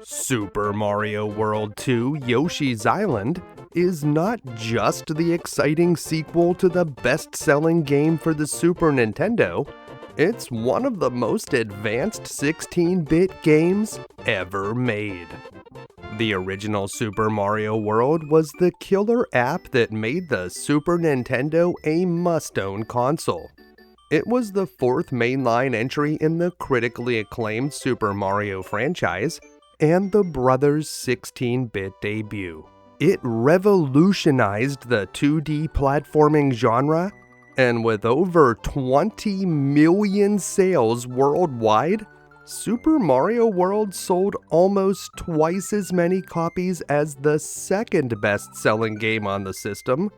Super Mario World 2 Yoshi's Island is not just the exciting sequel to the best-selling game for the Super Nintendo, it's one of the most advanced 16-bit games ever made. The original Super Mario World was the killer app that made the Super Nintendo a must-own console. It was the fourth mainline entry in the critically acclaimed Super Mario franchise, and the brothers' 16-bit debut. It revolutionized the 2D platforming genre, and with over 20 million sales worldwide, Super Mario World sold almost twice as many copies as the second best-selling game on the system,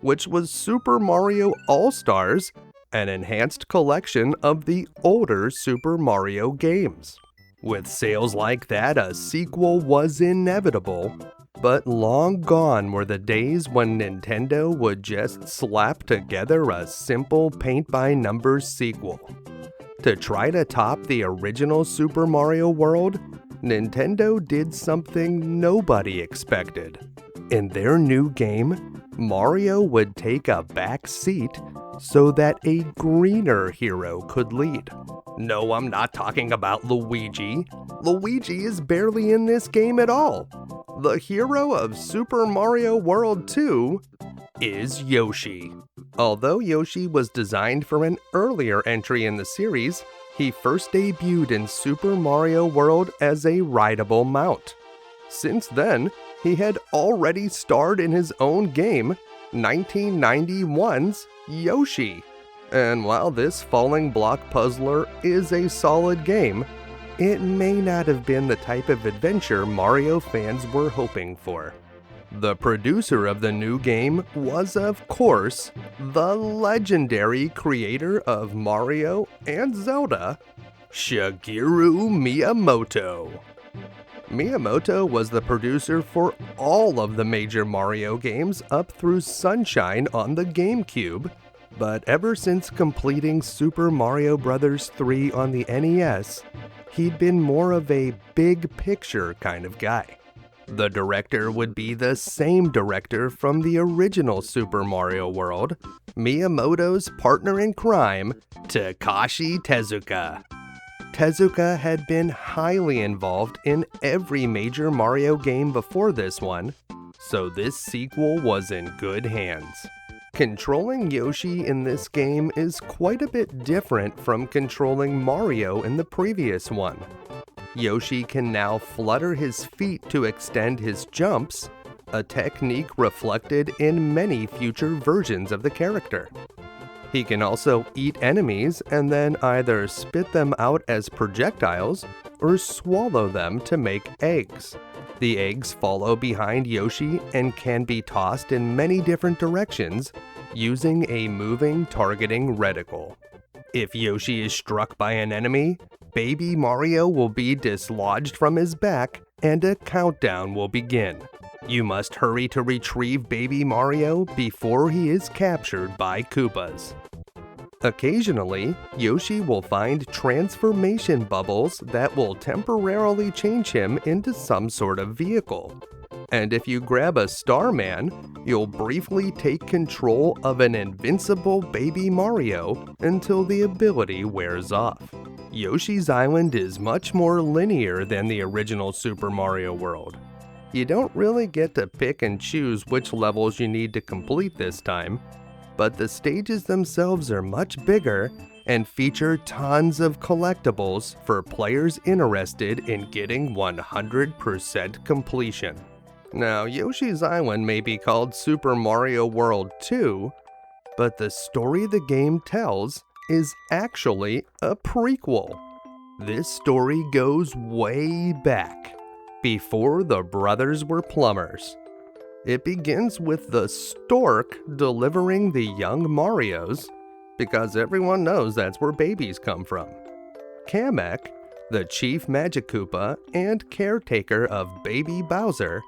which was Super Mario All-Stars, an enhanced collection of the older Super Mario games. With sales like that, a sequel was inevitable, but long gone were the days when Nintendo would just slap together a simple paint-by-numbers sequel. To try to top the original Super Mario World, Nintendo did something nobody expected. In their new game, Mario would take a back seat so that a greener hero could lead. No, I'm not talking about Luigi. Luigi is barely in this game at all. The hero of Super Mario World 2 is Yoshi. Although Yoshi was designed for an earlier entry in the series, he first debuted in Super Mario World as a rideable mount. Since then, he had already starred in his own game, 1991's Yoshi. And while this falling block puzzler is a solid game, it may not have been the type of adventure Mario fans were hoping for. The producer of the new game was, of course, the legendary creator of Mario and Zelda, Shigeru Miyamoto. Miyamoto was the producer for all of the major Mario games up through Sunshine on the GameCube, but ever since completing Super Mario Bros. 3 on the NES, he'd been more of a big picture kind of guy. The director would be the same director from the original Super Mario World, Miyamoto's partner in crime, Takashi Tezuka. Tezuka had been highly involved in every major Mario game before this one, so this sequel was in good hands. Controlling Yoshi in this game is quite a bit different from controlling Mario in the previous one. Yoshi can now flutter his feet to extend his jumps, a technique reflected in many future versions of the character. He can also eat enemies and then either spit them out as projectiles or swallow them to make eggs. The eggs follow behind Yoshi and can be tossed in many different directions using a moving targeting reticle. If Yoshi is struck by an enemy, Baby Mario will be dislodged from his back and a countdown will begin. You must hurry to retrieve Baby Mario before he is captured by Koopas. Occasionally, Yoshi will find transformation bubbles that will temporarily change him into some sort of vehicle. And if you grab a Starman, you'll briefly take control of an invincible Baby Mario until the ability wears off. Yoshi's Island is much more linear than the original Super Mario World. You don't really get to pick and choose which levels you need to complete this time, but the stages themselves are much bigger and feature tons of collectibles for players interested in getting 100% completion. Now, Yoshi's Island may be called Super Mario World 2, but the story the game tells is actually a prequel. This story goes way back, before the brothers were plumbers. It begins with the stork delivering the young Marios, because everyone knows that's where babies come from. Kamek, the chief Magikoopa and caretaker of Baby Bowser,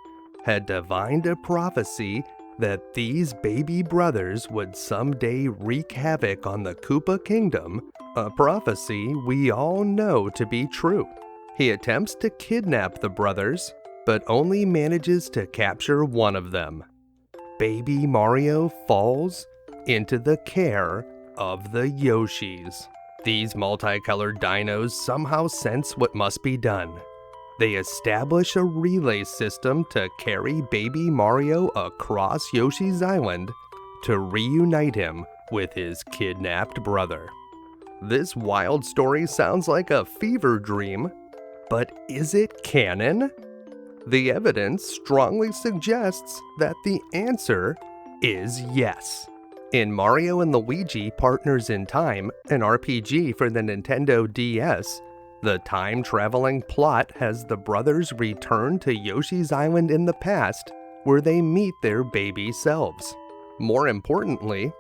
had divined a prophecy that these baby brothers would someday wreak havoc on the Koopa Kingdom, a prophecy we all know to be true. He attempts to kidnap the brothers, but only manages to capture one of them. Baby Mario falls into the care of the Yoshis. These multicolored dinos somehow sense what must be done. They establish a relay system to carry Baby Mario across Yoshi's Island to reunite him with his kidnapped brother. This wild story sounds like a fever dream, but is it canon? The evidence strongly suggests that the answer is yes. In Mario and Luigi Partners in Time, an RPG for the Nintendo DS, the time-traveling plot has the brothers return to Yoshi's Island in the past, where they meet their baby selves. More importantly,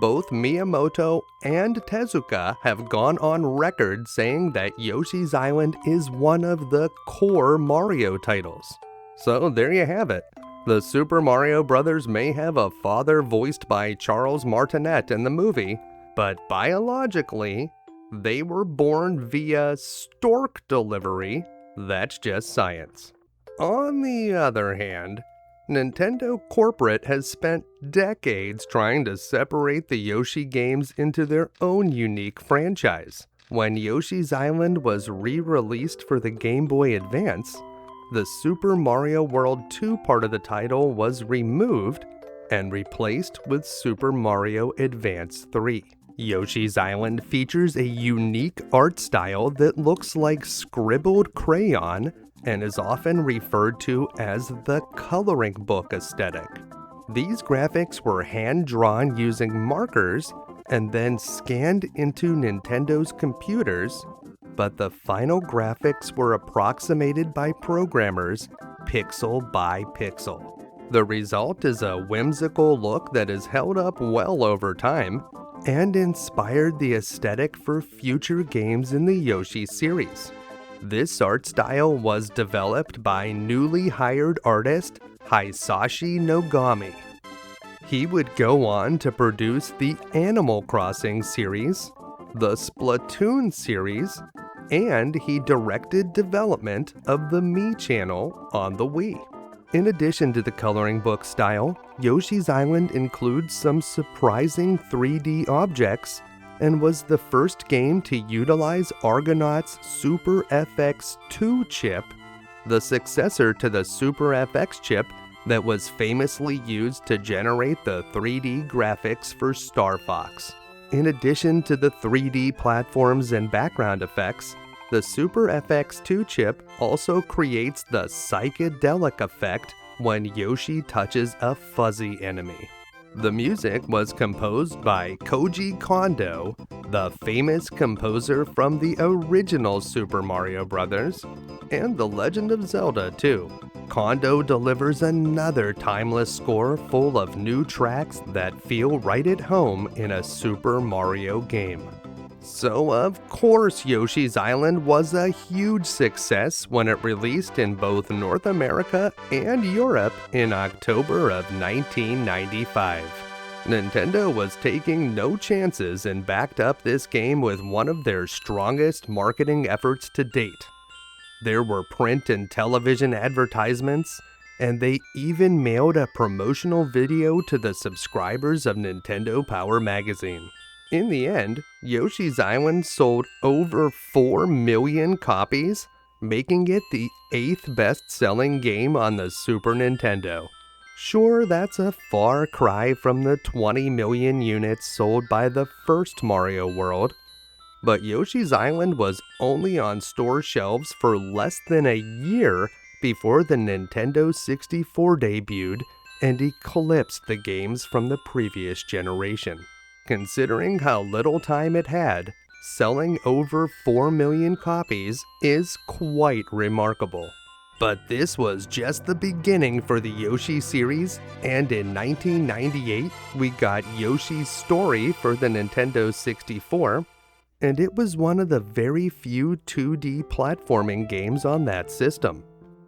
both Miyamoto and Tezuka have gone on record saying that Yoshi's Island is one of the core Mario titles. So there you have it. The Super Mario Brothers may have a father voiced by Charles Martinet in the movie, but biologically, they were born via stork delivery. That's just science. On the other hand, Nintendo Corporate has spent decades trying to separate the Yoshi games into their own unique franchise. When Yoshi's Island was re-released for the Game Boy Advance, the Super Mario World 2 part of the title was removed and replaced with Super Mario Advance 3. Yoshi's Island features a unique art style that looks like scribbled crayon and is often referred to as the coloring book aesthetic. These graphics were hand-drawn using markers and then scanned into Nintendo's computers, but the final graphics were approximated by programmers pixel by pixel. The result is a whimsical look that has held up well over time and inspired the aesthetic for future games in the Yoshi series. This art style was developed by newly hired artist Hisashi Nogami. He would go on to produce the Animal Crossing series, the Splatoon series, and he directed development of the Mii channel on the Wii. In addition to the coloring book style, Yoshi's Island includes some surprising 3D objects and was the first game to utilize Argonaut's Super FX2 chip, the successor to the Super FX chip that was famously used to generate the 3D graphics for Star Fox. In addition to the 3D platforms and background effects, the Super FX2 chip also creates the psychedelic effect when Yoshi touches a fuzzy enemy. The music was composed by Koji Kondo, the famous composer from the original Super Mario Bros. And The Legend of Zelda too. Kondo delivers another timeless score full of new tracks that feel right at home in a Super Mario game. So of course Yoshi's Island was a huge success when it released in both North America and Europe in October of 1995. Nintendo was taking no chances and backed up this game with one of their strongest marketing efforts to date. There were print and television advertisements, and they even mailed a promotional video to the subscribers of Nintendo Power magazine. In the end, Yoshi's Island sold over 4 million copies, making it the 8th best-selling game on the Super Nintendo. Sure, that's a far cry from the 20 million units sold by the first Mario World, but Yoshi's Island was only on store shelves for less than a year before the Nintendo 64 debuted and eclipsed the games from the previous generation. Considering how little time it had, selling over 4 million copies is quite remarkable. But this was just the beginning for the Yoshi series, and in 1998 we got Yoshi's Story for the Nintendo 64, and it was one of the very few 2D platforming games on that system.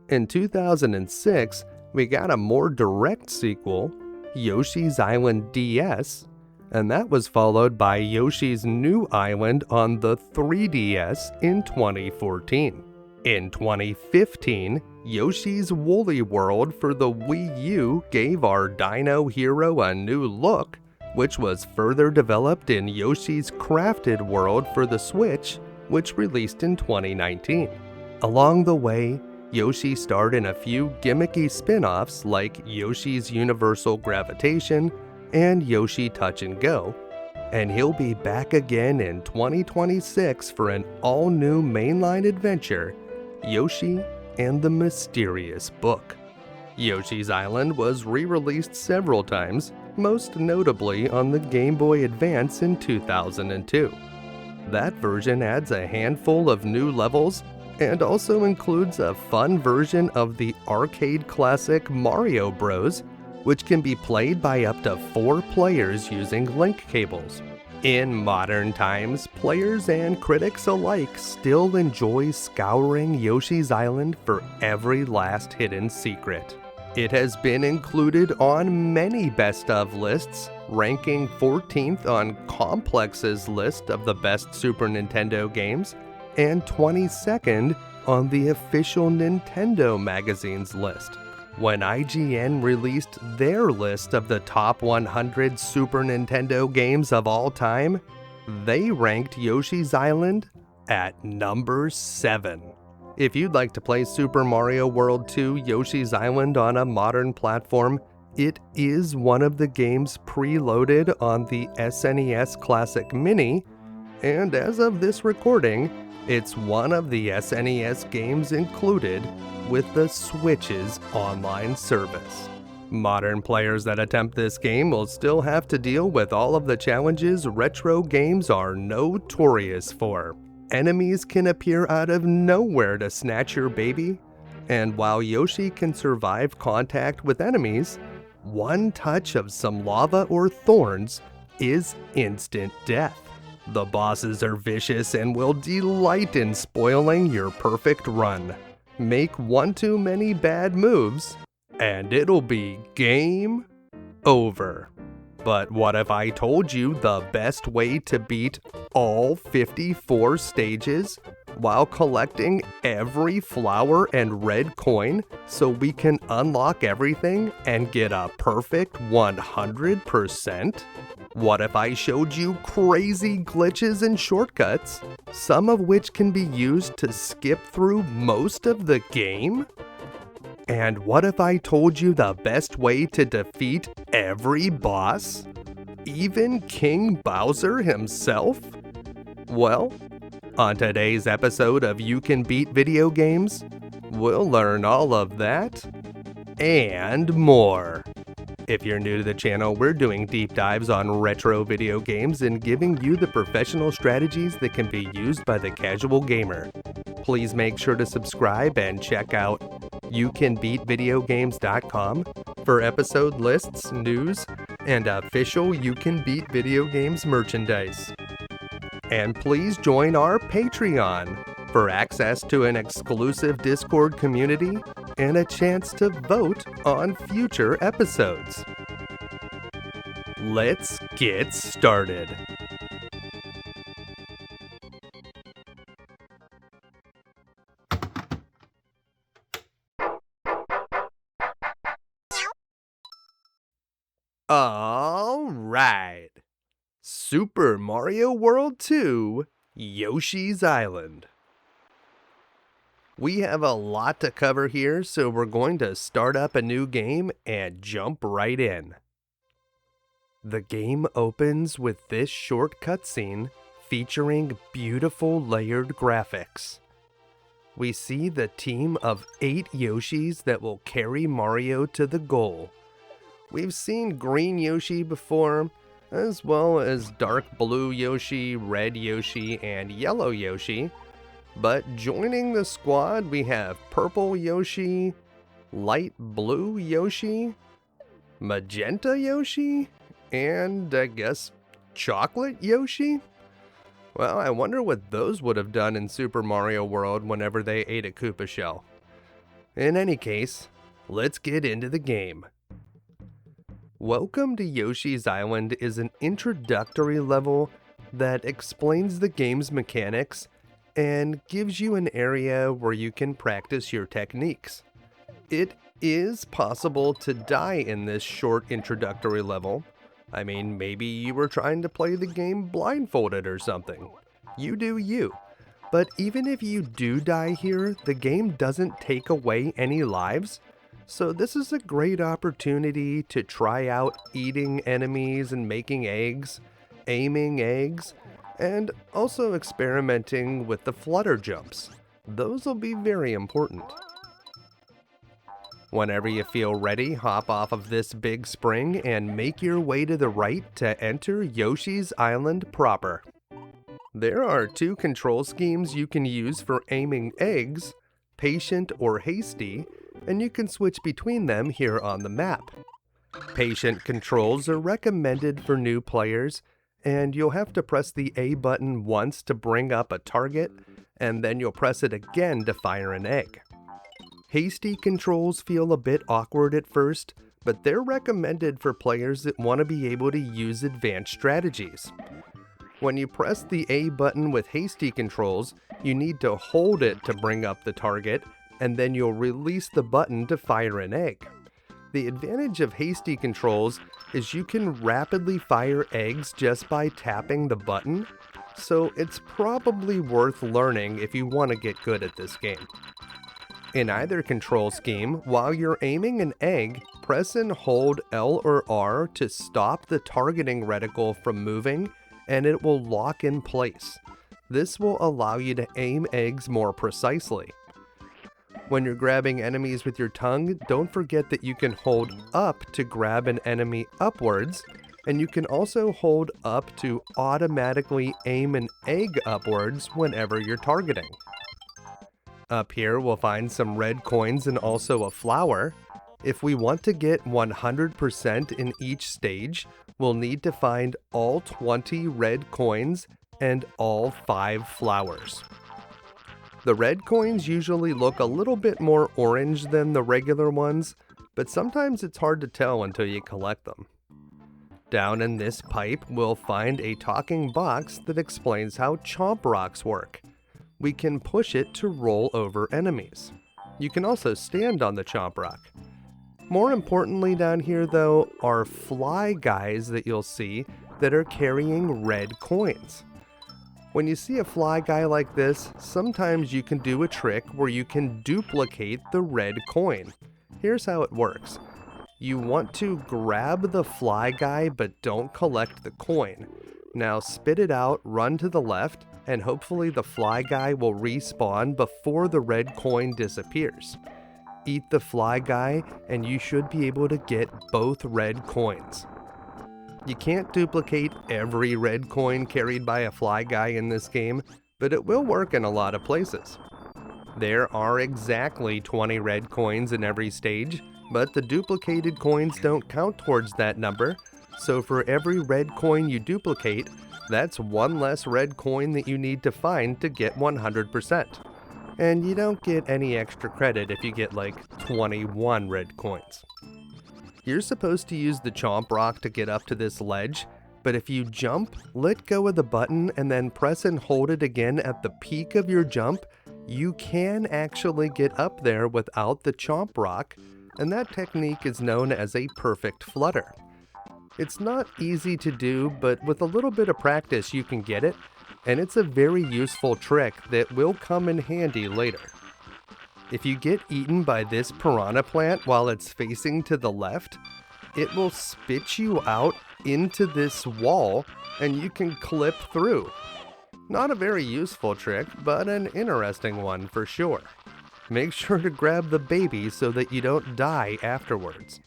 In 2006, we got a more direct sequel, Yoshi's Island DS, and that was followed by Yoshi's New Island on the 3DS in 2014. In 2015, Yoshi's Woolly World for the Wii U gave our Dino hero a new look, which was further developed in Yoshi's Crafted World for the Switch, which released in 2019. Along the way, Yoshi starred in a few gimmicky spin-offs like Yoshi's Universal Gravitation and Yoshi Touch and Go, and he'll be back again in 2026 for an all-new mainline adventure, Yoshi and the Mysterious Book. Yoshi's Island was re-released several times, most notably on the Game Boy Advance in 2002. That version adds a handful of new levels and also includes a fun version of the arcade classic Mario Bros, which can be played by up to 4 players using link cables. In modern times, players and critics alike still enjoy scouring Yoshi's Island for every last hidden secret. It has been included on many best of lists, ranking 14th on Complex's list of the best Super Nintendo games, and 22nd on the official Nintendo magazine's list. When IGN released their list of the top 100 Super Nintendo games of all time, they ranked Yoshi's Island at number 7. If you'd like to play Super Mario World 2 Yoshi's Island on a modern platform, it is one of the games preloaded on the SNES Classic Mini, and as of this recording, it's one of the SNES games included with the Switch's online service. Modern players that attempt this game will still have to deal with all of the challenges retro games are notorious for. Enemies can appear out of nowhere to snatch your baby, and while Yoshi can survive contact with enemies, one touch of some lava or thorns is instant death. The bosses are vicious and will delight in spoiling your perfect run. Make one too many bad moves, and it'll be game over. But what if I told you the best way to beat all 54 stages while collecting every flower and red coin so we can unlock everything and get a perfect 100%? What if I showed you crazy glitches and shortcuts, some of which can be used to skip through most of the game? And what if I told you the best way to defeat every boss? Even King Bowser himself? Well, on today's episode of You Can Beat Video Games, we'll learn all of that and more. If you're new to the channel, we're doing deep dives on retro video games and giving you the professional strategies that can be used by the casual gamer. Please make sure to subscribe and check out YouCanBeatVideoGames.com for episode lists, news, and official You Can Beat Video Games merchandise. And please join our Patreon for access to an exclusive Discord community and a chance to vote on future episodes. Let's get started. All right. Super Mario World 2, Yoshi's Island. We have a lot to cover here, so we're going to start up a new game and jump right in. The game opens with this short cutscene featuring beautiful layered graphics. We see the team of 8 Yoshis that will carry Mario to the goal. We've seen green Yoshi before, as well as dark blue Yoshi, red Yoshi, and yellow Yoshi. But joining the squad, we have purple Yoshi, light blue Yoshi, magenta Yoshi, and I guess chocolate Yoshi? Well, I wonder what those would have done in Super Mario World whenever they ate a Koopa shell. In any case, let's get into the game. Welcome to Yoshi's Island is an introductory level that explains the game's mechanics and gives you an area where you can practice your techniques. It is possible to die in this short introductory level. I mean, maybe you were trying to play the game blindfolded or something. You do you. But even if you do die here, the game doesn't take away any lives. So this is a great opportunity to try out eating enemies and making eggs, aiming eggs, and also experimenting with the flutter jumps. Those will be very important. Whenever you feel ready, hop off of this big spring and make your way to the right to enter Yoshi's Island proper. There are two control schemes you can use for aiming eggs, patient or hasty, and you can switch between them here on the map. Patient controls are recommended for new players, and you'll have to press the A button once to bring up a target, and then you'll press it again to fire an egg. Hasty controls feel a bit awkward at first, but they're recommended for players that want to be able to use advanced strategies. When you press the A button with hasty controls, you need to hold it to bring up the target, and then you'll release the button to fire an egg. The advantage of hasty controls is you can rapidly fire eggs just by tapping the button, so it's probably worth learning if you want to get good at this game. In either control scheme, while you're aiming an egg, press and hold L or R to stop the targeting reticle from moving, and it will lock in place. This will allow you to aim eggs more precisely. When you're grabbing enemies with your tongue, don't forget that you can hold up to grab an enemy upwards, and you can also hold up to automatically aim an egg upwards whenever you're targeting. Up here we'll find some red coins and also a flower. If we want to get 100% in each stage, we'll need to find all 20 red coins and all 5 flowers. The red coins usually look a little bit more orange than the regular ones, but sometimes it's hard to tell until you collect them. Down in this pipe, we'll find a talking box that explains how Chomp rocks work. We can push it to roll over enemies. You can also stand on the Chomp rock. More importantly down here though are fly guys that you'll see that are carrying red coins. When you see a fly guy like this, sometimes you can do a trick where you can duplicate the red coin. Here's how it works. You want to grab the fly guy but don't collect the coin. Now spit it out, run to the left, and hopefully the fly guy will respawn before the red coin disappears. Eat the fly guy and you should be able to get both red coins. You can't duplicate every red coin carried by a fly guy in this game, but it will work in a lot of places. There are exactly 20 red coins in every stage, but the duplicated coins don't count towards that number, so for every red coin you duplicate, that's one less red coin that you need to find to get 100%. And you don't get any extra credit if you get like 21 red coins. You're supposed to use the Chomp rock to get up to this ledge, but if you jump, let go of the button and then press and hold it again at the peak of your jump, you can actually get up there without the Chomp rock, and that technique is known as a perfect flutter. It's not easy to do, but with a little bit of practice you can get it, and it's a very useful trick that will come in handy later. If you get eaten by this piranha plant while it's facing to the left, it will spit you out into this wall and you can clip through. Not a very useful trick, but an interesting one for sure. Make sure to grab the baby so that you don't die afterwards.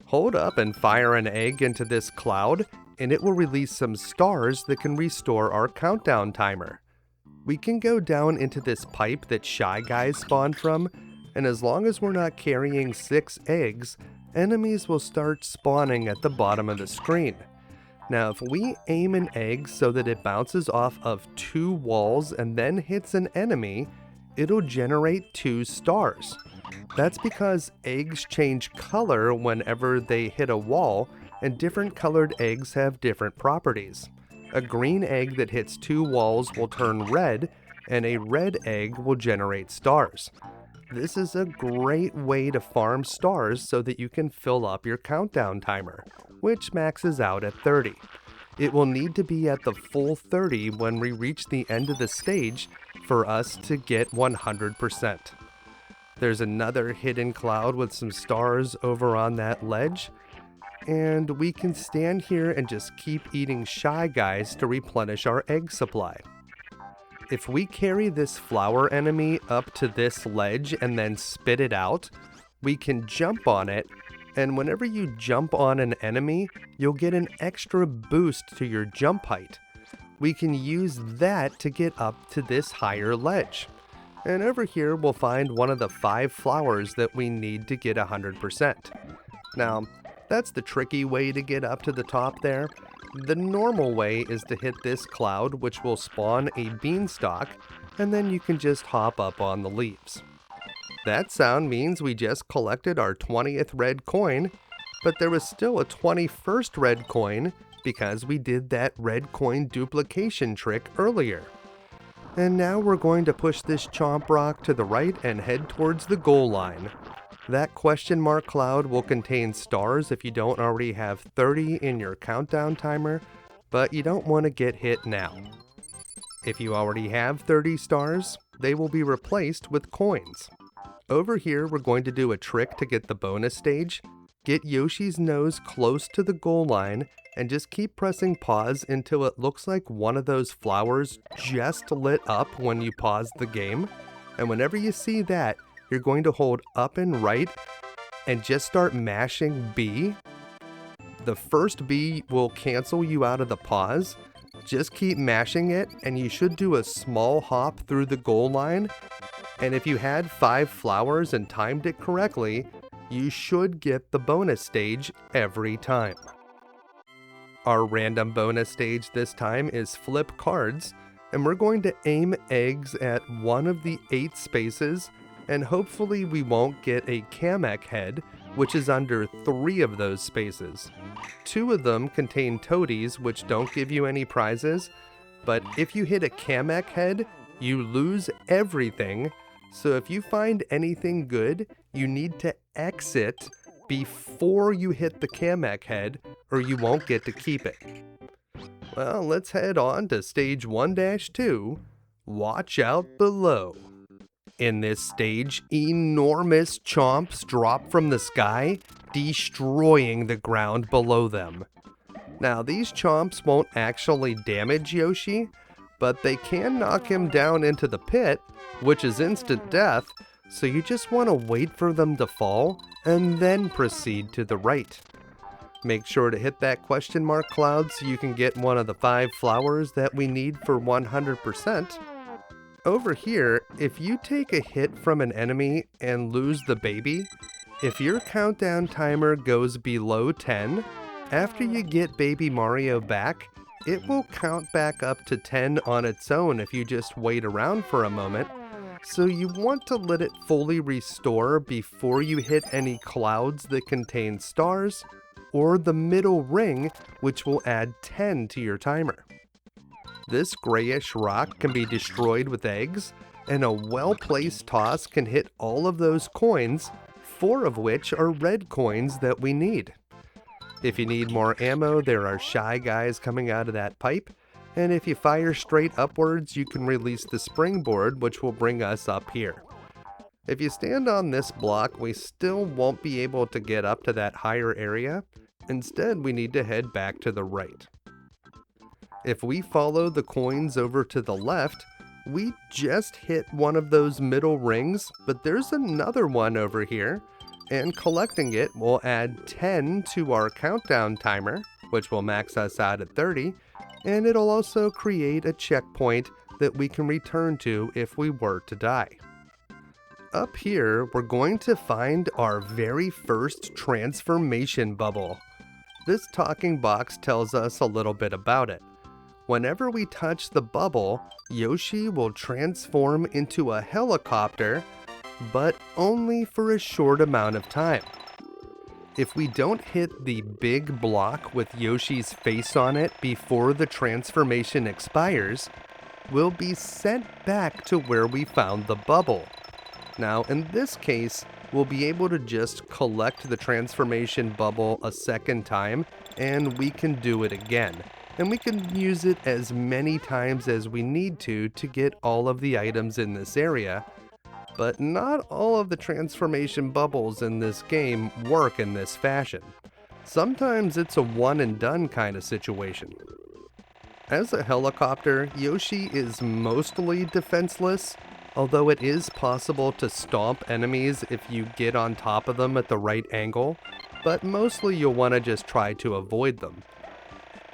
Hold up and fire an egg into this cloud, and it will release some stars that can restore our countdown timer. We can go down into this pipe that Shy Guys spawn from, and as long as we're not carrying 6 eggs, enemies will start spawning at the bottom of the screen. Now if we aim an egg so that it bounces off of 2 walls and then hits an enemy, it'll generate 2 stars. That's because eggs change color whenever they hit a wall, and different colored eggs have different properties. A green egg that hits 2 walls will turn red, and a red egg will generate stars. This is a great way to farm stars so that you can fill up your countdown timer, which maxes out at 30. It will need to be at the full 30 when we reach the end of the stage for us to get 100%. There's another hidden cloud with some stars over on that ledge, and we can stand here and just keep eating Shy Guys to replenish our egg supply. If we carry this flower enemy up to this ledge and then spit it out, we can jump on it, and whenever you jump on an enemy, you'll get an extra boost to your jump height. We can use that to get up to this higher ledge. And over here we'll find one of the 5 flowers that we need to get 100%. Now, that's the tricky way to get up to the top there. The normal way is to hit this cloud, which will spawn a beanstalk, and then you can just hop up on the leaves. That sound means we just collected our 20th red coin, but there was still a 21st red coin because we did that red coin duplication trick earlier. And now we're going to push this Chomp rock to the right and head towards the goal line. That question mark cloud will contain stars if you don't already have 30 in your countdown timer, but you don't want to get hit now. If you already have 30 stars, they will be replaced with coins. Over here we're going to do a trick to get the bonus stage. Get Yoshi's nose close to the goal line and just keep pressing pause until it looks like one of those flowers just lit up when you pause the game. And whenever you see that, you're going to hold up and right and just start mashing B. The first B will cancel you out of the pause. Just keep mashing it and you should do a small hop through the goal line. And if you had 5 flowers and timed it correctly, you should get the bonus stage every time. Our random bonus stage this time is flip cards, and we're going to aim eggs at one of the 8 spaces, and hopefully we won't get a Kamek head, which is under 3 of those spaces. 2 of them contain toadies, which don't give you any prizes, but if you hit a Kamek head, you lose everything. So if you find anything good, you need to exit before you hit the Kamek head, or you won't get to keep it. Well, let's head on to stage 1-2, Watch Out Below. In this stage, enormous chomps drop from the sky, destroying the ground below them. Now, these chomps won't actually damage Yoshi, but they can knock him down into the pit, which is instant death, so you just want to wait for them to fall and then proceed to the right. Make sure to hit that question mark cloud so you can get one of the 5 flowers that we need for 100%. Over here, if you take a hit from an enemy and lose the baby, if your countdown timer goes below 10, after you get baby Mario back, it will count back up to 10 on its own if you just wait around for a moment. So you want to let it fully restore before you hit any clouds that contain stars, or the middle ring, which will add 10 to your timer. This grayish rock can be destroyed with eggs, and a well-placed toss can hit all of those coins, 4 of which are red coins that we need. If you need more ammo, there are Shy Guys coming out of that pipe, and if you fire straight upwards, you can release the springboard, which will bring us up here. If you stand on this block, we still won't be able to get up to that higher area. Instead, we need to head back to the right. If we follow the coins over to the left, we just hit one of those middle rings, but there's another one over here, and collecting it will add 10 to our countdown timer, which will max us out at 30, and it'll also create a checkpoint that we can return to if we were to die. Up here, we're going to find our very first transformation bubble. This talking box tells us a little bit about it. Whenever we touch the bubble, Yoshi will transform into a helicopter, but only for a short amount of time. If we don't hit the big block with Yoshi's face on it before the transformation expires, will be sent back to where we found the bubble. Now, in this case, we'll be able to just collect the transformation bubble a second time, and we can do it again. And we can use it as many times as we need to get all of the items in this area. But not all of the transformation bubbles in this game work in this fashion. Sometimes it's a one and done kind of situation. As a helicopter, Yoshi is mostly defenseless, although it is possible to stomp enemies if you get on top of them at the right angle, but mostly you'll want to just try to avoid them.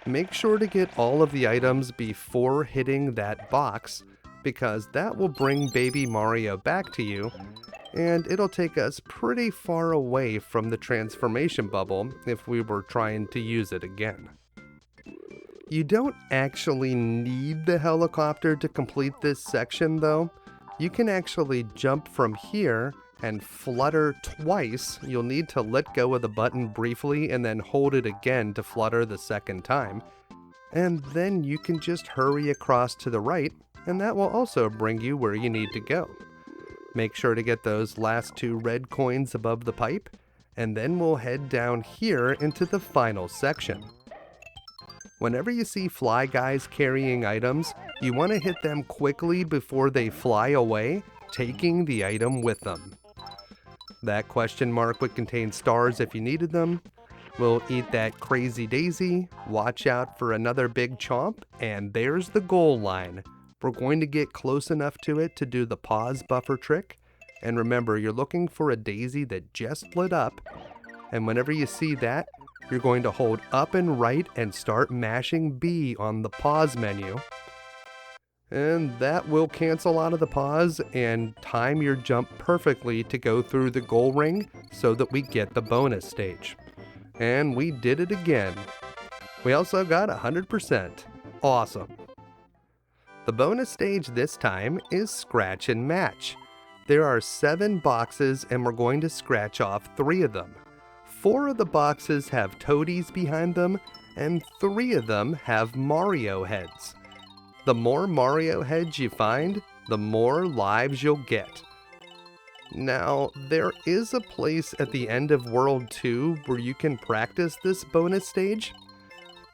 Make sure to get all of the items before hitting that box, because that will bring Baby Mario back to you, and it'll take us pretty far away from the transformation bubble if we were trying to use it again. You don't actually need the helicopter to complete this section though. You can actually jump from here and flutter twice. You'll need to let go of the button briefly and then hold it again to flutter the second time. And then you can just hurry across to the right, and that will also bring you where you need to go. Make sure to get those last 2 red coins above the pipe, and then we'll head down here into the final section. Whenever you see fly guys carrying items, you want to hit them quickly before they fly away, taking the item with them. That question mark would contain stars if you needed them. We'll eat that crazy daisy, watch out for another big chomp, and there's the goal line. We're going to get close enough to it to do the pause buffer trick, and remember, you're looking for a daisy that just lit up, and whenever you see that, you're going to hold up and right and start mashing B on the pause menu. And that will cancel out of the pause and time your jump perfectly to go through the goal ring so that we get the bonus stage. And we did it again. We also got 100%. Awesome. The bonus stage this time is Scratch and Match. There are 7 boxes and we're going to scratch off 3 of them. 4 of the boxes have toadies behind them, and 3 of them have Mario heads. The more Mario heads you find, the more lives you'll get. Now, there is a place at the end of World 2 where you can practice this bonus stage,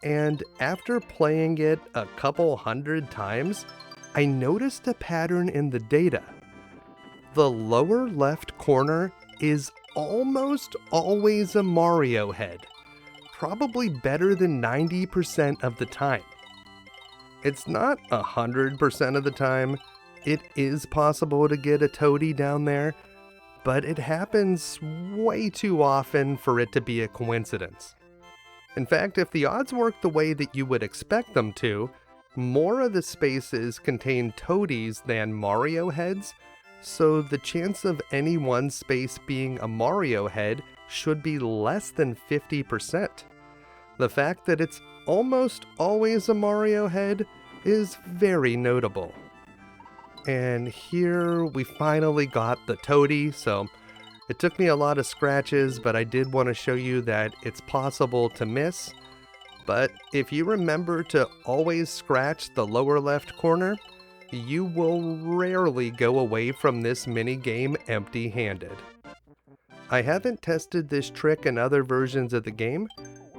and after playing it a couple hundred times, I noticed a pattern in the data. The lower left corner is almost always a Mario head, probably better than 90% of the time. It's not 100% of the time. It is possible to get a toady down there, but it happens way too often for it to be a coincidence. In fact, if the odds work the way that you would expect them to, more of the spaces contain toadies than Mario heads, so the chance of any one space being a Mario head should be less than 50%. The fact that it's almost always a Mario head is very notable. And here we finally got the toady, so it took me a lot of scratches, but I did want to show you that it's possible to miss. But if you remember to always scratch the lower left corner, you will rarely go away from this mini-game empty-handed. I haven't tested this trick in other versions of the game,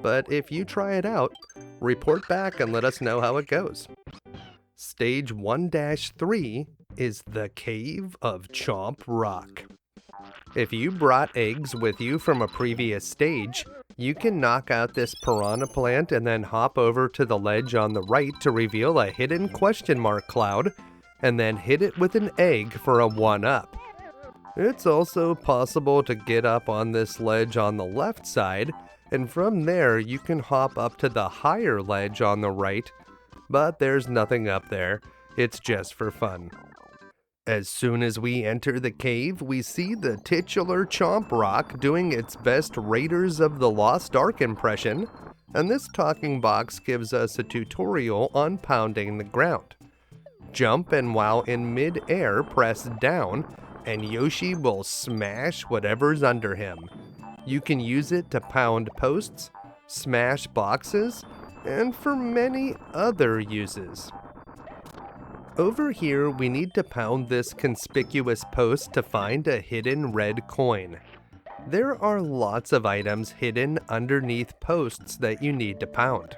but if you try it out, report back and let us know how it goes. Stage 1-3 is the Cave of Chomp Rock. If you brought eggs with you from a previous stage, you can knock out this piranha plant and then hop over to the ledge on the right to reveal a hidden question mark cloud, and then hit it with an egg for a 1-up. It's also possible to get up on this ledge on the left side, and from there you can hop up to the higher ledge on the right, but there's nothing up there, it's just for fun. As soon as we enter the cave, we see the titular Chomp Rock doing its best Raiders of the Lost Ark impression, and this talking box gives us a tutorial on pounding the ground. Jump, and while in mid-air, press down, and Yoshi will smash whatever's under him. You can use it to pound posts, smash boxes, and for many other uses. Over here, we need to pound this conspicuous post to find a hidden red coin. There are lots of items hidden underneath posts that you need to pound.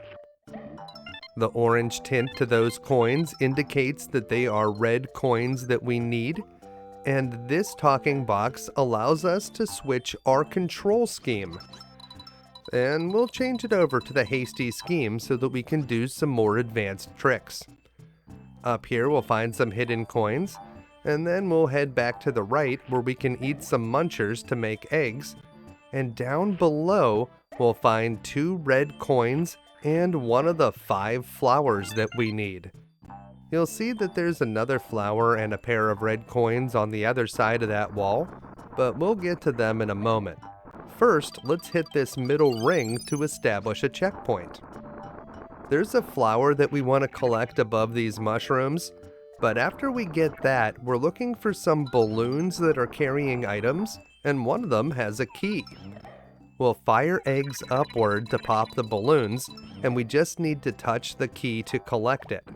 The orange tint to those coins indicates that they are red coins that we need, and this talking box allows us to switch our control scheme. And we'll change it over to the hasty scheme so that we can do some more advanced tricks. Up here we'll find some hidden coins, and then we'll head back to the right where we can eat some munchers to make eggs, and down below we'll find 2 red coins and one of the 5 flowers that we need. You'll see that there's another flower and a pair of red coins on the other side of that wall, but we'll get to them in a moment. First, let's hit this middle ring to establish a checkpoint. There's a flower that we want to collect above these mushrooms, but after we get that, we're looking for some balloons that are carrying items, and one of them has a key. We'll fire eggs upward to pop the balloons, and we just need to touch the key to collect it.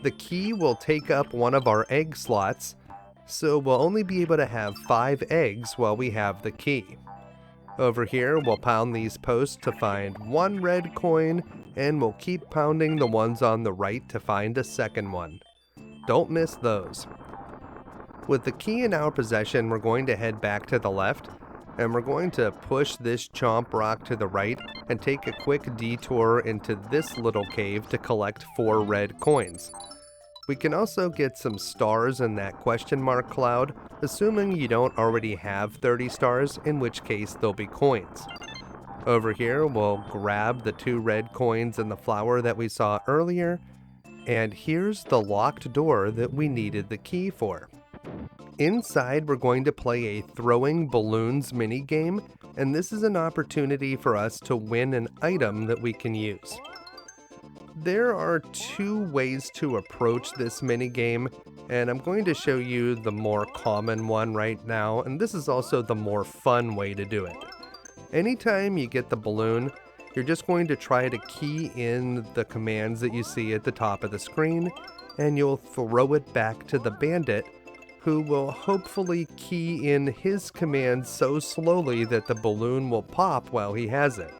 The key will take up one of our egg slots, so we'll only be able to have 5 eggs while we have the key. Over here, we'll pound these posts to find 1 red coin, and we'll keep pounding the ones on the right to find a second one. Don't miss those. With the key in our possession, we're going to head back to the left, and we're going to push this Chomp rock to the right and take a quick detour into this little cave to collect 4 red coins. We can also get some stars in that question mark cloud, assuming you don't already have 30 stars, in which case they'll be coins. Over here, we'll grab the 2 red coins and the flower that we saw earlier, and here's the locked door that we needed the key for. Inside, we're going to play a throwing balloons minigame, and this is an opportunity for us to win an item that we can use. There are 2 ways to approach this minigame, and I'm going to show you the more common one right now, and this is also the more fun way to do it. Anytime you get the balloon, you're just going to try to key in the commands that you see at the top of the screen, and you'll throw it back to the bandit, who will hopefully key in his commands so slowly that the balloon will pop while he has it.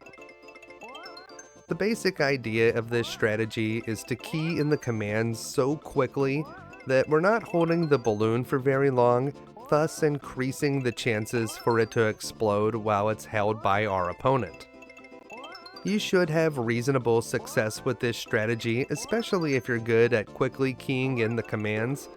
The basic idea of this strategy is to key in the commands so quickly that we're not holding the balloon for very long, thus increasing the chances for it to explode while it's held by our opponent. You should have reasonable success with this strategy, especially if you're good at quickly keying in the commands.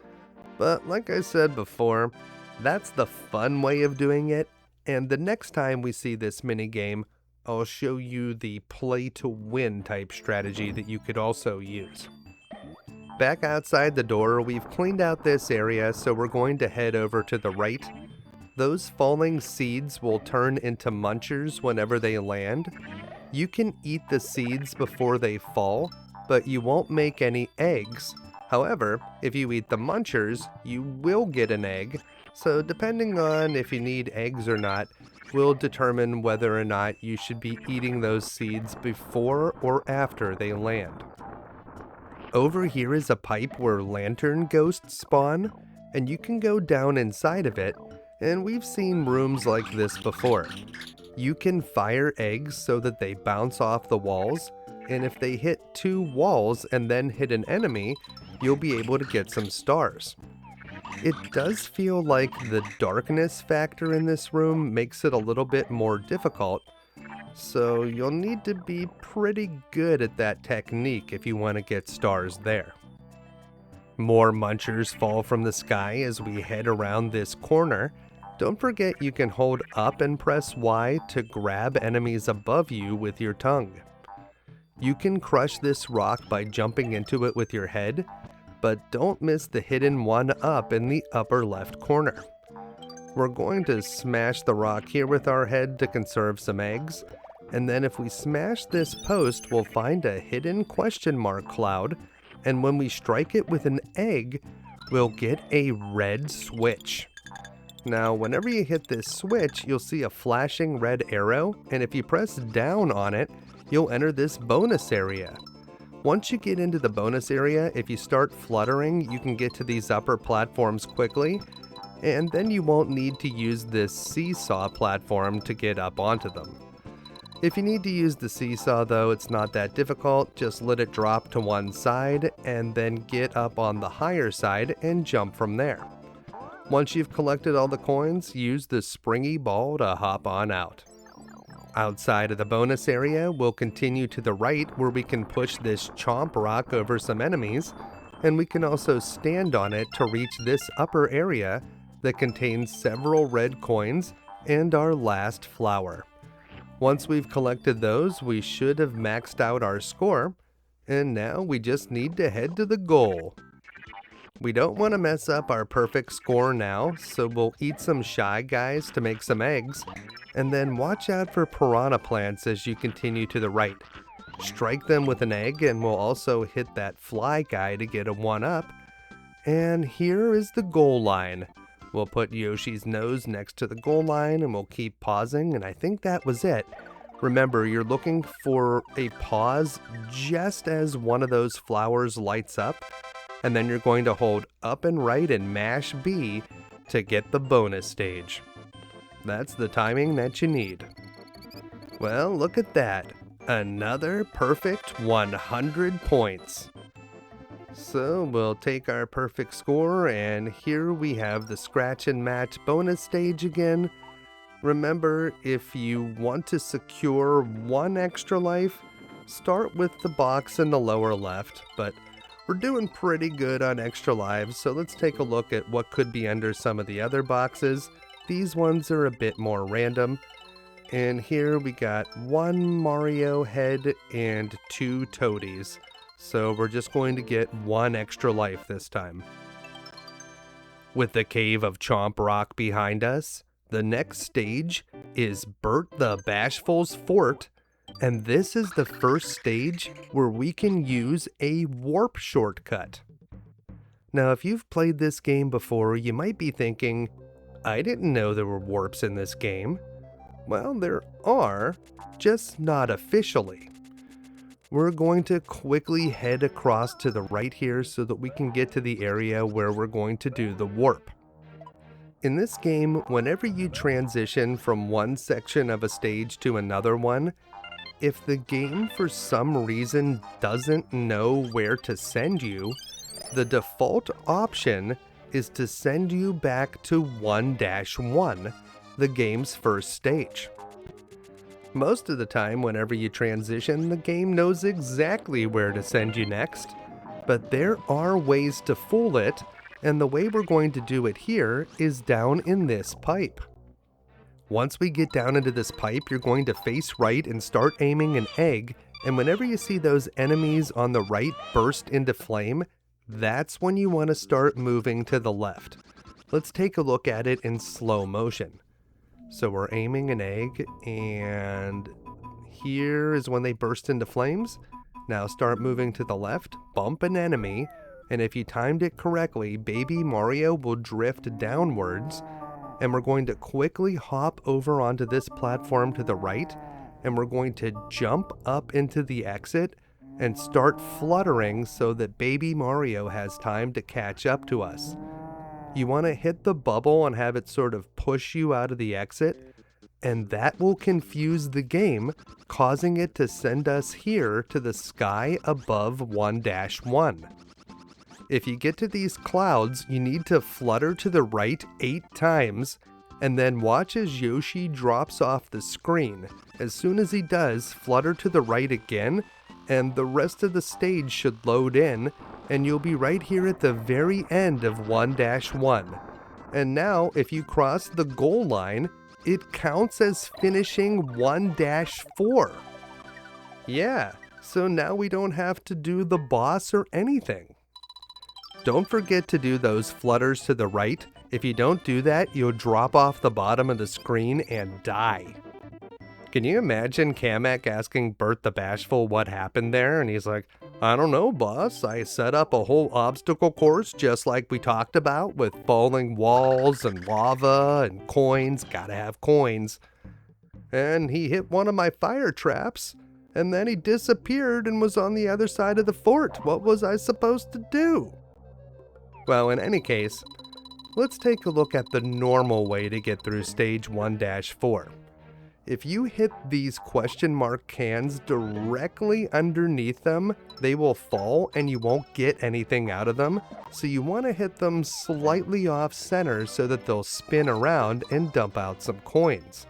But like I said before, that's the fun way of doing it, and the next time we see this minigame, I'll show you the play to win type strategy that you could also use. Back outside the door, we've cleaned out this area, so we're going to head over to the right. Those falling seeds will turn into munchers whenever they land. You can eat the seeds before they fall, but you won't make any eggs. However, if you eat the munchers, you will get an egg, so depending on if you need eggs or not, will determine whether or not you should be eating those seeds before or after they land. Over here is a pipe where lantern ghosts spawn, and you can go down inside of it, and we've seen rooms like this before. You can fire eggs so that they bounce off the walls, and if they hit 2 walls and then hit an enemy, you'll be able to get some stars. It does feel like the darkness factor in this room makes it a little bit more difficult, so you'll need to be pretty good at that technique if you want to get stars there. More munchers fall from the sky as we head around this corner. Don't forget you can hold up and press Y to grab enemies above you with your tongue. You can crush this rock by jumping into it with your head, but don't miss the hidden one up in the upper left corner. We're going to smash the rock here with our head to conserve some eggs, and then if we smash this post, we'll find a hidden question mark cloud, and when we strike it with an egg, we'll get a red switch. Now, whenever you hit this switch, you'll see a flashing red arrow, and if you press down on it, you'll enter this bonus area. Once you get into the bonus area, if you start fluttering, you can get to these upper platforms quickly, and then you won't need to use this seesaw platform to get up onto them. If you need to use the seesaw though, it's not that difficult, just let it drop to one side and then get up on the higher side and jump from there. Once you've collected all the coins, use the springy ball to hop on out. Outside of the bonus area, we'll continue to the right where we can push this Chomp rock over some enemies, and we can also stand on it to reach this upper area that contains several red coins and our last flower. Once we've collected those, we should have maxed out our score, and now we just need to head to the goal. We don't want to mess up our perfect score now, so we'll eat some Shy Guys to make some eggs, and then watch out for Piranha plants as you continue to the right. Strike them with an egg, and we'll also hit that fly guy to get a 1-up. And here is the goal line. We'll put Yoshi's nose next to the goal line and we'll keep pausing, and I think that was it. Remember, you're looking for a pause just as one of those flowers lights up, and then you're going to hold up and right and mash B to get the bonus stage. That's the timing that you need. Well, look at that. Another perfect 100 points. So we'll take our perfect score, and here we have the scratch and match bonus stage again. Remember, if you want to secure one extra life, start with the box in the lower left, but we're doing pretty good on extra lives, so let's take a look at what could be under some of the other boxes. These ones are a bit more random, and here we got 1 Mario head and 2 toadies. So we're just going to get 1 extra life this time. With the cave of Chomp Rock behind us, the next stage is Burt the Bashful's fort, and this is the first stage where we can use a warp shortcut. Now, if you've played this game before, you might be thinking, I didn't know there were warps in this game. Well, there are, just not officially. We're going to quickly head across to the right here so that we can get to the area where we're going to do the warp. In this game, whenever you transition from one section of a stage to another one, if the game for some reason doesn't know where to send you, the default option is to send you back to 1-1, the game's first stage. Most of the time, whenever you transition, the game knows exactly where to send you next, but there are ways to fool it, and the way we're going to do it here is down in this pipe. Once we get down into this pipe, you're going to face right and start aiming an egg, and whenever you see those enemies on the right burst into flame, that's when you want to start moving to the left. Let's take a look at it in slow motion. So we're aiming an egg, and here is when they burst into flames. Now start moving to the left, bump an enemy, and if you timed it correctly, baby Mario will drift downwards, and we're going to quickly hop over onto this platform to the right, and we're going to jump up into the exit and start fluttering so that baby Mario has time to catch up to us. You want to hit the bubble and have it sort of push you out of the exit, and that will confuse the game, causing it to send us here to the sky above 1-1. If you get to these clouds, you need to flutter to the right 8 times, and then watch as Yoshi drops off the screen. As soon as he does, flutter to the right again, and the rest of the stage should load in, and you'll be right here at the very end of 1-1. And now, if you cross the goal line, it counts as finishing 1-4. Yeah, so now we don't have to do the boss or anything. Don't forget to do those flutters to the right. If you don't do that, you'll drop off the bottom of the screen and die. Can you imagine Kamek asking Burt the Bashful what happened there? And he's like, I don't know, boss. I set up a whole obstacle course just like we talked about with falling walls and lava and coins. Gotta have coins. And he hit one of my fire traps. And then he disappeared and was on the other side of the fort. What was I supposed to do? Well, in any case, let's take a look at the normal way to get through stage 1-4. If you hit these question mark cans directly underneath them, they will fall and you won't get anything out of them. So you want to hit them slightly off center so that they'll spin around and dump out some coins.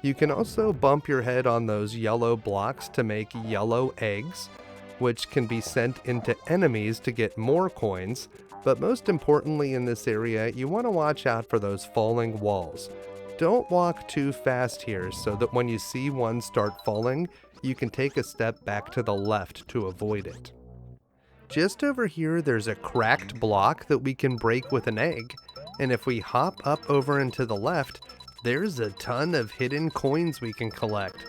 You can also bump your head on those yellow blocks to make yellow eggs, which can be sent into enemies to get more coins. But most importantly in this area, you want to watch out for those falling walls. Don't walk too fast here so that when you see one start falling, you can take a step back to the left to avoid it. Just over here, there's a cracked block that we can break with an egg, and if we hop up over and to the left, there's a ton of hidden coins we can collect.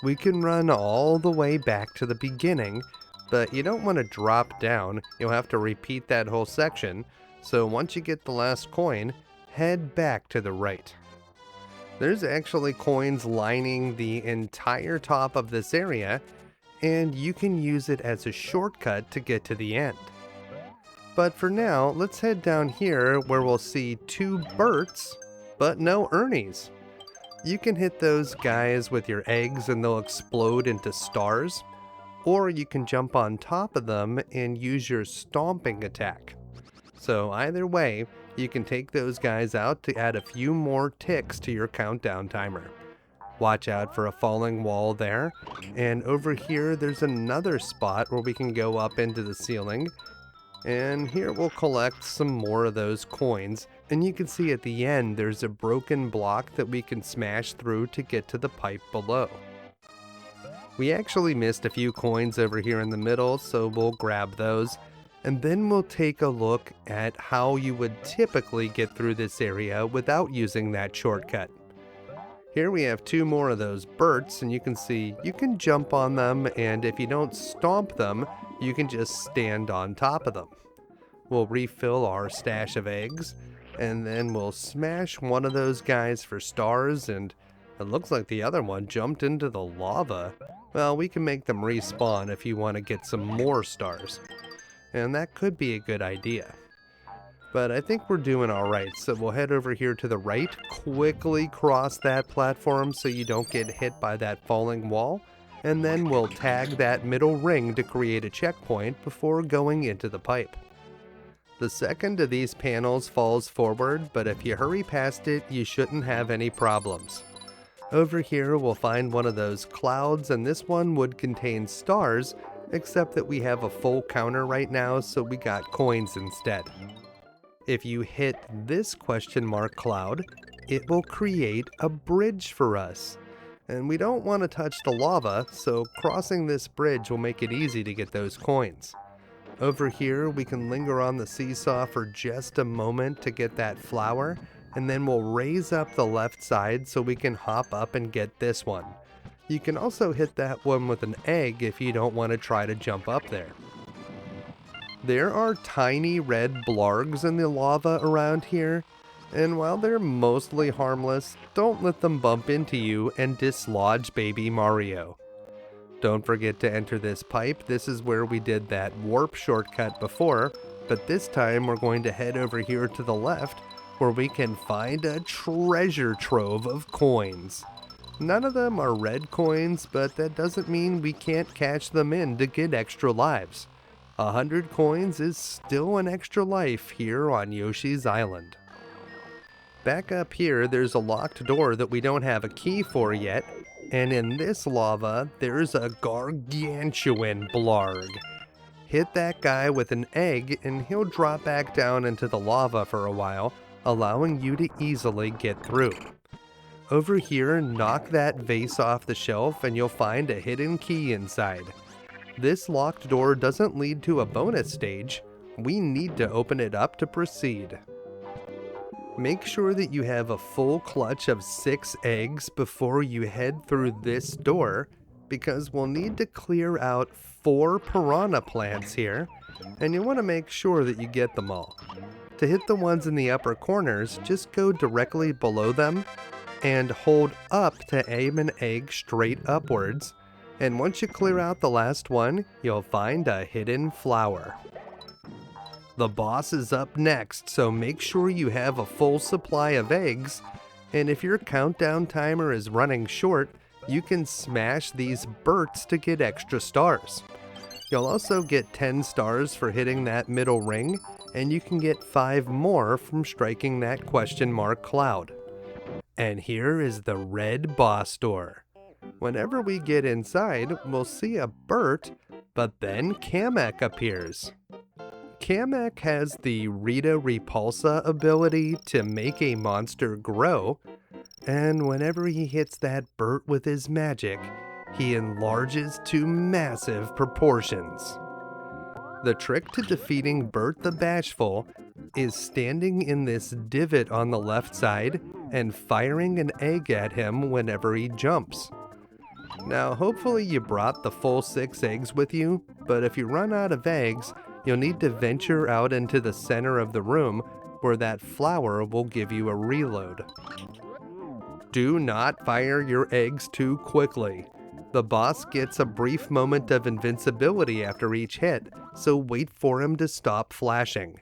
We can run all the way back to the beginning, but you don't want to drop down. You'll have to repeat that whole section, so once you get the last coin, head back to the right. There's actually coins lining the entire top of this area, and you can use it as a shortcut to get to the end. But for now, let's head down here where we'll see 2 Burts, but no Ernies. You can hit those guys with your eggs and they'll explode into stars, or you can jump on top of them and use your stomping attack. So either way, you can take those guys out to add a few more ticks to your countdown timer. Watch out for a falling wall there, and over here there's another spot where we can go up into the ceiling, and here we'll collect some more of those coins, and you can see at the end there's a broken block that we can smash through to get to the pipe below. We actually missed a few coins over here in the middle, so we'll grab those, and then we'll take a look at how you would typically get through this area without using that shortcut. Here we have 2 more of those Burts, and you can see you can jump on them, and if you don't stomp them, you can just stand on top of them. We'll refill our stash of eggs, and then we'll smash one of those guys for stars, and it looks like the other one jumped into the lava. Well, we can make them respawn if you want to get some more stars, and that could be a good idea. But I think we're doing alright, so we'll head over here to the right, quickly cross that platform so you don't get hit by that falling wall, and then we'll tag that middle ring to create a checkpoint before going into the pipe. The second of these panels falls forward, but if you hurry past it, you shouldn't have any problems. Over here we'll find one of those clouds, and this one would contain stars, except that we have a full counter right now, so we got coins instead. If you hit this question mark cloud, it will create a bridge for us. And we don't want to touch the lava, so crossing this bridge will make it easy to get those coins. Over here, we can linger on the seesaw for just a moment to get that flower, and then we'll raise up the left side so we can hop up and get this one. You can also hit that one with an egg if you don't want to try to jump up there. There are tiny red blargs in the lava around here, and while they're mostly harmless, don't let them bump into you and dislodge baby Mario. Don't forget to enter this pipe. This is where we did that warp shortcut before, but this time we're going to head over here to the left where we can find a treasure trove of coins. None of them are red coins, but that doesn't mean we can't cash them in to get extra lives. 100 coins is still an extra life here on Yoshi's Island. Back up here, there's a locked door that we don't have a key for yet, and in this lava, there's a gargantuan blarg. Hit that guy with an egg and he'll drop back down into the lava for a while, allowing you to easily get through. Over here, knock that vase off the shelf and you'll find a hidden key inside. This locked door doesn't lead to a bonus stage. We need to open it up to proceed. Make sure that you have a full clutch of 6 eggs before you head through this door, because we'll need to clear out 4 piranha plants here, and you want to make sure that you get them all. To hit the ones in the upper corners, just go directly below them and hold up to aim an egg straight upwards, And once you clear out the last one, you'll find a hidden flower. The boss is up next, so make sure you have a full supply of eggs, and if your countdown timer is running short, you can smash these Burts to get extra stars. You'll also get 10 stars for hitting that middle ring, and you can get 5 more from striking that question mark cloud. And here is the red boss door. Whenever we get inside, we'll see a Burt, but then Kamek appears. Kamek has the Rita Repulsa ability to make a monster grow, and whenever he hits that Burt with his magic, he enlarges to massive proportions. The trick to defeating Burt the Bashful is standing in this divot on the left side and firing an egg at him whenever he jumps. Now hopefully you brought the full 6 eggs with you, but if you run out of eggs, you'll need to venture out into the center of the room where that flower will give you a reload. Do not fire your eggs too quickly. The boss gets a brief moment of invincibility after each hit, so wait for him to stop flashing.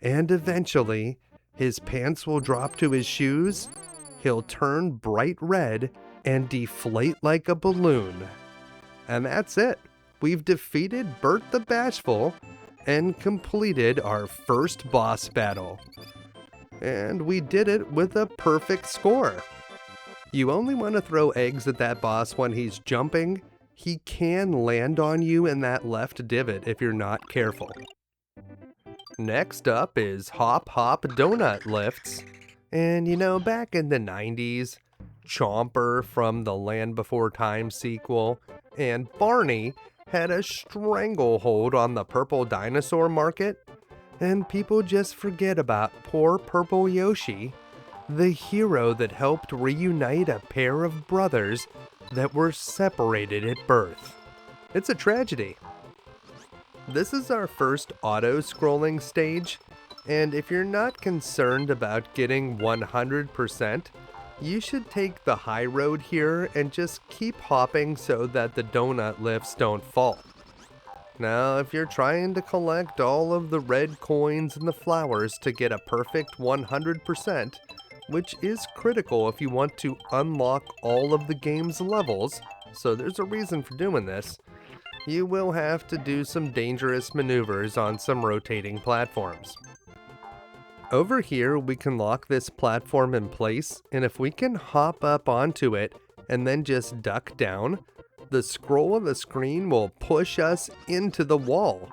And eventually, his pants will drop to his shoes, he'll turn bright red, and deflate like a balloon. And that's it. We've defeated Burt the Bashful and completed our first boss battle. And we did it with a perfect score. You only want to throw eggs at that boss when he's jumping. He can land on you in that left divot if you're not careful. Next up is Hop Hop Donut Lifts. And you know, back in the 90s, Chomper from the Land Before Time sequel and Barney had a stranglehold on the purple dinosaur market, and people just forget about poor purple Yoshi, the hero that helped reunite a pair of brothers that were separated at birth. It's a tragedy. This is our first auto-scrolling stage, and if you're not concerned about getting 100%, you should take the high road here and just keep hopping so that the donut lifts don't fall. Now, if you're trying to collect all of the red coins and the flowers to get a perfect 100%, which is critical if you want to unlock all of the game's levels, so there's a reason for doing this, you will have to do some dangerous maneuvers on some rotating platforms. Over here, we can lock this platform in place, and if we can hop up onto it and then just duck down, the scroll of the screen will push us into the wall.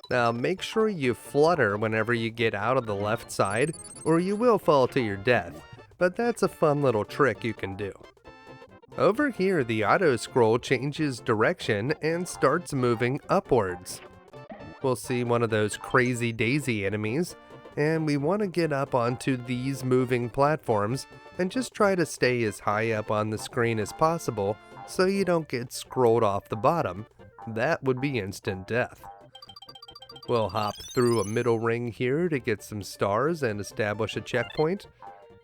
Now make sure you flutter whenever you get out of the left side, or you will fall to your death, but that's a fun little trick you can do. Over here, the auto scroll changes direction and starts moving upwards. We'll see one of those crazy daisy enemies, and we want to get up onto these moving platforms and just try to stay as high up on the screen as possible so you don't get scrolled off the bottom. That would be instant death. We'll hop through a middle ring here to get some stars and establish a checkpoint.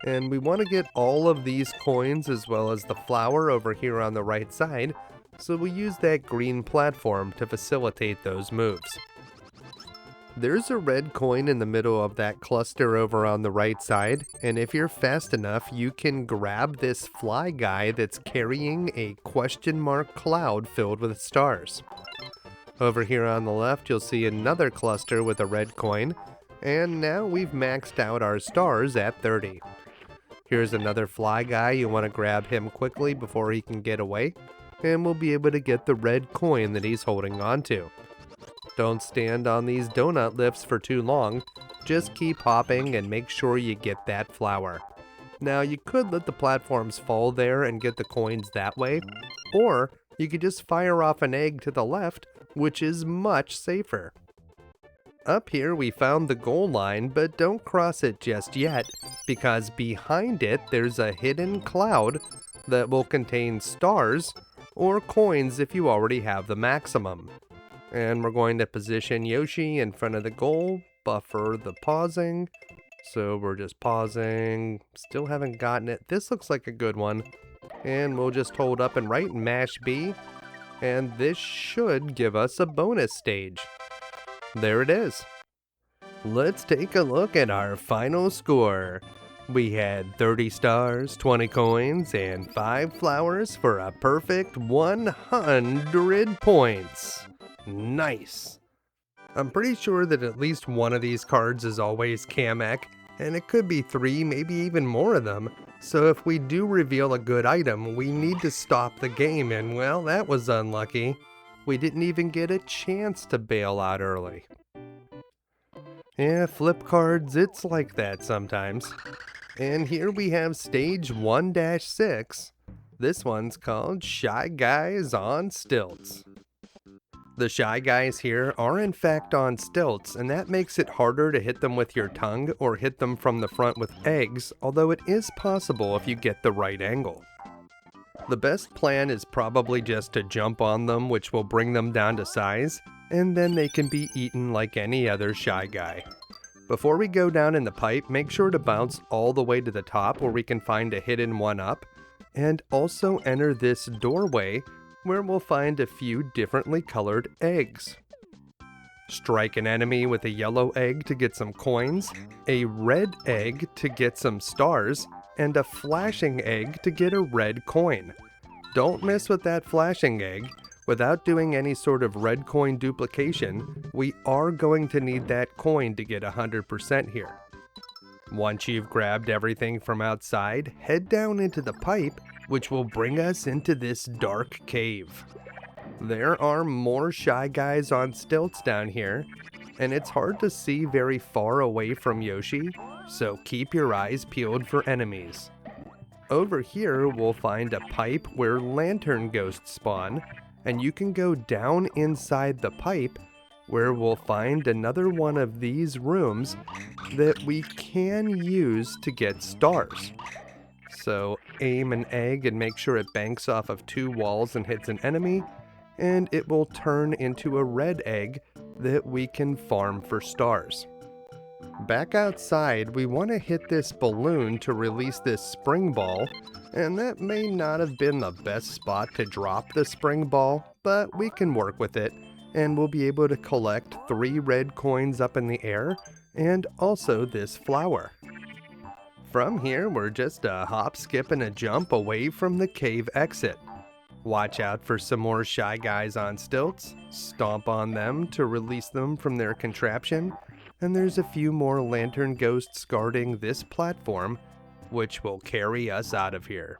And we want to get all of these coins as well as the flower over here on the right side, so we'll use that green platform to facilitate those moves. There's a red coin in the middle of that cluster over on the right side, and if you're fast enough, you can grab this fly guy that's carrying a question mark cloud filled with stars. Over here on the left, you'll see another cluster with a red coin, and now we've maxed out our stars at 30. Here's another fly guy, you want to grab him quickly before he can get away, and we'll be able to get the red coin that he's holding onto. Don't stand on these donut lifts for too long, just keep hopping and make sure you get that flower. Now you could let the platforms fall there and get the coins that way, or you could just fire off an egg to the left, which is much safer. Up here we found the goal line, but don't cross it just yet, because behind it there's a hidden cloud that will contain stars or coins if you already have the maximum. And we're going to position Yoshi in front of the goal, buffer the pausing. So we're just pausing, still haven't gotten it. This looks like a good one. And we'll just hold up and right and mash B. and this should give us a bonus stage. There it is. Let's take a look at our final score. We had 30 stars, 20 coins, and 5 flowers for a perfect 100 points. Nice! I'm pretty sure that at least one of these cards is always Kamek, and it could be 3, maybe even more of them. So if we do reveal a good item, we need to stop the game, and well, that was unlucky. We didn't even get a chance to bail out early. Yeah, flip cards, it's like that sometimes. And here we have stage 1-6. This one's called Shy Guys on Stilts. The Shy Guys here are in fact on stilts, and that makes it harder to hit them with your tongue or hit them from the front with eggs, although it is possible if you get the right angle. The best plan is probably just to jump on them, which will bring them down to size, and then they can be eaten like any other Shy Guy. Before we go down in the pipe, make sure to bounce all the way to the top where we can find a hidden 1-up, and also enter this doorway where we'll find a few differently colored eggs. Strike an enemy with a yellow egg to get some coins, a red egg to get some stars, and a flashing egg to get a red coin. Don't mess with that flashing egg. Without doing any sort of red coin duplication, we are going to need that coin to get 100% here. Once you've grabbed everything from outside, head down into the pipe, which will bring us into this dark cave. There are more Shy Guys on stilts down here, and it's hard to see very far away from Yoshi, so keep your eyes peeled for enemies. Over here we'll find a pipe where lantern ghosts spawn, and you can go down inside the pipe where we'll find another one of these rooms that we can use to get stars. So aim an egg and make sure it banks off of 2 walls and hits an enemy, and it will turn into a red egg that we can farm for stars. Back outside, we want to hit this balloon to release this spring ball, and that may not have been the best spot to drop the spring ball, but we can work with it, and we'll be able to collect 3 red coins up in the air, and also this flower. From here, we're just a hop, skip, and a jump away from the cave exit. Watch out for some more Shy Guys on stilts, stomp on them to release them from their contraption, and there's a few more lantern ghosts guarding this platform, which will carry us out of here.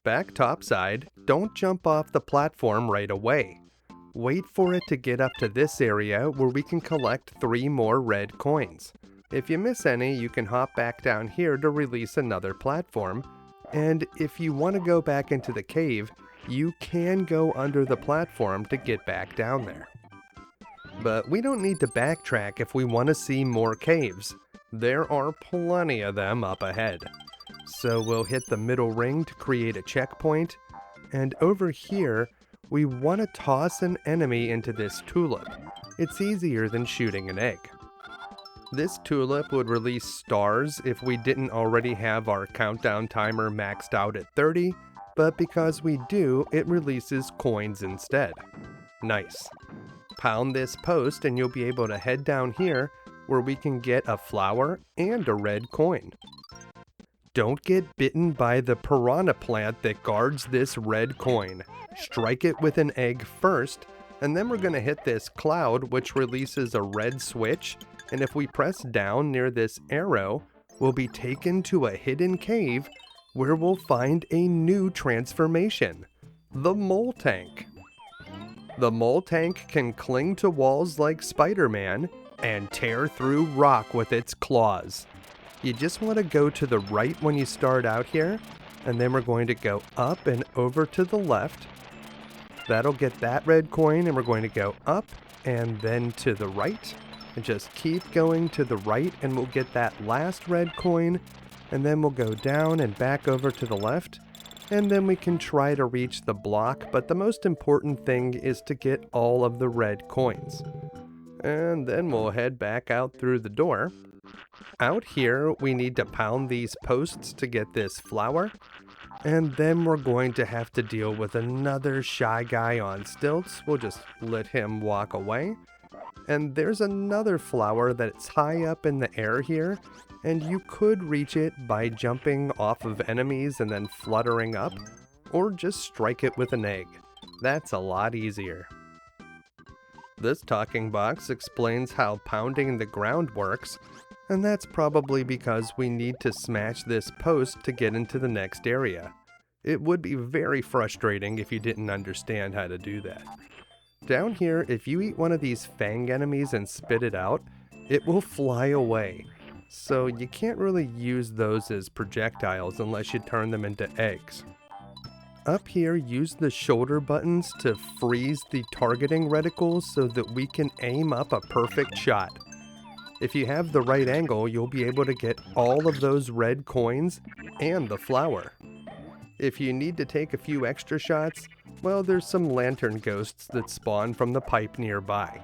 Back topside, don't jump off the platform right away. Wait for it to get up to this area where we can collect 3 more red coins. If you miss any, you can hop back down here to release another platform, and if you want to go back into the cave, you can go under the platform to get back down there. But we don't need to backtrack if we want to see more caves. There are plenty of them up ahead. So we'll hit the middle ring to create a checkpoint, and over here, we want to toss an enemy into this tulip. It's easier than shooting an egg. This tulip would release stars if we didn't already have our countdown timer maxed out at 30, but because we do, it releases coins instead. Nice. Pound this post and you'll be able to head down here where we can get a flower and a red coin. Don't get bitten by the piranha plant that guards this red coin. Strike it with an egg first, and then we're going to hit this cloud, which releases a red switch, and if we press down near this arrow, we'll be taken to a hidden cave where we'll find a new transformation, the mole tank. The mole tank can cling to walls like Spider-Man and tear through rock with its claws. You just want to go to the right when you start out here, and then we're going to go up and over to the left. That'll get that red coin, and we're going to go up and then to the right, and just keep going to the right, and we'll get that last red coin, and then we'll go down and back over to the left, and then we can try to reach the block, but the most important thing is to get all of the red coins. And then we'll head back out through the door. Out here, we need to pound these posts to get this flower, And then we're going to have to deal with another shy guy on stilts. We'll just let him walk away. And there's another flower that's high up in the air here, and you could reach it by jumping off of enemies and then fluttering up, or just strike it with an egg. That's a lot easier. This talking box explains how pounding the ground works, and that's probably because we need to smash this post to get into the next area. It would be very frustrating if you didn't understand how to do that. Down here, if you eat one of these fang enemies and spit it out, it will fly away. So you can't really use those as projectiles unless you turn them into eggs. Up here, use the shoulder buttons to freeze the targeting reticles so that we can aim up a perfect shot. If you have the right angle, you'll be able to get all of those red coins and the flower. If you need to take a few extra shots, well, there's some lantern ghosts that spawn from the pipe nearby.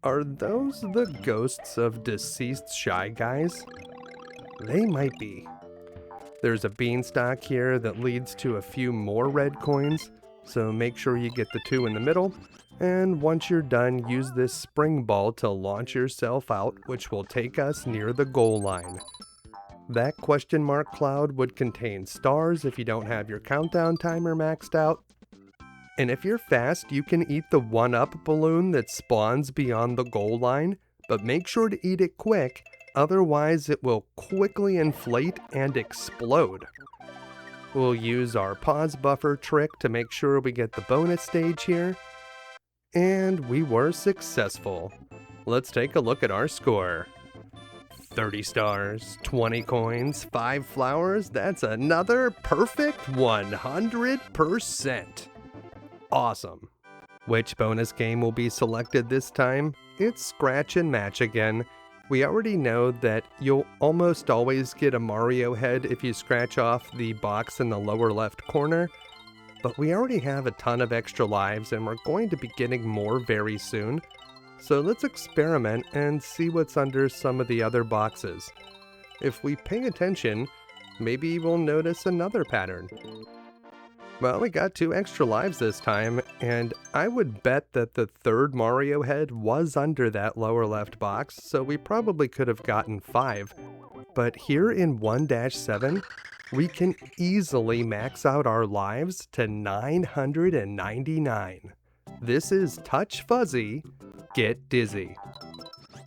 Are those the ghosts of deceased shy guys? They might be. There's a beanstalk here that leads to a few more red coins, so make sure you get the two in the middle. And once you're done, use this spring ball to launch yourself out, which will take us near the goal line. That question mark cloud would contain stars if you don't have your countdown timer maxed out. And if you're fast, you can eat the 1-up balloon that spawns beyond the goal line, but make sure to eat it quick, otherwise it will quickly inflate and explode. We'll use our pause buffer trick to make sure we get the bonus stage here. And we were successful. Let's take a look at our score. 30 stars, 20 coins, 5 flowers, that's another perfect 100%. Awesome. Which bonus game will be selected this time? It's Scratch and Match again. We already know that you'll almost always get a Mario head if you scratch off the box in the lower left corner. But we already have a ton of extra lives and we're going to be getting more very soon. So let's experiment and see what's under some of the other boxes. If we pay attention, maybe we'll notice another pattern. Well, we got 2 extra lives this time, and I would bet that the third Mario head was under that lower left box, so we probably could have gotten 5. But here in 1-7, we can easily max out our lives to 999. This is Touch Fuzzy, Get Dizzy.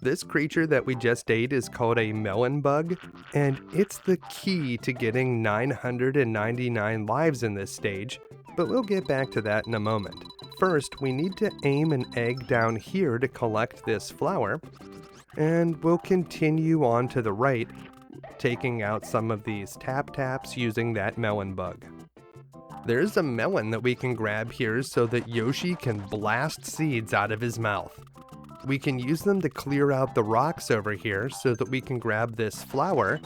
This creature that we just ate is called a melon bug, and it's the key to getting 999 lives in this stage, but we'll get back to that in a moment. First, we need to aim an egg down here to collect this flower, and we'll continue on to the right, taking out some of these tap-taps using that melon bug. There's a melon that we can grab here so that Yoshi can blast seeds out of his mouth. We can use them to clear out the rocks over here so that we can grab this flower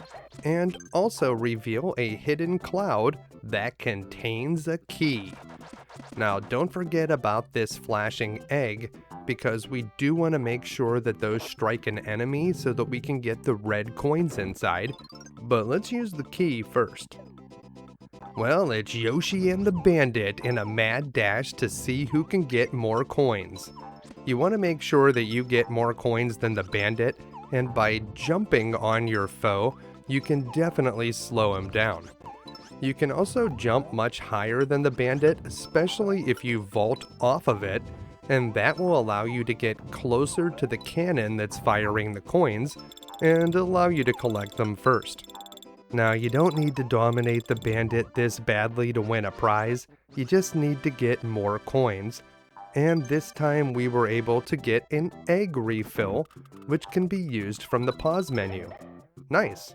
and also reveal a hidden cloud that contains a key. Now don't forget about this flashing egg because we do want to make sure that those strike an enemy so that we can get the red coins inside, but let's use the key first. Well, it's Yoshi and the Bandit in a mad dash to see who can get more coins. You want to make sure that you get more coins than the bandit, and by jumping on your foe, you can definitely slow him down. You can also jump much higher than the bandit, especially if you vault off of it, and that will allow you to get closer to the cannon that's firing the coins, and allow you to collect them first. Now, you don't need to dominate the bandit this badly to win a prize, you just need to get more coins. And this time we were able to get an egg refill, which can be used from the pause menu. Nice.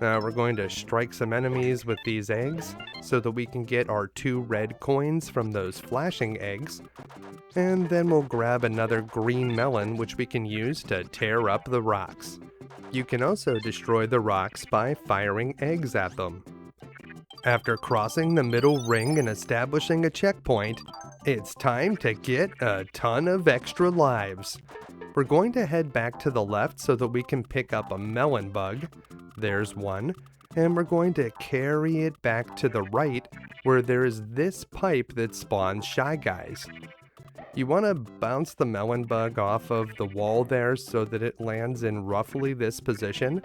Now we're going to strike some enemies with these eggs so that we can get our 2 red coins from those flashing eggs. And then we'll grab another green melon which we can use to tear up the rocks. You can also destroy the rocks by firing eggs at them. After crossing the middle ring and establishing a checkpoint, it's time to get a ton of extra lives. We're going to head back to the left so that we can pick up a melon bug. There's one. and we're going to carry it back to the right where there's this pipe that spawns Shy Guys. You want to bounce the melon bug off of the wall there so that it lands in roughly this position.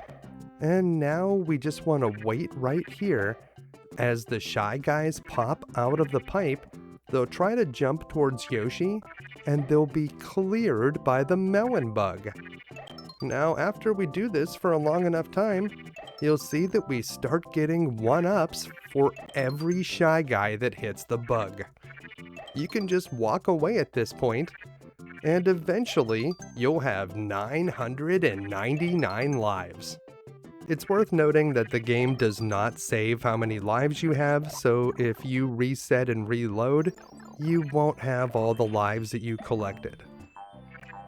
And now we just want to wait right here. As the Shy Guys pop out of the pipe, they'll try to jump towards Yoshi, and they'll be cleared by the melon bug. Now, after we do this for a long enough time, you'll see that we start getting 1-ups for every Shy Guy that hits the bug. You can just walk away at this point, and eventually you'll have 999 lives. It's worth noting that the game does not save how many lives you have, so if you reset and reload, you won't have all the lives that you collected.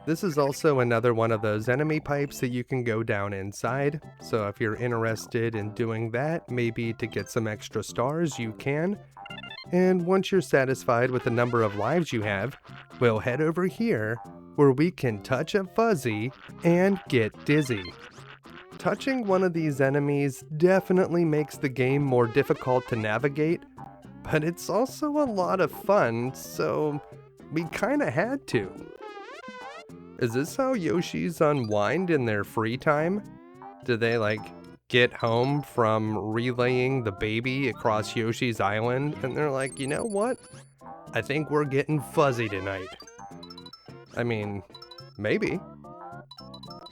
This is also another one of those enemy pipes that you can go down inside, so if you're interested in doing that, maybe to get some extra stars, you can. And once you're satisfied with the number of lives you have, we'll head over here where we can touch a fuzzy and get dizzy. Touching one of these enemies definitely makes the game more difficult to navigate, but it's also a lot of fun, so we kinda had to. Is this how Yoshis unwind in their free time? Do they get home from relaying the baby across Yoshi's Island and they're like, you know what? I think we're getting fuzzy tonight. I mean, maybe.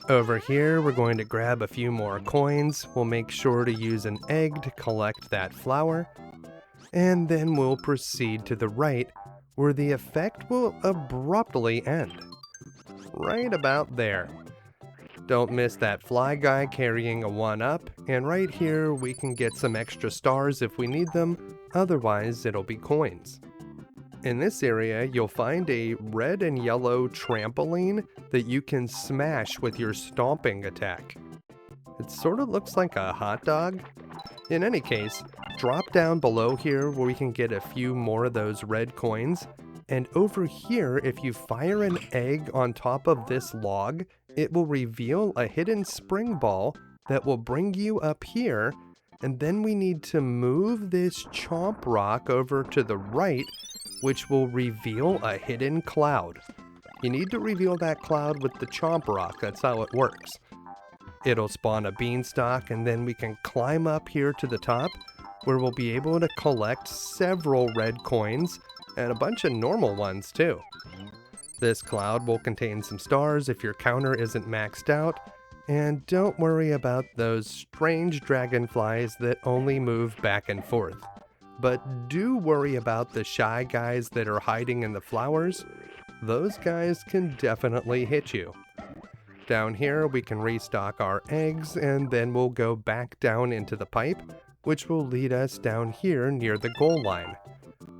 Over here, we're going to grab a few more coins. We'll make sure to use an egg to collect that flower. And then we'll proceed to the right, where the effect will abruptly end. Right about there. Don't miss that fly guy carrying a 1-up, and right here we can get some extra stars if we need them, otherwise it'll be coins. In this area, you'll find a red and yellow trampoline that you can smash with your stomping attack. It sort of looks like a hot dog. In any case, drop down below here where we can get a few more of those red coins. And over here, if you fire an egg on top of this log, it will reveal a hidden spring ball that will bring you up here. And then we need to move this Chomp rock over to the right, which will reveal a hidden cloud. You need to reveal that cloud with the Chomp rock, that's how it works. It'll spawn a beanstalk, and then we can climb up here to the top, where we'll be able to collect several red coins, and a bunch of normal ones too. This cloud will contain some stars if your counter isn't maxed out, and don't worry about those strange dragonflies that only move back and forth. But do worry about the Shy Guys that are hiding in the flowers. Those guys can definitely hit you. Down here we can restock our eggs, and then we'll go back down into the pipe, which will lead us down here near the goal line.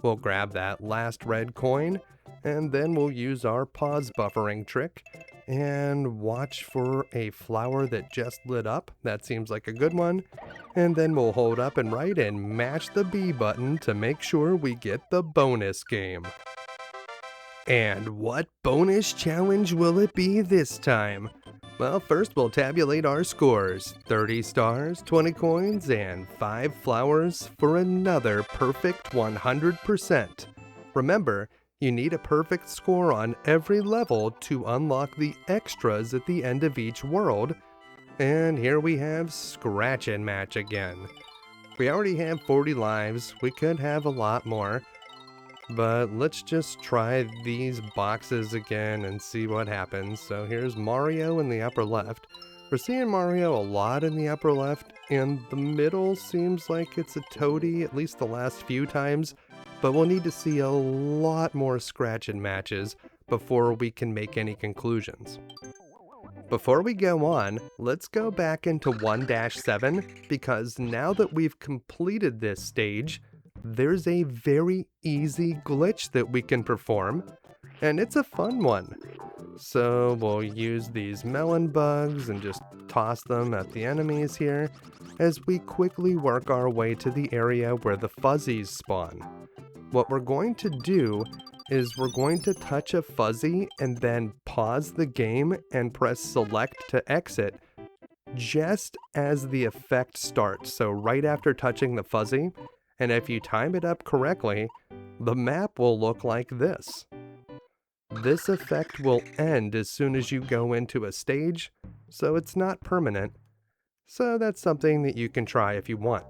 We'll grab that last red coin, and then we'll use our pause buffering trick and watch for a flower that just lit up. That seems like a good one. And then we'll hold up and right and mash the B button to make sure we get the bonus game. And what bonus challenge will it be this time? Well, first we'll tabulate our scores. 30 stars, 20 coins, and 5 flowers for another perfect 100%. Remember, you need a perfect score on every level to unlock the extras at the end of each world. And here we have Scratch and Match again. We already have 40 lives, we could have a lot more. But let's just try these boxes again and see what happens. So here's Mario in the upper left. We're seeing Mario a lot in the upper left, and the middle seems like it's a Toadie, at least the last few times. But we'll need to see a lot more scratch and matches before we can make any conclusions. Before we go on, let's go back into 1-7, because now that we've completed this stage, there's a very easy glitch that we can perform, and it's a fun one. So we'll use these melon bugs and just toss them at the enemies here as we quickly work our way to the area where the fuzzies spawn. What we're going to do is we're going to touch a fuzzy and then pause the game and press select to exit. just as the effect starts, so right after touching the fuzzy, and if you time it up correctly, the map will look like this. This effect will end as soon as you go into a stage, so it's not permanent, so that's something that you can try if you want.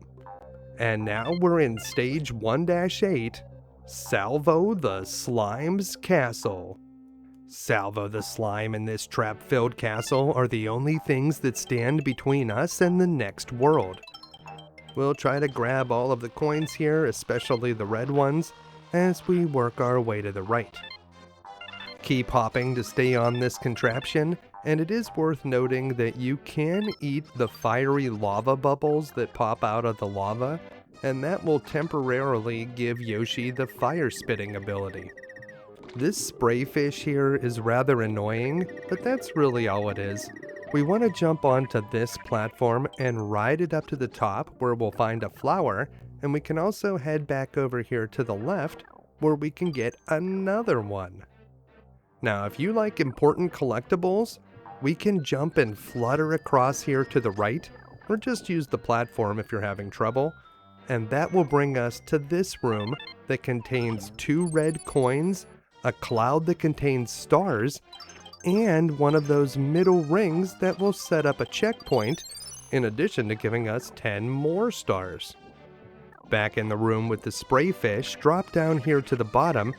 And now we're in stage 1-8, Salvo the Slime's Castle. Salvo the Slime and this trap-filled castle are the only things that stand between us and the next world. We'll try to grab all of the coins here, especially the red ones, as we work our way to the right. Keep hopping to stay on this contraption, and it is worth noting that you can eat the fiery lava bubbles that pop out of the lava, and that will temporarily give Yoshi the fire spitting ability. This spray fish here is rather annoying, but that's really all it is. We want to jump onto this platform and ride it up to the top where we'll find a flower, and we can also head back over here to the left where we can get another one. Now, if you like important collectibles, we can jump and flutter across here to the right, or just use the platform if you're having trouble, and that will bring us to this room that contains 2 red coins, a cloud that contains stars, and one of those middle rings that will set up a checkpoint, in addition to giving us 10 more stars. Back in the room with the spray fish, drop down here to the bottom,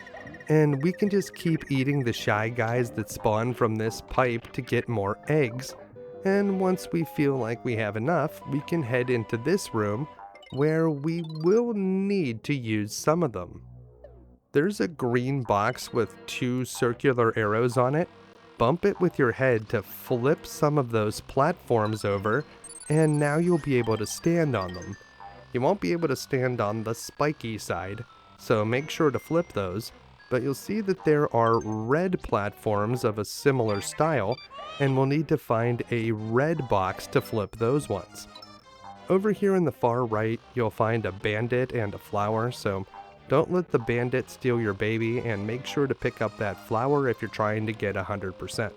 and we can just keep eating the shy guys that spawn from this pipe to get more eggs, and once we feel like we have enough, we can head into this room where we will need to use some of them. There's a green box with 2 circular arrows on it. Bump it with your head to flip some of those platforms over, and now you'll be able to stand on them. You won't be able to stand on the spiky side, so make sure to flip those, but you'll see that there are red platforms of a similar style, and we'll need to find a red box to flip those ones. Over here in the far right, you'll find a bandit and a flower, so don't let the bandit steal your baby, and make sure to pick up that flower if you're trying to get 100%.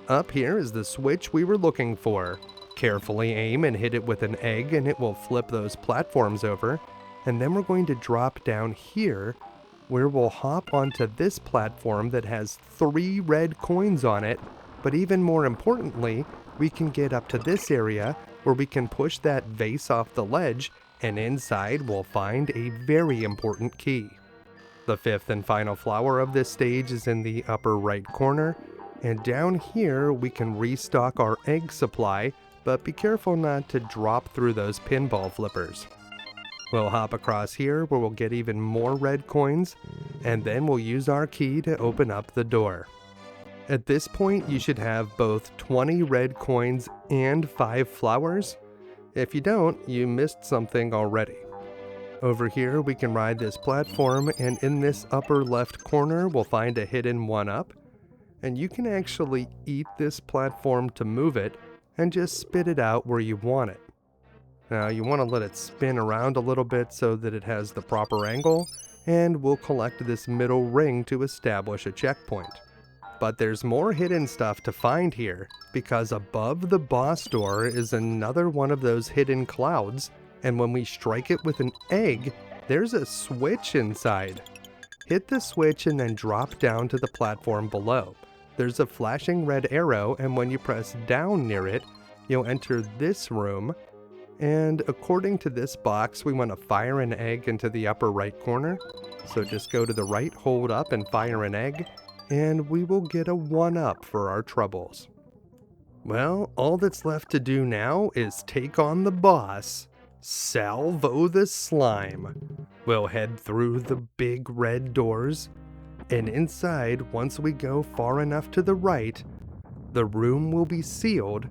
Up here is the switch we were looking for. Carefully aim and hit it with an egg and it will flip those platforms over, and then we're going to drop down here where we'll hop onto this platform that has 3 red coins on it, but even more importantly, we can get up to this area where we can push that vase off the ledge, and inside we'll find a very important key. The 5th and final flower of this stage is in the upper right corner, and down here we can restock our egg supply, but be careful not to drop through those pinball flippers. We'll hop across here where we'll get even more red coins, and then we'll use our key to open up the door. At this point you should have both 20 red coins and 5 flowers. If you don't, you missed something already. Over here we can ride this platform, and in this upper left corner we'll find a hidden 1-up, and you can actually eat this platform to move it and just spit it out where you want it. Now you want to let it spin around a little bit so that it has the proper angle, and we'll collect this middle ring to establish a checkpoint. But there's more hidden stuff to find here, because above the boss door is another one of those hidden clouds, and when we strike it with an egg, there's a switch inside. Hit the switch and then drop down to the platform below. There's a flashing red arrow, and when you press down near it, you'll enter this room, and according to this box, we want to fire an egg into the upper right corner. So just go to the right, hold up, and fire an egg, and we will get a 1-up for our troubles. Well, all that's left to do now is take on the boss, Salvo the Slime. We'll head through the big red doors, and inside, once we go far enough to the right, the room will be sealed,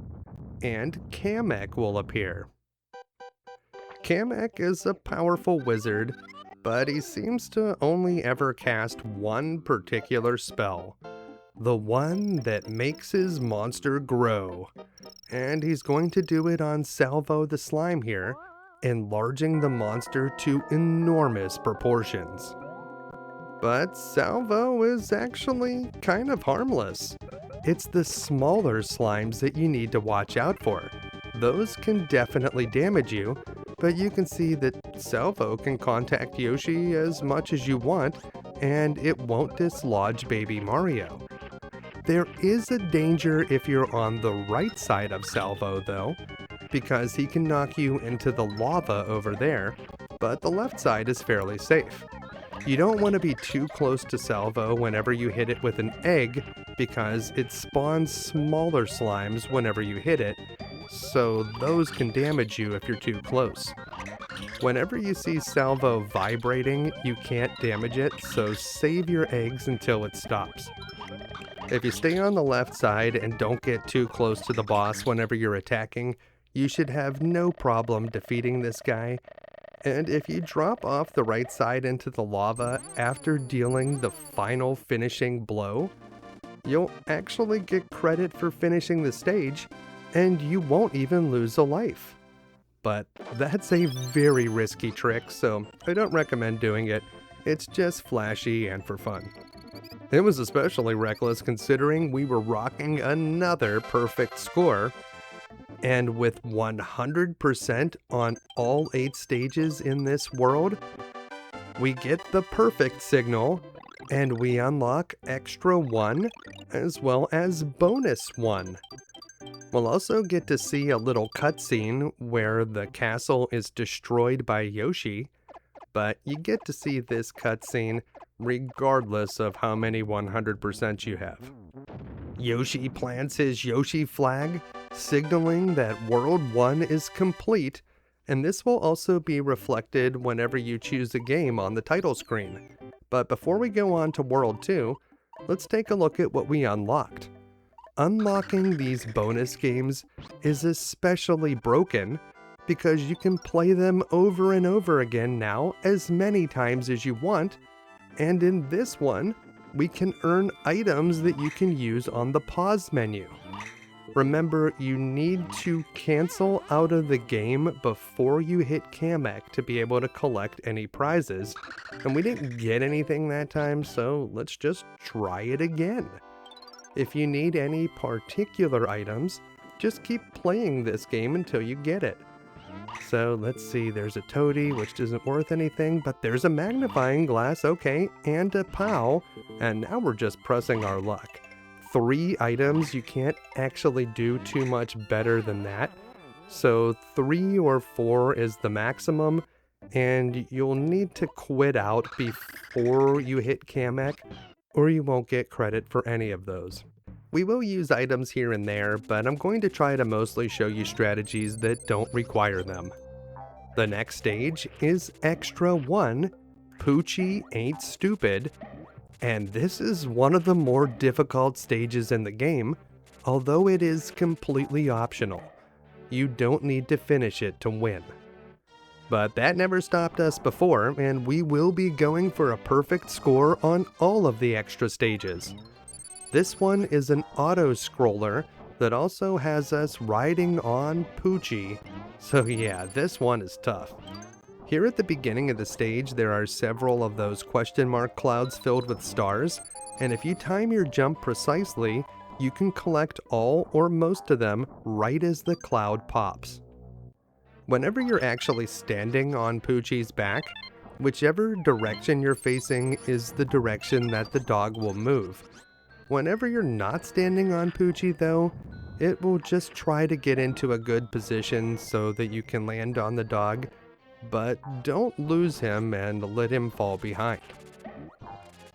and Kamek will appear. Kamek is a powerful wizard, but he seems to only ever cast one particular spell, the one that makes his monster grow. And he's going to do it on Salvo the Slime here, enlarging the monster to enormous proportions. But Salvo is actually kind of harmless. It's the smaller slimes that you need to watch out for, those can definitely damage you, but you can see that Salvo can contact Yoshi as much as you want, and it won't dislodge baby Mario. There is a danger if you're on the right side of Salvo though, because he can knock you into the lava over there, but the left side is fairly safe. You don't want to be too close to Salvo whenever you hit it with an egg, because it spawns smaller slimes whenever you hit it, so those can damage you if you're too close. Whenever you see Salvo vibrating, you can't damage it, so save your eggs until it stops. If you stay on the left side and don't get too close to the boss whenever you're attacking, you should have no problem defeating this guy. And if you drop off the right side into the lava after dealing the final finishing blow, you'll actually get credit for finishing the stage, and you won't even lose a life. But that's a very risky trick, so I don't recommend doing it. It's just flashy and for fun. It was especially reckless considering we were rocking another perfect score, and with 100% on all 8 stages in this world, we get the perfect signal, and we unlock extra 1 as well as bonus 1. We'll also get to see a little cutscene where the castle is destroyed by Yoshi, but you get to see this cutscene regardless of how many 100% you have. Yoshi plants his Yoshi flag, signaling that World 1 is complete, and this will also be reflected whenever you choose a game on the title screen. But before we go on to World 2, let's take a look at what we unlocked. Unlocking these bonus games is especially broken because you can play them over and over again now as many times as you want, and in this one, we can earn items that you can use on the pause menu. Remember, you need to cancel out of the game before you hit Kamek to be able to collect any prizes, and we didn't get anything that time, so let's just try it again. If you need any particular items, just keep playing this game until you get it. So let's see, there's a toady, which isn't worth anything, but there's a magnifying glass, okay, and a POW, and now we're just pressing our luck. 3 items, you can't actually do too much better than that. So 3 or 4 is the maximum, and you'll need to quit out before you hit Kamek, or you won't get credit for any of those. We will use items here and there, but I'm going to try to mostly show you strategies that don't require them. The next stage is Extra 1, Poochy Ain't Stupid, and this is one of the more difficult stages in the game, although it is completely optional. You don't need to finish it to win. But that never stopped us before, and we will be going for a perfect score on all of the extra stages. This one is an auto-scroller that also has us riding on Poochy, so yeah, this one is tough. Here at the beginning of the stage, there are several of those question mark clouds filled with stars, and if you time your jump precisely, you can collect all or most of them right as the cloud pops. Whenever you're actually standing on Poochy's back, whichever direction you're facing is the direction that the dog will move. Whenever you're not standing on Poochy though, it will just try to get into a good position so that you can land on the dog, but don't lose him and let him fall behind.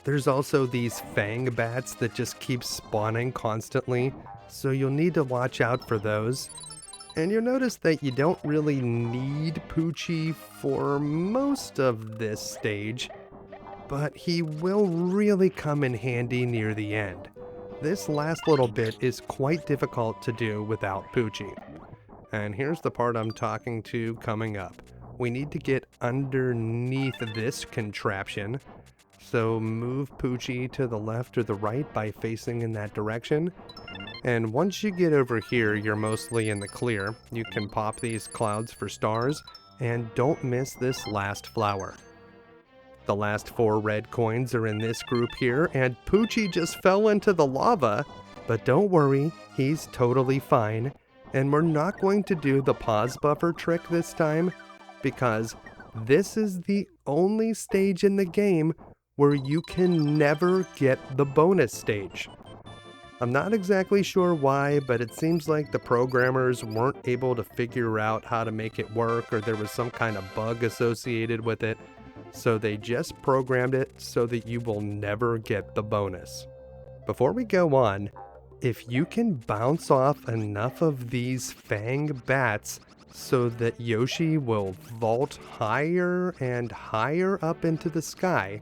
There's also these fang bats that just keep spawning constantly, so you'll need to watch out for those. And you'll notice that you don't really need Poochy for most of this stage, but he will really come in handy near the end. This last little bit is quite difficult to do without Poochy. And here's the part I'm talking to coming up. We need to get underneath this contraption, so move Poochy to the left or the right by facing in that direction. And once you get over here, you're mostly in the clear. You can pop these clouds for stars, and don't miss this last flower. The last 4 red coins are in this group here, and Poochy just fell into the lava, but don't worry, he's totally fine. And we're not going to do the pause buffer trick this time, because this is the only stage in the game where you can never get the bonus stage. I'm not exactly sure why, but it seems like the programmers weren't able to figure out how to make it work, or there was some kind of bug associated with it, so they just programmed it so that you will never get the bonus. Before we go on, if you can bounce off enough of these fang bats so that Yoshi will vault higher and higher up into the sky,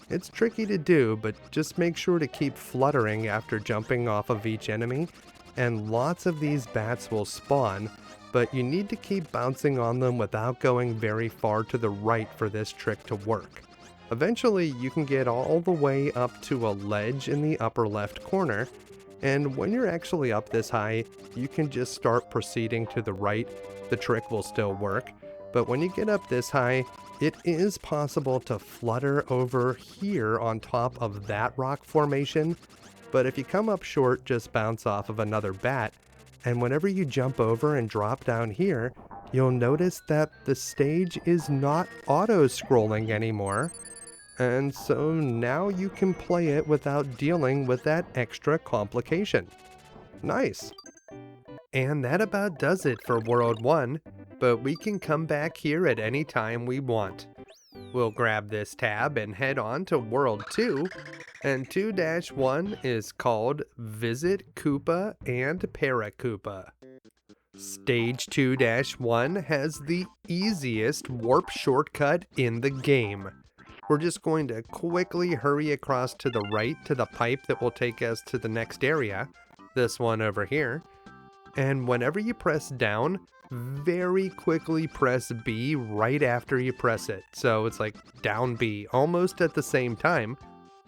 it's tricky to do, but just make sure to keep fluttering after jumping off of each enemy, and lots of these bats will spawn, but you need to keep bouncing on them without going very far to the right for this trick to work. Eventually, you can get all the way up to a ledge in the upper left corner, and when you're actually up this high, you can just start proceeding to the right. The trick will still work, but when you get up this high, it is possible to flutter over here on top of that rock formation, but if you come up short, just bounce off of another bat, and whenever you jump over and drop down here, you'll notice that the stage is not auto-scrolling anymore, and so now you can play it without dealing with that extra complication. Nice! And that about does it for World 1, but we can come back here at any time we want. We'll grab this tab and head on to World 2, and 2-1 is called Visit Koopa and Para-Koopa. Stage 2-1 has the easiest warp shortcut in the game. We're just going to quickly hurry across to the right to the pipe that will take us to the next area, this one over here. And whenever you press down, very quickly press B right after you press it. So it's like down B, almost at the same time.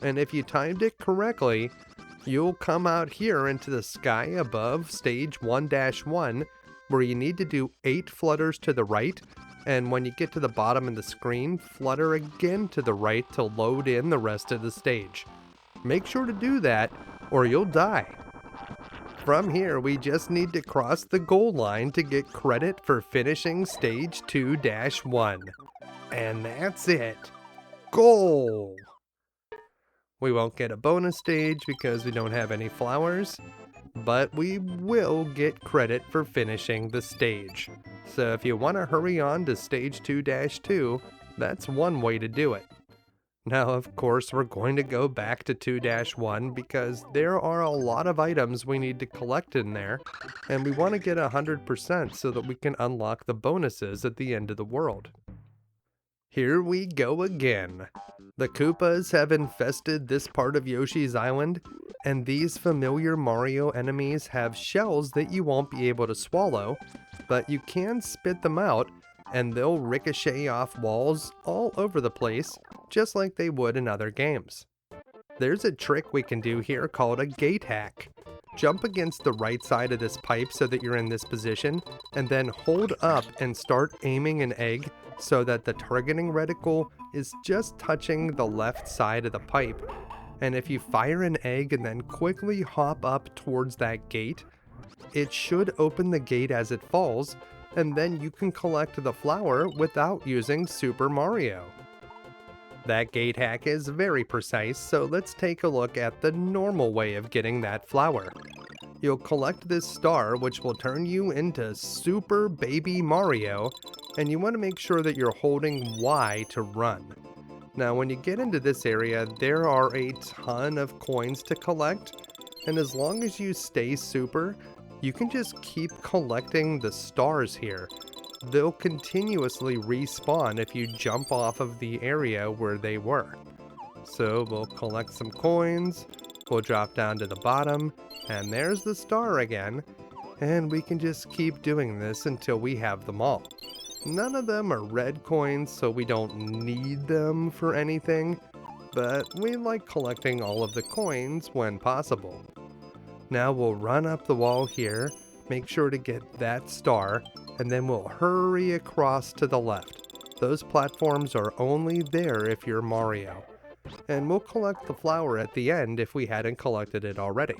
And if you timed it correctly, you'll come out here into the sky above stage 1-1, where you need to do 8 flutters to the right. And when you get to the bottom of the screen, flutter again to the right to load in the rest of the stage. Make sure to do that, or you'll die. From here, we just need to cross the goal line to get credit for finishing stage 2-1. And that's it. Goal! We won't get a bonus stage because we don't have any flowers, but we will get credit for finishing the stage. So if you want to hurry on to stage 2-2, that's one way to do it. Now, of course, we're going to go back to 2-1 because there are a lot of items we need to collect in there, and we want to get 100% so that we can unlock the bonuses at the end of the world. Here we go again. The Koopas have infested this part of Yoshi's Island, and these familiar Mario enemies have shells that you won't be able to swallow, but you can spit them out, and they'll ricochet off walls all over the place, just like they would in other games. There's a trick we can do here called a gate hack. Jump against the right side of this pipe so that you're in this position, and then hold up and start aiming an egg so that the targeting reticle is just touching the left side of the pipe. And if you fire an egg and then quickly hop up towards that gate, it should open the gate as it falls, and then you can collect the flower without using Super Mario. That gate hack is very precise, so let's take a look at the normal way of getting that flower. You'll collect this star, which will turn you into Super Baby Mario, and you want to make sure that you're holding Y to run. Now, when you get into this area, there are a ton of coins to collect, and as long as you stay super, you can just keep collecting the stars here. They'll continuously respawn if you jump off of the area where they were. So we'll collect some coins, we'll drop down to the bottom, and there's the star again, and we can just keep doing this until we have them all. None of them are red coins, so we don't need them for anything, but we like collecting all of the coins when possible. Now we'll run up the wall here, make sure to get that star, and then we'll hurry across to the left. Those platforms are only there if you're Mario. And we'll collect the flower at the end if we hadn't collected it already.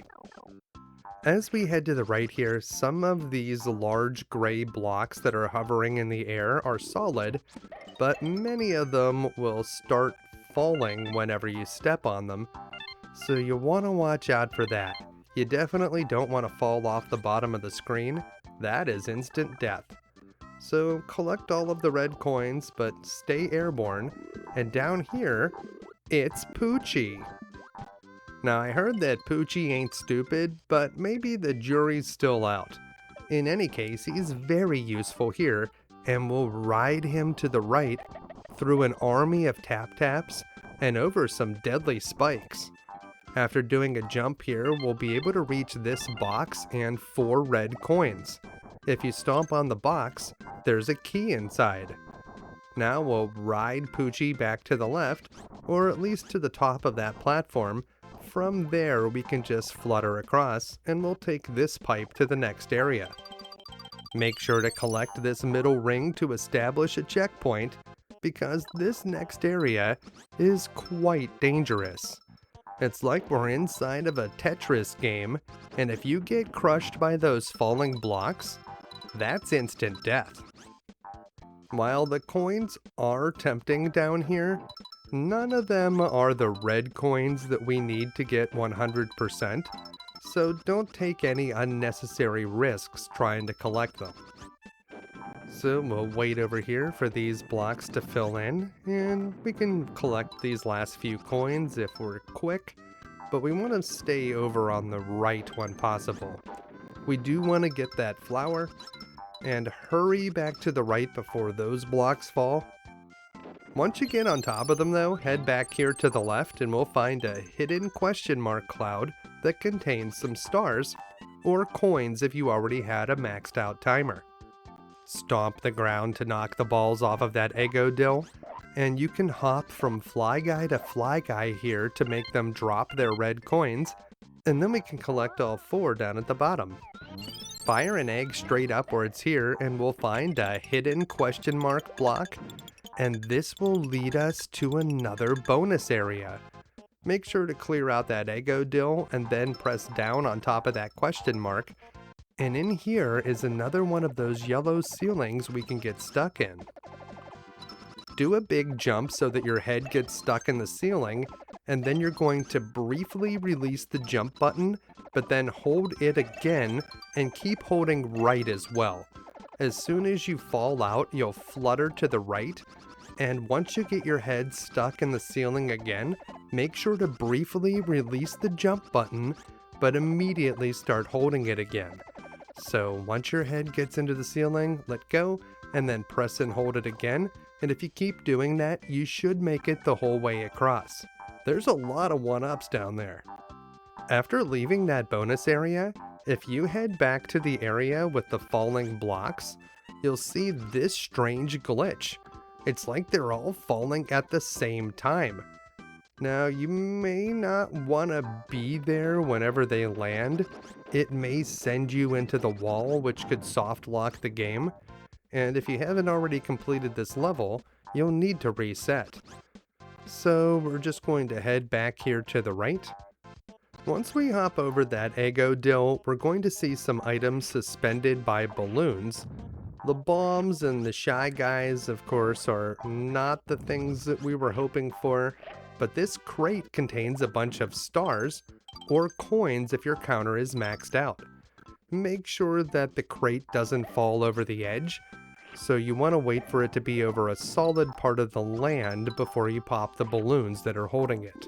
As we head to the right here, some of these large gray blocks that are hovering in the air are solid, but many of them will start falling whenever you step on them, so you want to watch out for that. You definitely don't want to fall off the bottom of the screen. That is instant death. So collect all of the red coins, but stay airborne, and down here, it's Poochy. Now I heard that Poochy ain't stupid, but maybe the jury's still out. In any case, he's very useful here, and we'll ride him to the right through an army of tap-taps and over some deadly spikes. After doing a jump here, we'll be able to reach this box and 4 red coins. If you stomp on the box, there's a key inside. Now we'll ride Poochy back to the left, or at least to the top of that platform. From there we can just flutter across, and we'll take this pipe to the next area. Make sure to collect this middle ring to establish a checkpoint, because this next area is quite dangerous. It's like we're inside of a Tetris game, and if you get crushed by those falling blocks, that's instant death. While the coins are tempting down here, none of them are the red coins that we need to get 100%, so don't take any unnecessary risks trying to collect them. So we'll wait over here for these blocks to fill in, and we can collect these last few coins if we're quick, but we want to stay over on the right when possible. We do want to get that flower, and hurry back to the right before those blocks fall. Once you get on top of them though, head back here to the left and we'll find a hidden question mark cloud that contains some stars, or coins if you already had a maxed out timer. Stomp the ground to knock the balls off of that Ego Dill, and you can hop from Fly Guy to Fly Guy here to make them drop their red coins, and then we can collect all 4 down at the bottom. Fire an egg straight upwards here and we'll find a hidden question mark block, and this will lead us to another bonus area. Make sure to clear out that Ego Dill and then press down on top of that question mark, and in here is another one of those yellow ceilings we can get stuck in. Do a big jump so that your head gets stuck in the ceiling, and then you're going to briefly release the jump button, but then hold it again and keep holding right as well. As soon as you fall out, you'll flutter to the right, and once you get your head stuck in the ceiling again, make sure to briefly release the jump button, but immediately start holding it again. So once your head gets into the ceiling, let go, and then press and hold it again, and if you keep doing that, you should make it the whole way across. There's a lot of 1-ups down there. After leaving that bonus area, if you head back to the area with the falling blocks, you'll see this strange glitch. It's like they're all falling at the same time. Now, you may not want to be there whenever they land. It may send you into the wall, which could soft lock the game. And if you haven't already completed this level, you'll need to reset. So we're just going to head back here to the right. Once we hop over that Ego Dill, we're going to see some items suspended by balloons. The bombs and the Shy Guys, of course, are not the things that we were hoping for, but this crate contains a bunch of stars, or coins if your counter is maxed out. Make sure that the crate doesn't fall over the edge, so you want to wait for it to be over a solid part of the land before you pop the balloons that are holding it.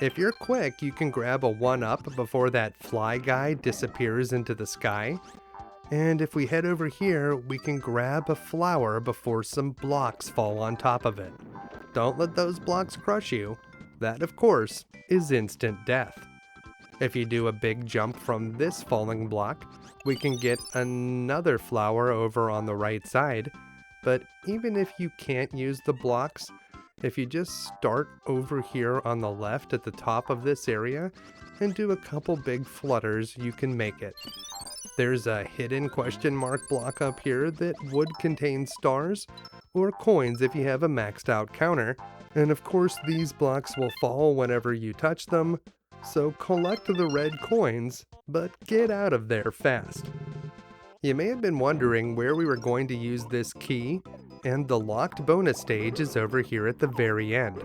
If you're quick, you can grab a 1-up before that Fly Guy disappears into the sky. And if we head over here, we can grab a flower before some blocks fall on top of it. Don't let those blocks crush you. That, of course, is instant death. If you do a big jump from this falling block, we can get another flower over on the right side. But even if you can't use the blocks, if you just start over here on the left at the top of this area and do a couple big flutters, you can make it. There's a hidden question mark block up here that would contain stars or coins if you have a maxed out counter, and of course these blocks will fall whenever you touch them, So collect the red coins, but get out of there fast. You may have been wondering where we were going to use this key, and the locked bonus stage is over here at the very end.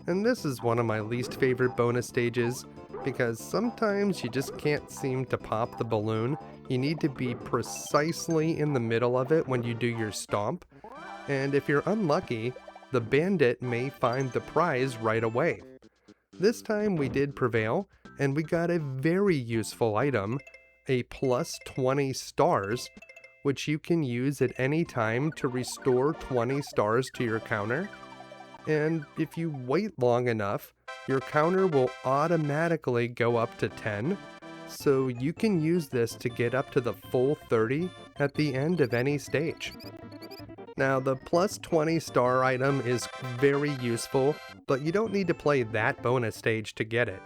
And this is one of my least favorite bonus stages, because sometimes you just can't seem to pop the balloon. You need to be precisely in the middle of it when you do your stomp, and if you're unlucky, the bandit may find the prize right away. This time we did prevail, and we got a very useful item, a plus 20 stars, which you can use at any time to restore 20 stars to your counter. And if you wait long enough, your counter will automatically go up to 10, so you can use this to get up to the full 30 at the end of any stage. Now, the plus 20 star item is very useful, but you don't need to play that bonus stage to get it.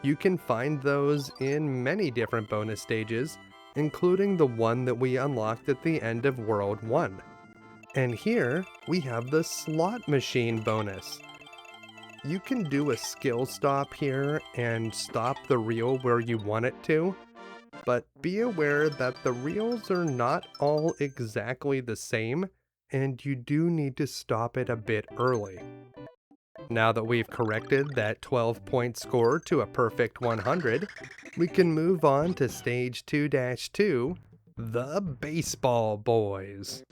You can find those in many different bonus stages, including the one that we unlocked at the end of World 1. And here, we have the slot machine bonus. You can do a skill stop here and stop the reel where you want it to, but be aware that the reels are not all exactly the same, and you do need to stop it a bit early. Now that we've corrected that 12-point score to a perfect 100, we can move on to stage 2-2, the Baseball Boys.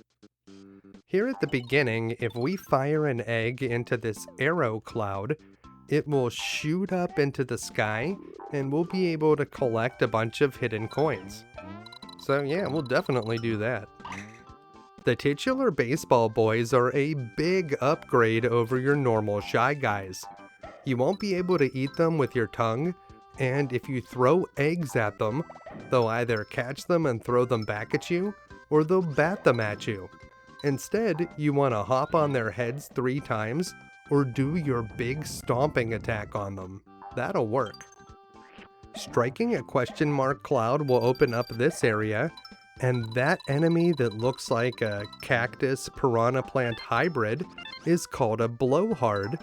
Here at the beginning, if we fire an egg into this arrow cloud, it will shoot up into the sky, and we'll be able to collect a bunch of hidden coins. So yeah, we'll definitely do that. The titular Baseball Boys are a big upgrade over your normal Shy Guys. You won't be able to eat them with your tongue, and if you throw eggs at them, they'll either catch them and throw them back at you, or they'll bat them at you. Instead, you want to hop on their heads 3 times, or do your big stomping attack on them. That'll work. Striking a question mark cloud will open up this area, and that enemy that looks like a cactus piranha plant hybrid is called a blowhard,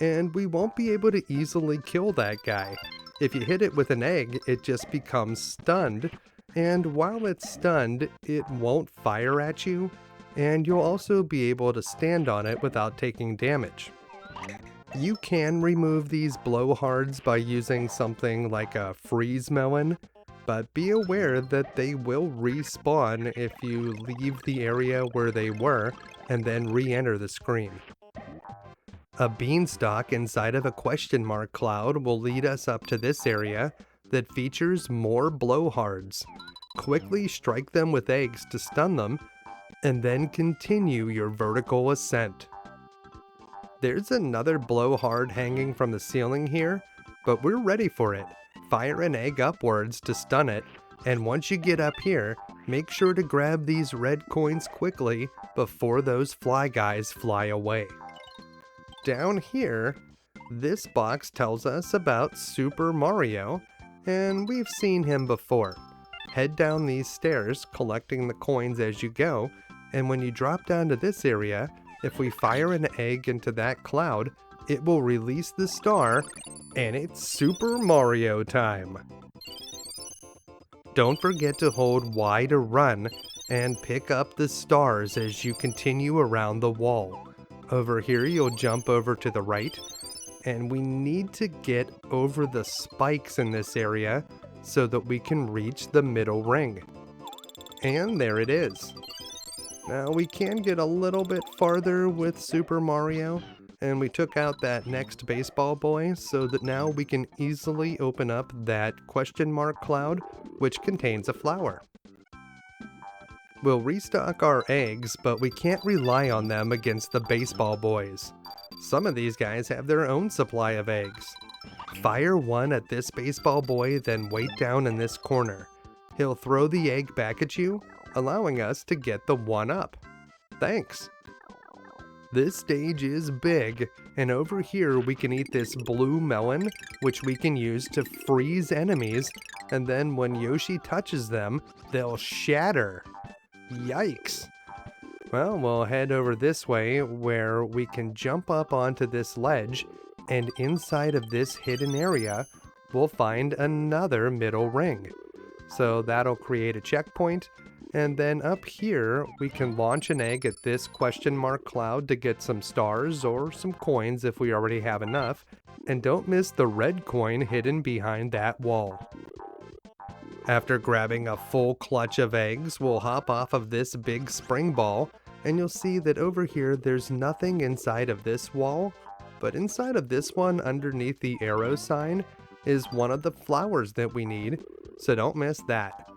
and we won't be able to easily kill that guy. If you hit it with an egg, it just becomes stunned, and while it's stunned, it won't fire at you, and you'll also be able to stand on it without taking damage. You can remove these blowhards by using something like a freeze melon, but be aware that they will respawn if you leave the area where they were and then re-enter the screen. A beanstalk inside of a question mark cloud will lead us up to this area that features more blowhards. Quickly strike them with eggs to stun them, and then continue your vertical ascent. There's another blowhard hanging from the ceiling here, but we're ready for it. Fire an egg upwards to stun it, and once you get up here, make sure to grab these red coins quickly before those fly guys fly away. Down here, this box tells us about Super Mario, and we've seen him before. Head down these stairs, collecting the coins as you go, and when you drop down to this area, if we fire an egg into that cloud, it will release the star, and it's Super Mario time! Don't forget to hold Y to run, and pick up the stars as you continue around the wall. Over here you'll jump over to the right, and we need to get over the spikes in this area so that we can reach the middle ring. And there it is. Now we can get a little bit farther with Super Mario, and we took out that next baseball boy so that now we can easily open up that question mark cloud, which contains a flower. We'll restock our eggs, but we can't rely on them against the baseball boys. Some of these guys have their own supply of eggs. Fire one at this baseball boy, then wait down in this corner. He'll throw the egg back at you, allowing us to get the 1-up. Thanks! This stage is big, and over here we can eat this blue melon, which we can use to freeze enemies, and then when Yoshi touches them, they'll shatter. Yikes! Well, we'll head over this way where we can jump up onto this ledge, and inside of this hidden area, we'll find another middle ring. So that'll create a checkpoint, and then up here we can launch an egg at this question mark cloud to get some stars or some coins if we already have enough, and don't miss the red coin hidden behind that wall. After grabbing a full clutch of eggs, we'll hop off of this big spring ball, and you'll see that over here there's nothing inside of this wall, but inside of this one underneath the arrow sign is one of the flowers that we need, so don't miss that.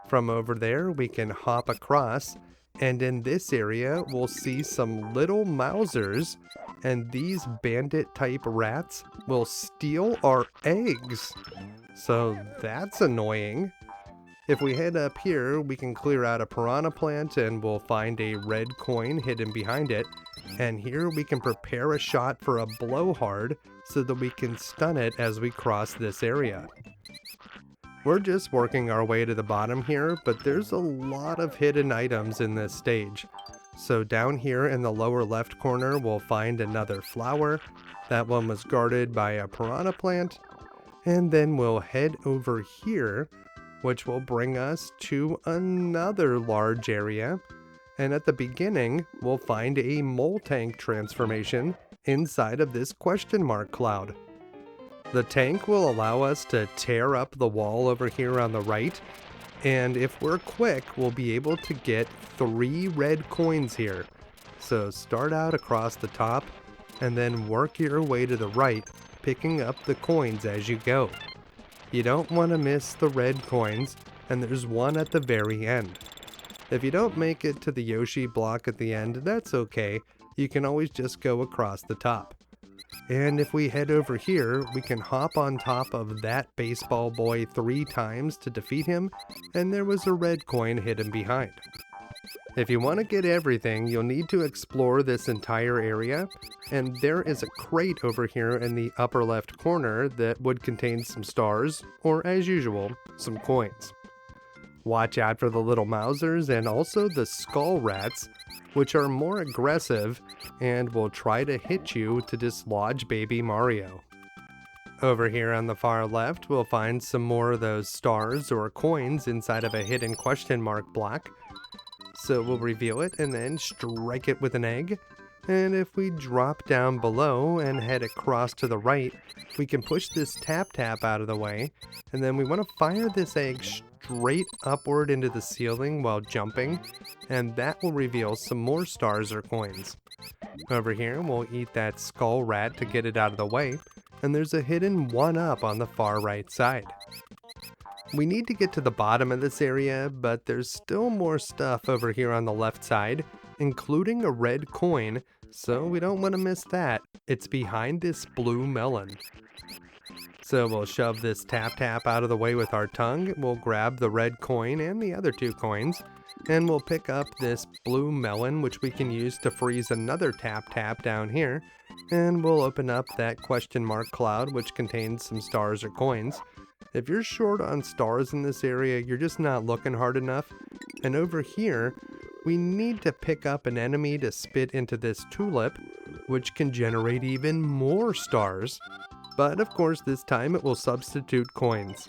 From over there we can hop across, and in this area we'll see some little Mousers, and these bandit type rats will steal our eggs. So that's annoying. If we head up here, we can clear out a piranha plant and we'll find a red coin hidden behind it. And here we can prepare a shot for a blowhard so that we can stun it as we cross this area. We're just working our way to the bottom here, but there's a lot of hidden items in this stage. So down here in the lower left corner, we'll find another flower. That one was guarded by a piranha plant. And then we'll head over here, which will bring us to another large area. And at the beginning, we'll find a mole tank transformation inside of this question mark cloud. The tank will allow us to tear up the wall over here on the right, and if we're quick, we'll be able to get 3 red coins here. So start out across the top, and then work your way to the right, picking up the coins as you go. You don't want to miss the red coins, and there's one at the very end. If you don't make it to the Yoshi block at the end, that's okay. You can always just go across the top. And if we head over here, we can hop on top of that baseball boy 3 times to defeat him, and there was a red coin hidden behind. If you want to get everything, you'll need to explore this entire area, and there is a crate over here in the upper left corner that would contain some stars, or as usual, some coins. Watch out for the little Mousers and also the skull rats, which are more aggressive and will try to hit you to dislodge baby Mario. Over here on the far left, we'll find some more of those stars or coins inside of a hidden question mark block. So we'll reveal it and then strike it with an egg. And if we drop down below and head across to the right, we can push this tap out of the way. And then we want to fire this egg straight upward into the ceiling while jumping, and that will reveal some more stars or coins. Over here, we'll eat that skull rat to get it out of the way, and there's a hidden 1-up on the far right side. We need to get to the bottom of this area, but there's still more stuff over here on the left side, including a red coin, so we don't want to miss that. It's behind this blue melon. So we'll shove this tap out of the way with our tongue, we'll grab the red coin and the other 2 coins, and we'll pick up this blue melon, which we can use to freeze another tap down here, and we'll open up that question mark cloud, which contains some stars or coins. If you're short on stars in this area, you're just not looking hard enough. And over here, we need to pick up an enemy to spit into this tulip, which can generate even more stars. But of course, this time it will substitute coins.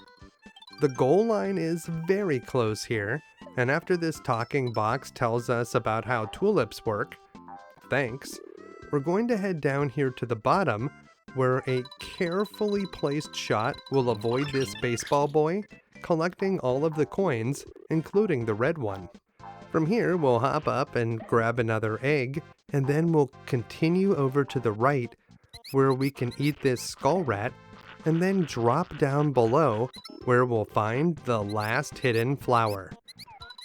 The goal line is very close here, and after this talking box tells us about how tulips work, thanks, we're going to head down here to the bottom, where a carefully placed shot will avoid this baseball boy, collecting all of the coins, including the red one. From here, we'll hop up and grab another egg, and then we'll continue over to the right, where we can eat this skull rat, and then drop down below, where we'll find the last hidden flower.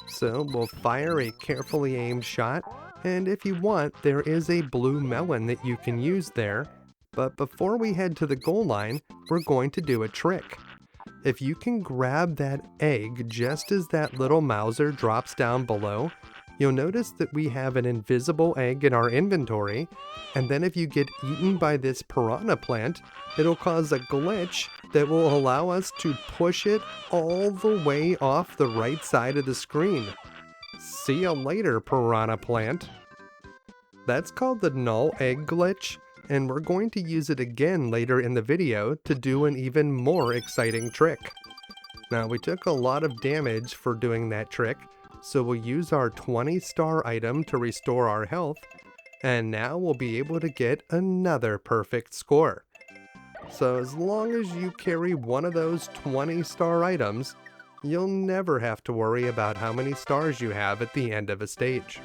So we'll fire a carefully aimed shot, and if you want, there is a blue melon that you can use there. But before we head to the goal line, we're going to do a trick. If you can grab that egg just as that little Mouser drops down below, you'll notice that we have an invisible egg in our inventory, and then if you get eaten by this piranha plant, it'll cause a glitch that will allow us to push it all the way off the right side of the screen. See ya later, piranha plant. That's called the null egg glitch, and we're going to use it again later in the video to do an even more exciting trick. Now, we took a lot of damage for doing that trick, so we'll use our 20-star item to restore our health, and now we'll be able to get another perfect score. So as long as you carry one of those 20-star items, you'll never have to worry about how many stars you have at the end of a stage.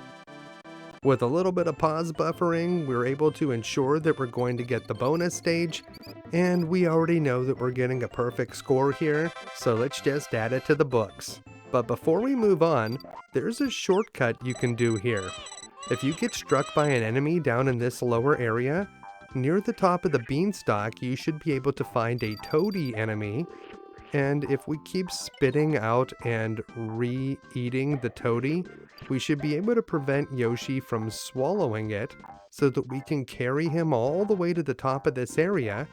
With a little bit of pause buffering, we're able to ensure that we're going to get the bonus stage, and we already know that we're getting a perfect score here, so let's just add it to the books. But before we move on, there's a shortcut you can do here. If you get struck by an enemy down in this lower area, near the top of the beanstalk you should be able to find a toady enemy, and if we keep spitting out and re-eating the toady, we should be able to prevent Yoshi from swallowing it so that we can carry him all the way to the top of this area,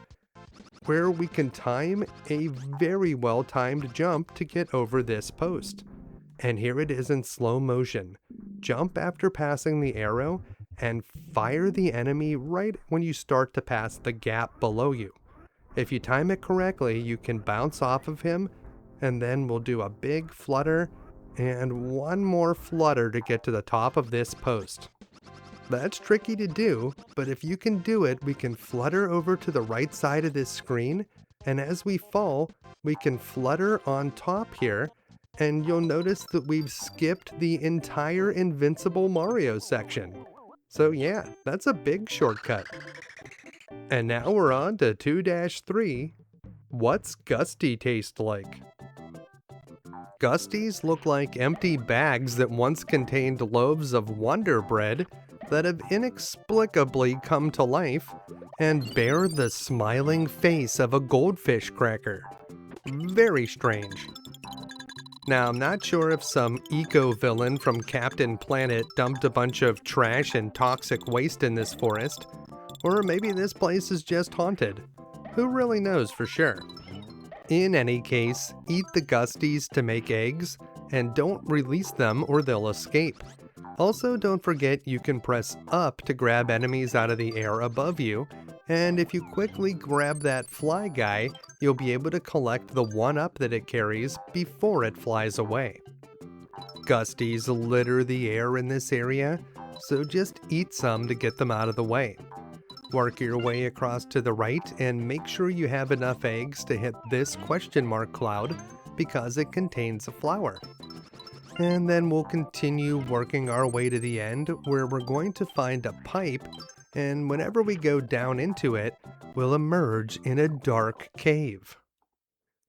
where we can time a very well-timed jump to get over this post. And here it is in slow motion. Jump after passing the arrow and fire the enemy right when you start to pass the gap below you. If you time it correctly, you can bounce off of him, and then we'll do a big flutter and one more flutter to get to the top of this post. That's tricky to do, but if you can do it, we can flutter over to the right side of this screen, and as we fall, we can flutter on top here, and you'll notice that we've skipped the entire Invincible Mario section. So yeah, that's a big shortcut. And now we're on to 2-3. What's Gusty taste like? Gusties look like empty bags that once contained loaves of Wonder Bread that have inexplicably come to life and bear the smiling face of a goldfish cracker. Very strange. Now, I'm not sure if some eco-villain from Captain Planet dumped a bunch of trash and toxic waste in this forest, or maybe this place is just haunted. Who really knows for sure? In any case, eat the Gusties to make eggs, and don't release them or they'll escape. Also, don't forget you can press up to grab enemies out of the air above you, and if you quickly grab that fly guy, you'll be able to collect the 1-up that it carries before it flies away. Gusties litter the air in this area, so just eat some to get them out of the way. Work your way across to the right and make sure you have enough eggs to hit this question mark cloud because it contains a flower. And then we'll continue working our way to the end where we're going to find a pipe, and whenever we go down into it, we'll emerge in a dark cave.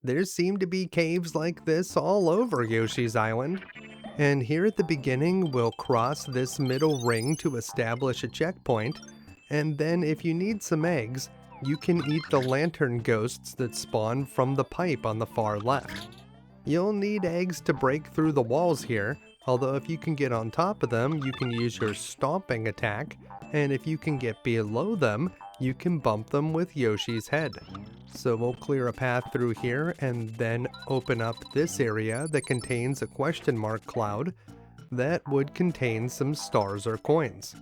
There seem to be caves like this all over Yoshi's Island, and here at the beginning we'll cross this middle ring to establish a checkpoint, and then if you need some eggs, you can eat the lantern ghosts that spawn from the pipe on the far left. You'll need eggs to break through the walls here, although if you can get on top of them, you can use your stomping attack, and if you can get below them, you can bump them with Yoshi's head. So we'll clear a path through here and then open up this area that contains a question mark cloud that would contain some stars or coins.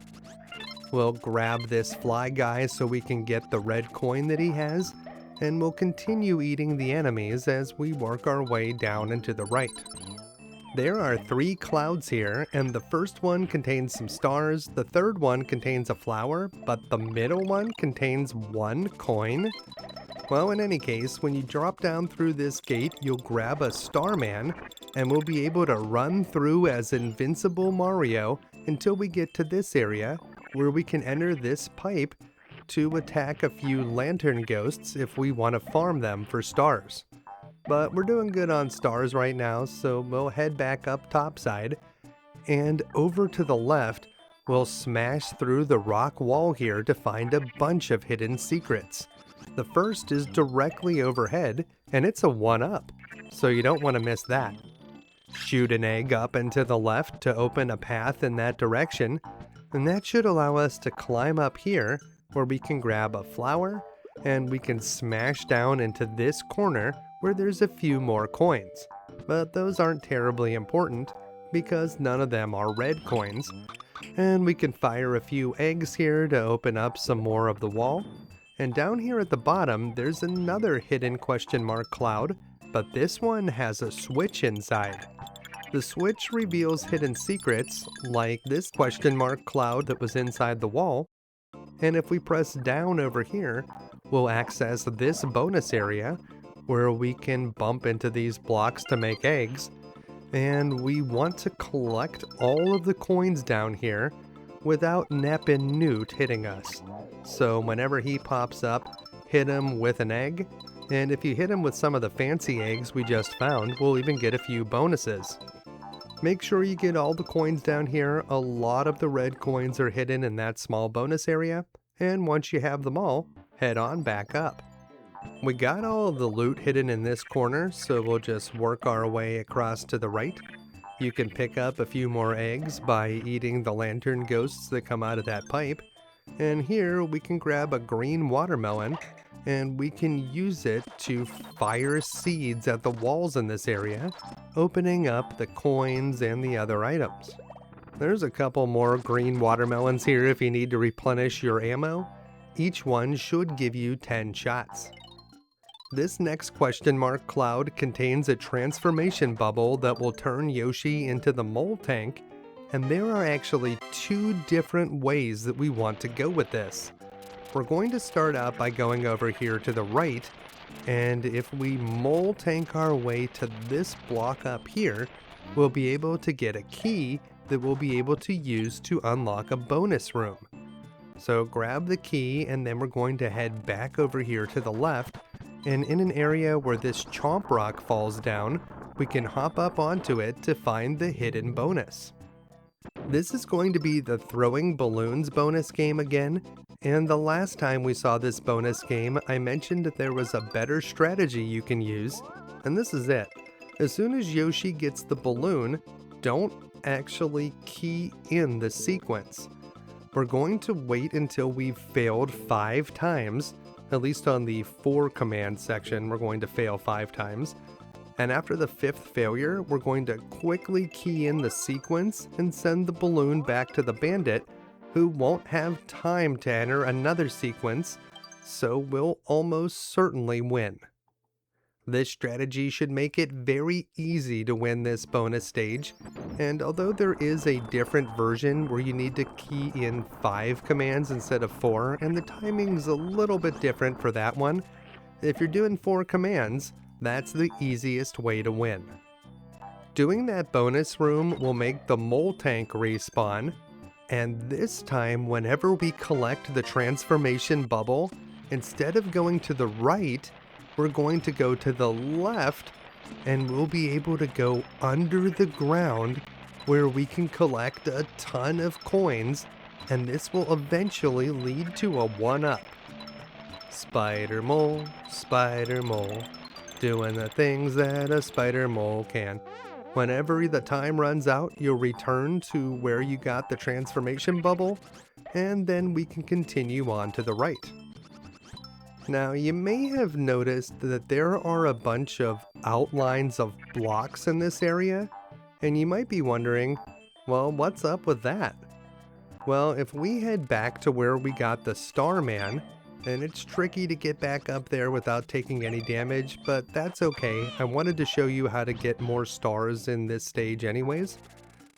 We'll grab this fly guy so we can get the red coin that he has, and we'll continue eating the enemies as we work our way down and to the right. There are 3 clouds here, and the first one contains some stars, the third one contains a flower, but the middle one contains 1 coin. Well, in any case, when you drop down through this gate, you'll grab a Starman, and we'll be able to run through as Invincible Mario until we get to this area, where we can enter this pipe to attack a few lantern ghosts if we want to farm them for stars. But we're doing good on stars right now, so we'll head back up topside, and over to the left, we'll smash through the rock wall here to find a bunch of hidden secrets. The first is directly overhead, and it's a 1-up, so you don't want to miss that. Shoot an egg up and to the left to open a path in that direction, and that should allow us to climb up here where we can grab a flower and we can smash down into this corner where there's a few more coins. But those aren't terribly important because none of them are red coins. And we can fire a few eggs here to open up some more of the wall. And down here at the bottom, there's another hidden question mark cloud, but this one has a switch inside. The switch reveals hidden secrets, like this question mark cloud that was inside the wall. And if we press down over here, we'll access this bonus area where we can bump into these blocks to make eggs. And we want to collect all of the coins down here without Nep-Enuts hitting us. So whenever he pops up, hit him with an egg, and if you hit him with some of the fancy eggs we just found, we'll even get a few bonuses. Make sure you get all the coins down here. A lot of the red coins are hidden in that small bonus area, and once you have them all, head on back up. We got all of the loot hidden in this corner, so we'll just work our way across to the right. You can pick up a few more eggs by eating the lantern ghosts that come out of that pipe. And here we can grab a green watermelon, and we can use it to fire seeds at the walls in this area, opening up the coins and the other items. There's a couple more green watermelons here if you need to replenish your ammo. Each one should give you 10 shots. This next question mark cloud contains a transformation bubble that will turn Yoshi into the mole tank, and there are actually 2 different ways that we want to go with this. We're going to start out by going over here to the right, and if we mole tank our way to this block up here, we'll be able to get a key that we'll be able to use to unlock a bonus room. So grab the key, and then we're going to head back over here to the left, and in an area where this Chomp rock falls down, we can hop up onto it to find the hidden bonus. This is going to be the throwing balloons bonus game again, and the last time we saw this bonus game, I mentioned that there was a better strategy you can use, and this is it. As soon as Yoshi gets the balloon, don't actually key in the sequence. We're going to wait until we've failed 5 times, at least on the 4 command section, we're going to fail 5 times. And after the 5th failure, we're going to quickly key in the sequence and send the balloon back to the bandit, who won't have time to enter another sequence, so will almost certainly win. This strategy should make it very easy to win this bonus stage, and although there is a different version where you need to key in 5 commands instead of 4, and the timing's a little bit different for that one, if you're doing 4 commands, that's the easiest way to win. Doing that bonus room will make the mole tank respawn, and this time whenever we collect the transformation bubble, instead of going to the right, we're going to go to the left, and we'll be able to go under the ground where we can collect a ton of coins, and this will eventually lead to a 1-up. Spider mole, doing the things that a spider mole can. Whenever the time runs out, you'll return to where you got the transformation bubble, and then we can continue on to the right. Now, you may have noticed that there are a bunch of outlines of blocks in this area, and you might be wondering, well, what's up with that? Well, if we head back to where we got the Starman, and it's tricky to get back up there without taking any damage, but that's okay. I wanted to show you how to get more stars in this stage anyways.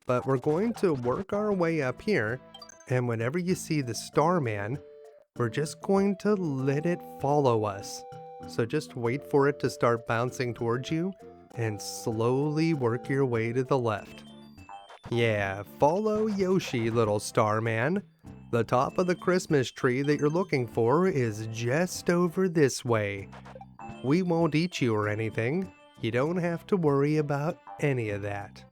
But we're going to work our way up here, and whenever you see the Starman, we're just going to let it follow us. So just wait for it to start bouncing towards you, and slowly work your way to the left. Yeah, follow Yoshi, little Starman. The top of the Christmas tree that you're looking for is just over this way. We won't eat you or anything. You don't have to worry about any of that.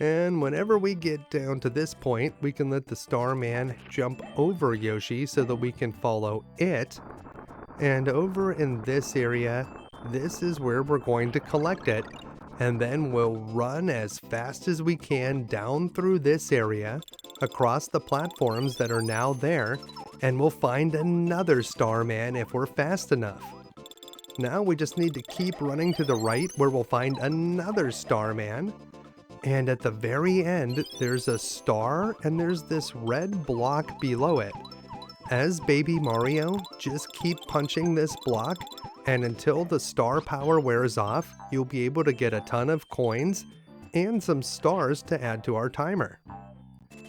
And whenever we get down to this point, we can let the Starman jump over Yoshi so that we can follow it. And over in this area, this is where we're going to collect it. And then we'll run as fast as we can down through this area, across the platforms that are now there, and we'll find another Starman if we're fast enough. Now we just need to keep running to the right where we'll find another Starman. And at the very end, there's a star and there's this red block below it. As Baby Mario, just keep punching this block, and until the star power wears off, you'll be able to get a ton of coins and some stars to add to our timer.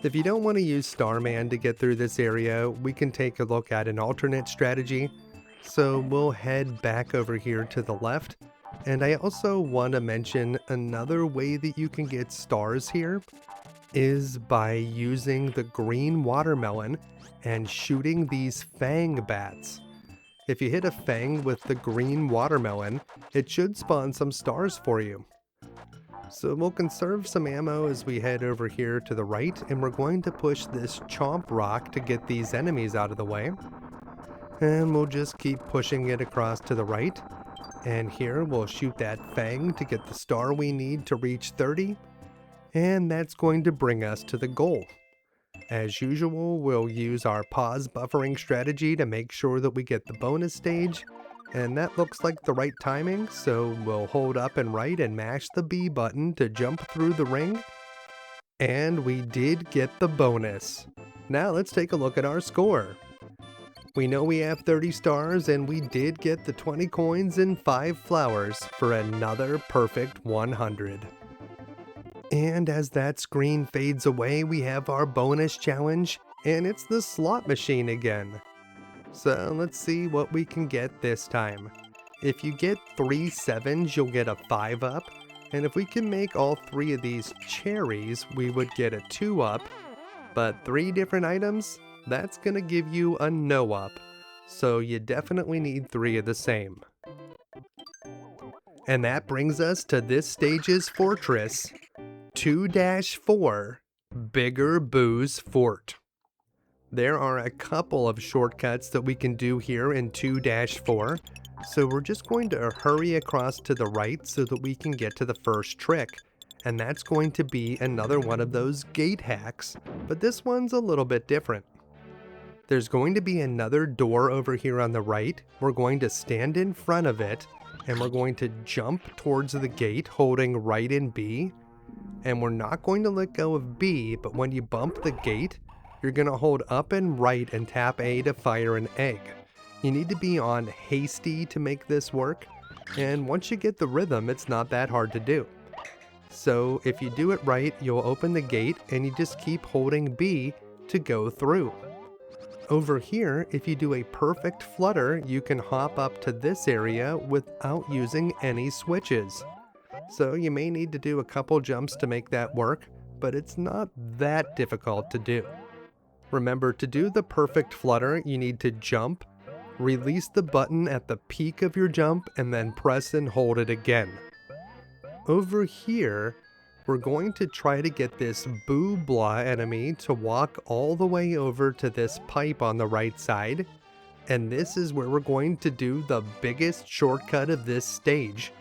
If you don't want to use Starman to get through this area, we can take a look at an alternate strategy. So we'll head back over here to the left. And I also want to mention another way that you can get stars here is by using the green watermelon and shooting these fang bats. If you hit a fang with the green watermelon, it should spawn some stars for you. So we'll conserve some ammo as we head over here to the right, and we're going to push this Chomp rock to get these enemies out of the way. And we'll just keep pushing it across to the right. And here we'll shoot that fang to get the star we need to reach 30. And that's going to bring us to the goal. As usual, we'll use our pause buffering strategy to make sure that we get the bonus stage. And that looks like the right timing, so we'll hold up and right and mash the B button to jump through the ring. And we did get the bonus. Now let's take a look at our score. We know we have 30 stars, and we did get the 20 coins and 5 flowers for another perfect 100. And as that screen fades away, we have our bonus challenge, and it's the slot machine again. So let's see what we can get this time. If you get 3 sevens, you'll get a 5-up, and if we can make all 3 of these cherries, we would get a 2-up, but 3 different items? That's gonna give you a no-up, so you definitely need 3 of the same. And that brings us to this stage's fortress, 2-4, Bigger Boo's Fort. There are a couple of shortcuts that we can do here in 2-4, so we're just going to hurry across to the right so that we can get to the first trick. And that's going to be another one of those gate hacks, but this one's a little bit different. There's going to be another door over here on the right. We're going to stand in front of it, and we're going to jump towards the gate holding right and B. And we're not going to let go of B, but when you bump the gate, you're going to hold up and right and tap A to fire an egg. You need to be on hasty to make this work, and once you get the rhythm, it's not that hard to do. So if you do it right, you'll open the gate and you just keep holding B to go through. Over here, if you do a perfect flutter, you can hop up to this area without using any switches. So you may need to do a couple jumps to make that work, but it's not that difficult to do. Remember, to do the perfect flutter, you need to jump, release the button at the peak of your jump, and then press and hold it again. Over here, we're going to try to get this Boo Blah enemy to walk all the way over to this pipe on the right side, and this is where we're going to do the biggest shortcut of this stage,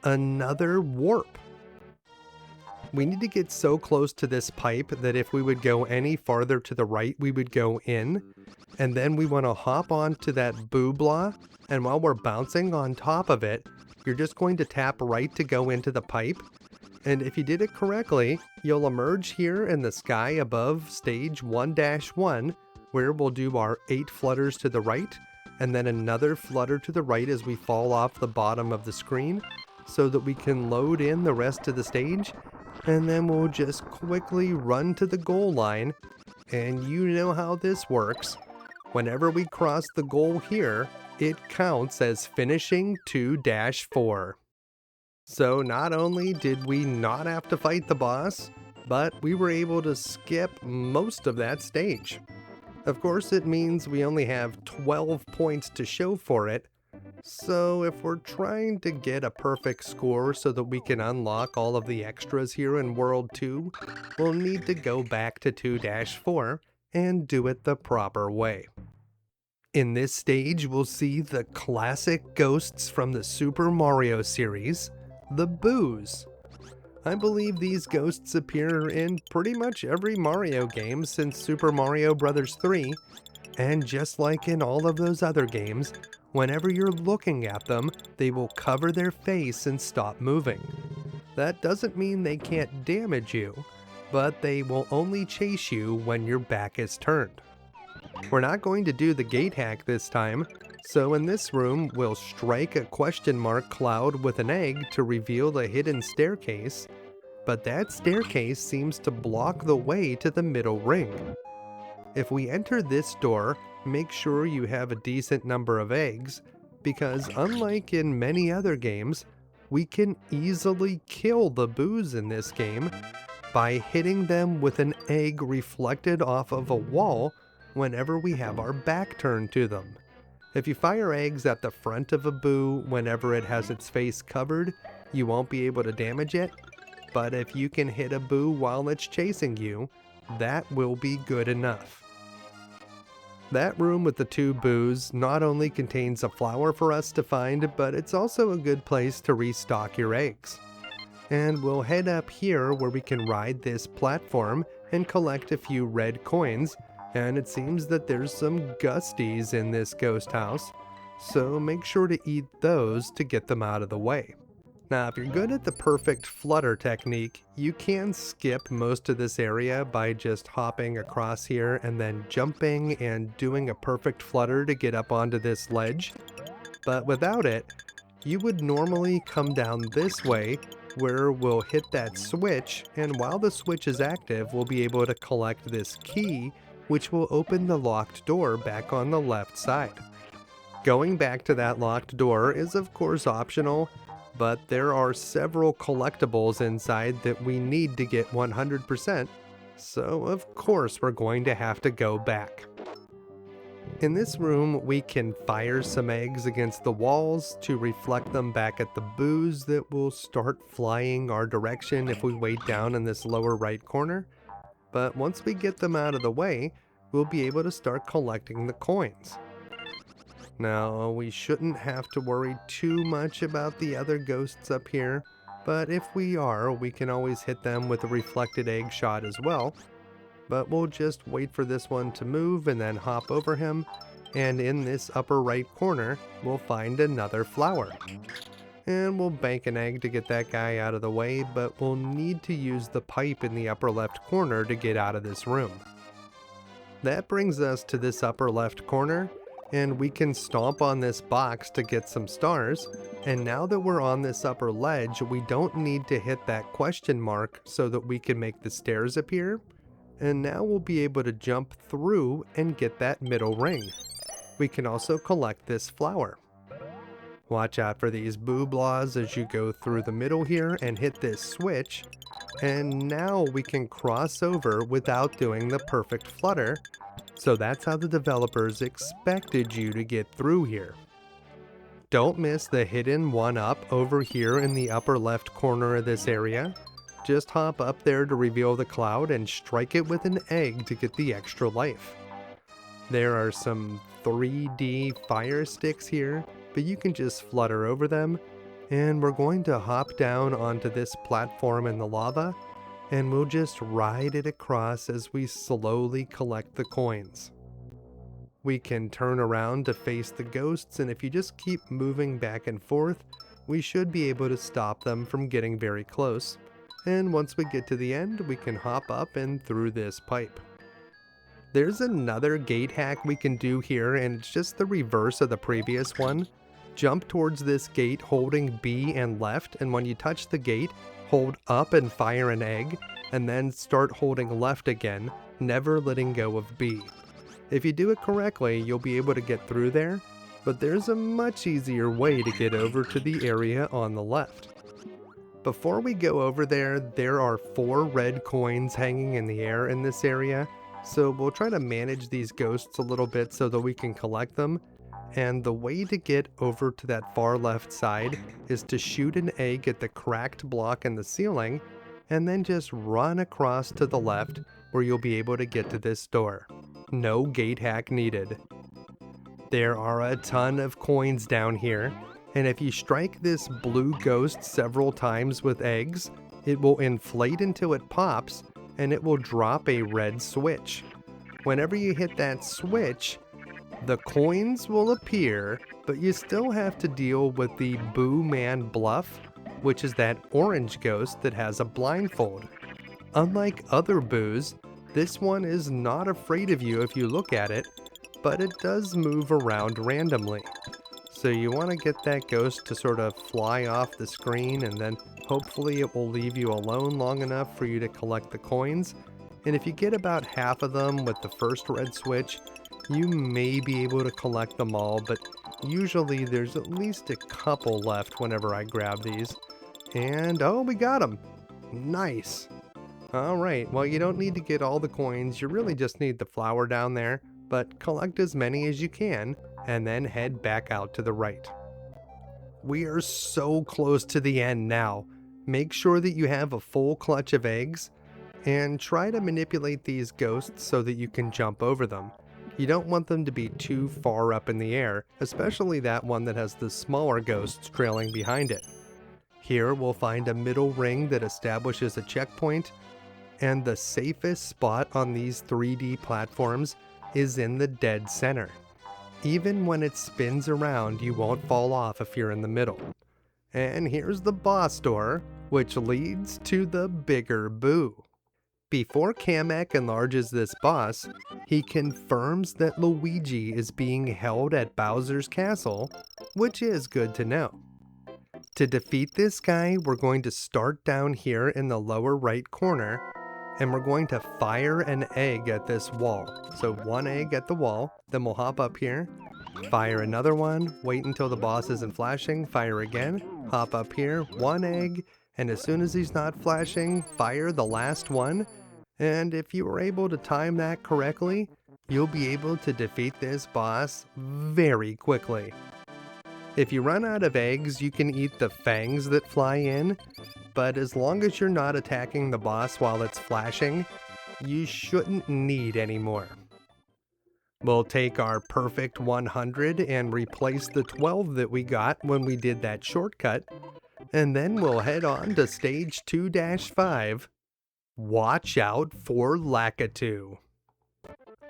another warp. We need to get so close to this pipe that if we would go any farther to the right, we would go in, and then we want to hop onto that Boo Blah, and while we're bouncing on top of it, you're just going to tap right to go into the pipe. And if you did it correctly, you'll emerge here in the sky above stage 1-1, where we'll do our 8 flutters to the right, and then another flutter to the right as we fall off the bottom of the screen, so that we can load in the rest of the stage, and then we'll just quickly run to the goal line, and you know how this works. Whenever we cross the goal here, it counts as finishing 2-4. So not only did we not have to fight the boss, but we were able to skip most of that stage. Of course, it means we only have 12 points to show for it, so if we're trying to get a perfect score so that we can unlock all of the extras here in World 2, we'll need to go back to 2-4 and do it the proper way. In this stage, we'll see the classic ghosts from the Super Mario series, the Boos. I believe these ghosts appear in pretty much every Mario game since Super Mario Bros. 3, and just like in all of those other games, whenever you're looking at them, they will cover their face and stop moving. That doesn't mean they can't damage you, but they will only chase you when your back is turned. We're not going to do the gate hack this time, so in this room we'll strike a question mark cloud with an egg to reveal a hidden staircase, but that staircase seems to block the way to the middle ring. If we enter this door, make sure you have a decent number of eggs, because unlike in many other games, we can easily kill the boos in this game by hitting them with an egg reflected off of a wall whenever we have our back turned to them. If you fire eggs at the front of a boo whenever it has its face covered, you won't be able to damage it, but if you can hit a boo while it's chasing you, that will be good enough. That room with the 2 boos not only contains a flower for us to find, but it's also a good place to restock your eggs. And we'll head up here where we can ride this platform and collect a few red coins, and it seems that there's some Gusties in this ghost house, so make sure to eat those to get them out of the way. Now, if you're good at the perfect flutter technique, you can skip most of this area by just hopping across here and then jumping and doing a perfect flutter to get up onto this ledge. But without it, you would normally come down this way where we'll hit that switch, and while the switch is active, we'll be able to collect this key, which will open the locked door back on the left side. Going back to that locked door is of course optional, but there are several collectibles inside that we need to get 100%, so of course we're going to have to go back. In this room, we can fire some eggs against the walls to reflect them back at the boos that will start flying our direction if we wait down in this lower right corner. But once we get them out of the way, we'll be able to start collecting the coins. Now, we shouldn't have to worry too much about the other ghosts up here, but if we are, we can always hit them with a reflected egg shot as well. But we'll just wait for this one to move and then hop over him, and in this upper right corner, we'll find another flower. And we'll bank an egg to get that guy out of the way, but we'll need to use the pipe in the upper left corner to get out of this room. That brings us to this upper left corner, and we can stomp on this box to get some stars, and now that we're on this upper ledge, we don't need to hit that question mark so that we can make the stairs appear, and now we'll be able to jump through and get that middle ring. We can also collect this flower. Watch out for these booblaws as you go through the middle here and hit this switch, and now we can cross over without doing the perfect flutter. So that's how the developers expected you to get through here. Don't miss the hidden 1-up over here in the upper left corner of this area. Just hop up there to reveal the cloud and strike it with an egg to get the extra life. There are some 3D fire sticks here, but you can just flutter over them, and we're going to hop down onto this platform in the lava, and we'll just ride it across as we slowly collect the coins. We can turn around to face the ghosts, and if you just keep moving back and forth, we should be able to stop them from getting very close. And once we get to the end, we can hop up and through this pipe. There's another gate hack we can do here, and it's just the reverse of the previous one. Jump towards this gate holding B and left, and when you touch the gate, hold up and fire an egg, and then start holding left again, never letting go of B. If you do it correctly, you'll be able to get through there, but there's a much easier way to get over to the area on the left. Before we go over there, there are 4 red coins hanging in the air in this area, so we'll try to manage these ghosts a little bit so that we can collect them. And the way to get over to that far left side is to shoot an egg at the cracked block in the ceiling, and then just run across to the left where you'll be able to get to this door. No gate hack needed. There are a ton of coins down here, and if you strike this blue ghost several times with eggs, it will inflate until it pops, and it will drop a red switch. Whenever you hit that switch, the coins will appear, but you still have to deal with the Boo Man bluff, which is that orange ghost that has a blindfold. Unlike other boos, this one is not afraid of you if you look at it, but it does move around randomly. So you want to get that ghost to sort of fly off the screen, and then hopefully it will leave you alone long enough for you to collect the coins. And if you get about half of them with the first red switch, you may be able to collect them all, but usually there's at least a couple left whenever I grab these. And oh, we got them! Nice! Alright, well, you don't need to get all the coins, you really just need the flower down there, but collect as many as you can, and then head back out to the right. We are so close to the end now. Make sure that you have a full clutch of eggs, and try to manipulate these ghosts so that you can jump over them. You don't want them to be too far up in the air, especially that one that has the smaller ghosts trailing behind it. Here we'll find a middle ring that establishes a checkpoint, and the safest spot on these 3D platforms is in the dead center. Even when it spins around, you won't fall off if you're in the middle. And here's the boss door, which leads to the bigger boo. Before Kamek enlarges this boss, he confirms that Luigi is being held at Bowser's castle, which is good to know. To defeat this guy, we're going to start down here in the lower right corner, and we're going to fire an egg at this wall. So one egg at the wall, then we'll hop up here, fire another one, wait until the boss isn't flashing, fire again, hop up here, one egg, and as soon as he's not flashing, fire the last one. And if you were able to time that correctly, you'll be able to defeat this boss very quickly. If you run out of eggs, you can eat the fangs that fly in, but as long as you're not attacking the boss while it's flashing, you shouldn't need any more. We'll take our perfect 100 and replace the 12 that we got when we did that shortcut, and then we'll head on to stage 2-5. Watch out for Lakitu.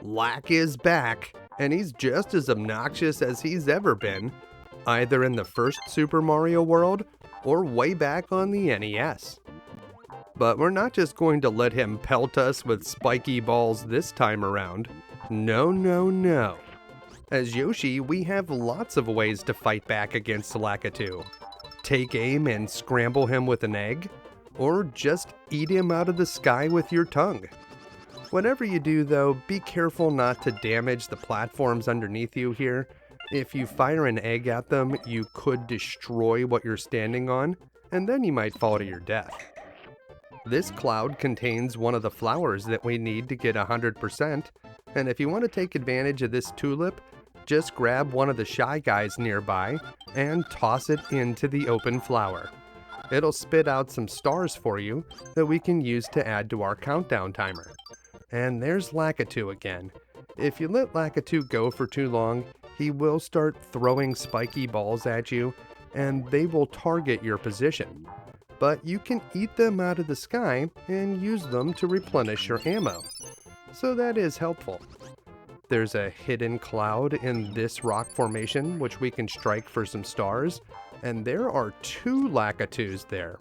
Lak is back, and he's just as obnoxious as he's ever been, either in the first Super Mario World or way back on the NES. But we're not just going to let him pelt us with spiky balls this time around. No, no, no. As Yoshi, we have lots of ways to fight back against Lakitu. Take aim and scramble him with an egg, or just eat him out of the sky with your tongue. Whatever you do though, be careful not to damage the platforms underneath you here. If you fire an egg at them, you could destroy what you're standing on, and then you might fall to your death. This cloud contains one of the flowers that we need to get 100%, and if you want to take advantage of this tulip, just grab one of the shy guys nearby and toss it into the open flower. It'll spit out some stars for you that we can use to add to our countdown timer. And there's Lakitu again. If you let Lakitu go for too long, he will start throwing spiky balls at you, and they will target your position. But you can eat them out of the sky and use them to replenish your ammo. So that is helpful. There's a hidden cloud in this rock formation which we can strike for some stars, and there are 2 Lakitus there.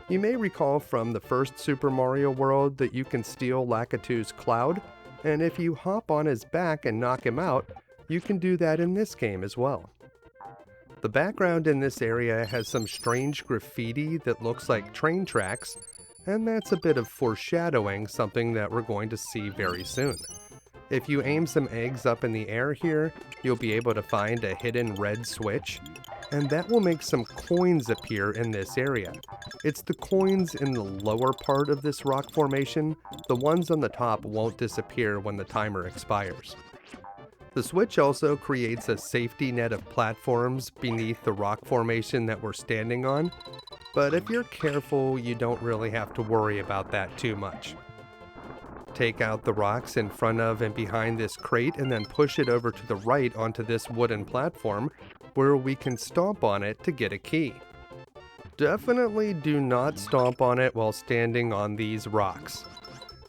You may recall from the first Super Mario World that you can steal Lakitu's cloud, and if you hop on his back and knock him out, you can do that in this game as well. The background in this area has some strange graffiti that looks like train tracks, and that's a bit of foreshadowing something that we're going to see very soon. If you aim some eggs up in the air here, you'll be able to find a hidden red switch, and that will make some coins appear in this area. It's the coins in the lower part of this rock formation. The ones on the top won't disappear when the timer expires. The switch also creates a safety net of platforms beneath the rock formation that we're standing on, but if you're careful, you don't really have to worry about that too much. Take out the rocks in front of and behind this crate and then push it over to the right onto this wooden platform where we can stomp on it to get a key. Definitely do not stomp on it while standing on these rocks.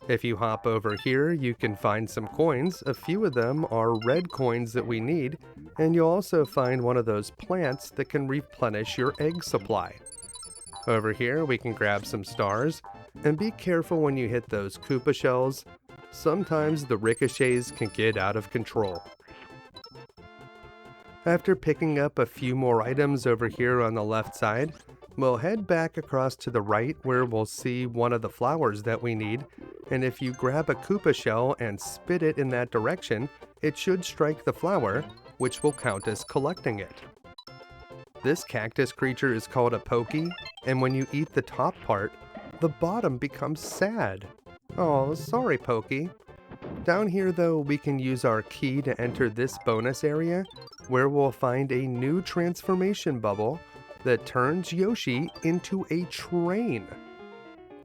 If you hop over here, you can find some coins. A few of them are red coins that we need, and you'll also find one of those plants that can replenish your egg supply. Over here we can grab some stars, and be careful when you hit those Koopa shells. Sometimes the ricochets can get out of control. After picking up a few more items over here on the left side, we'll head back across to the right where we'll see one of the flowers that we need, and if you grab a Koopa shell and spit it in that direction, it should strike the flower, which will count as collecting it. This cactus creature is called a Poochy, and when you eat the top part, the bottom becomes sad. Oh, sorry Poochy. Down here though, we can use our key to enter this bonus area, where we'll find a new transformation bubble that turns Yoshi into a train.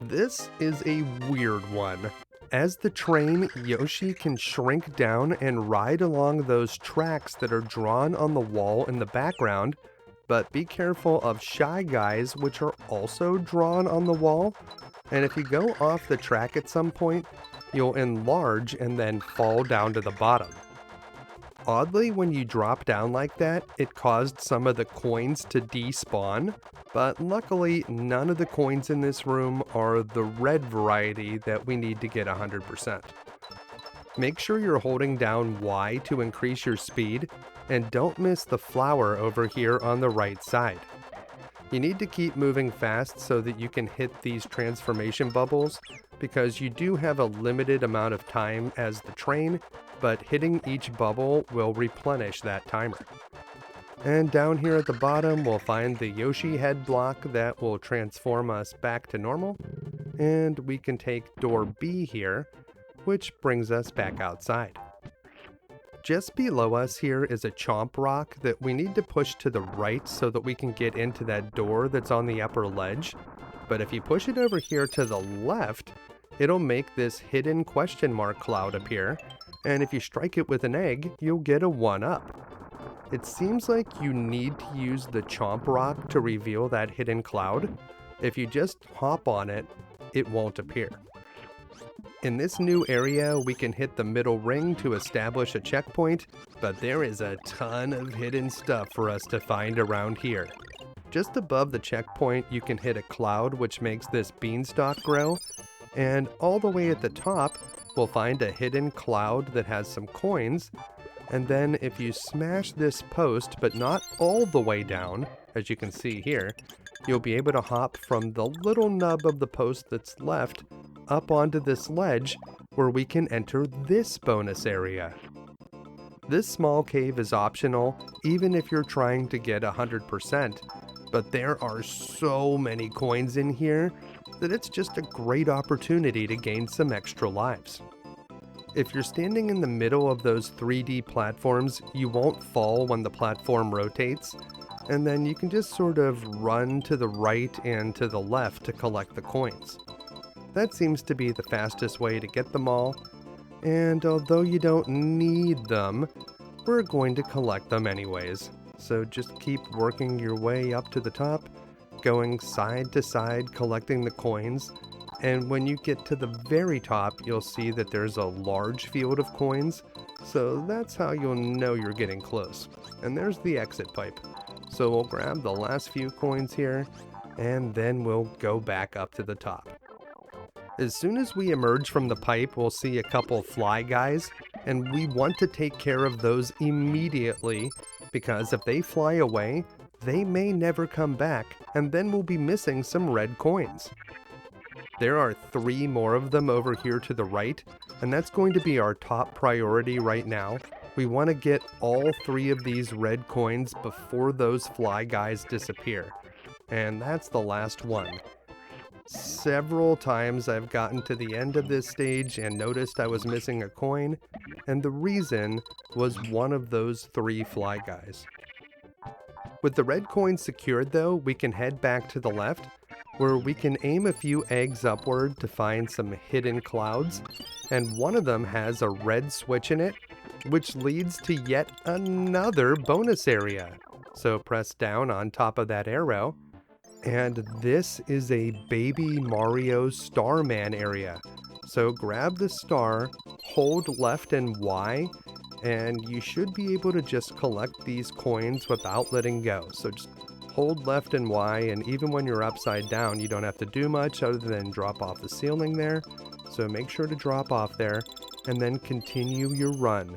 This is a weird one. As the train, Yoshi can shrink down and ride along those tracks that are drawn on the wall in the background, but be careful of Shy Guys, which are also drawn on the wall, and if you go off the track at some point, you'll enlarge and then fall down to the bottom. Oddly, when you drop down like that, it caused some of the coins to despawn, but luckily none of the coins in this room are the red variety that we need to get 100%. Make sure you're holding down Y to increase your speed, and don't miss the flower over here on the right side. You need to keep moving fast so that you can hit these transformation bubbles, because you do have a limited amount of time as the train, but hitting each bubble will replenish that timer. And down here at the bottom we'll find the Yoshi head block that will transform us back to normal, and we can take door B here, which brings us back outside. Just below us here is a Chomp rock that we need to push to the right so that we can get into that door that's on the upper ledge, but if you push it over here to the left, it'll make this hidden question mark cloud appear, and if you strike it with an egg, you'll get a 1-up. It seems like you need to use the Chomp rock to reveal that hidden cloud. If you just hop on it, it won't appear. In this new area, we can hit the middle ring to establish a checkpoint, but there is a ton of hidden stuff for us to find around here. Just above the checkpoint, you can hit a cloud which makes this beanstalk grow, and all the way at the top, we'll find a hidden cloud that has some coins, and then if you smash this post, but not all the way down, as you can see here, you'll be able to hop from the little nub of the post that's left up onto this ledge where we can enter this bonus area. This small cave is optional even if you're trying to get 100%, but there are so many coins in here that it's just a great opportunity to gain some extra lives. If you're standing in the middle of those 3D platforms, you won't fall when the platform rotates, and then you can just sort of run to the right and to the left to collect the coins. That seems to be the fastest way to get them all, and although you don't need them, we're going to collect them anyways. So just keep working your way up to the top, going side to side collecting the coins, and when you get to the very top, you'll see that there's a large field of coins, so that's how you'll know you're getting close. And there's the exit pipe. So we'll grab the last few coins here, and then we'll go back up to the top. As soon as we emerge from the pipe, we'll see a couple fly guys, and we want to take care of those immediately, because if they fly away, they may never come back, and then we'll be missing some red coins. There are 3 more of them over here to the right, and that's going to be our top priority right now. We want to get all 3 of these red coins before those fly guys disappear, and that's the last one. Several times I've gotten to the end of this stage and noticed I was missing a coin, and the reason was one of those 3 fly guys. With the red coins secured though, we can head back to the left, where we can aim a few eggs upward to find some hidden clouds, and one of them has a red switch in it, which leads to yet another bonus area. So press down on top of that arrow, and this is a Baby Mario Starman area. So grab the star, hold left and Y, and you should be able to just collect these coins without letting go. So just hold left and Y, and even when you're upside down, you don't have to do much other than drop off the ceiling there. So make sure to drop off there, and then continue your run.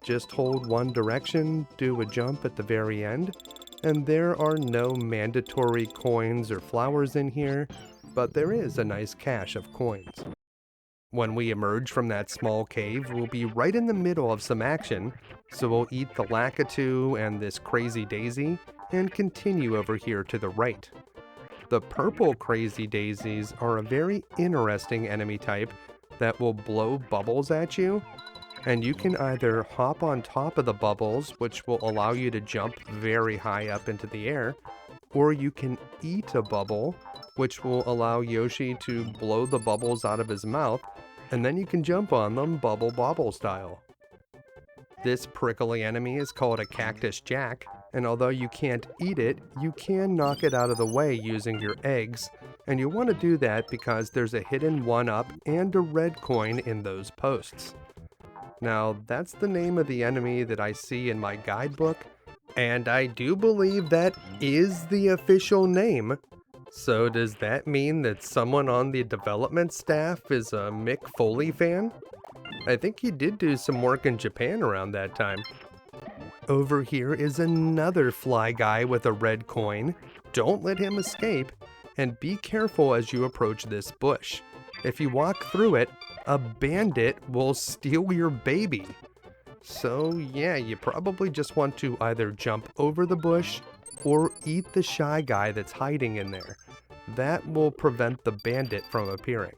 Just hold one direction, do a jump at the very end, and there are no mandatory coins or flowers in here, but there is a nice cache of coins. When we emerge from that small cave, we'll be right in the middle of some action, so we'll eat the Lakitu and this crazy daisy, and continue over here to the right. The purple crazy daisies are a very interesting enemy type that will blow bubbles at you, and you can either hop on top of the bubbles, which will allow you to jump very high up into the air, or you can eat a bubble, which will allow Yoshi to blow the bubbles out of his mouth, and then you can jump on them bubble bobble style. This prickly enemy is called a Cactus Jack, and although you can't eat it, you can knock it out of the way using your eggs, and you want to do that because there's a hidden 1-up and a red coin in those posts. Now, that's the name of the enemy that I see in my guidebook, and I do believe that is the official name. So does that mean that someone on the development staff is a Mick Foley fan? I think he did do some work in Japan around that time. Over here is another fly guy with a red coin. Don't let him escape, and be careful as you approach this bush. If you walk through it, a bandit will steal your baby. So yeah, you probably just want to either jump over the bush or eat the shy guy that's hiding in there. That will prevent the bandit from appearing.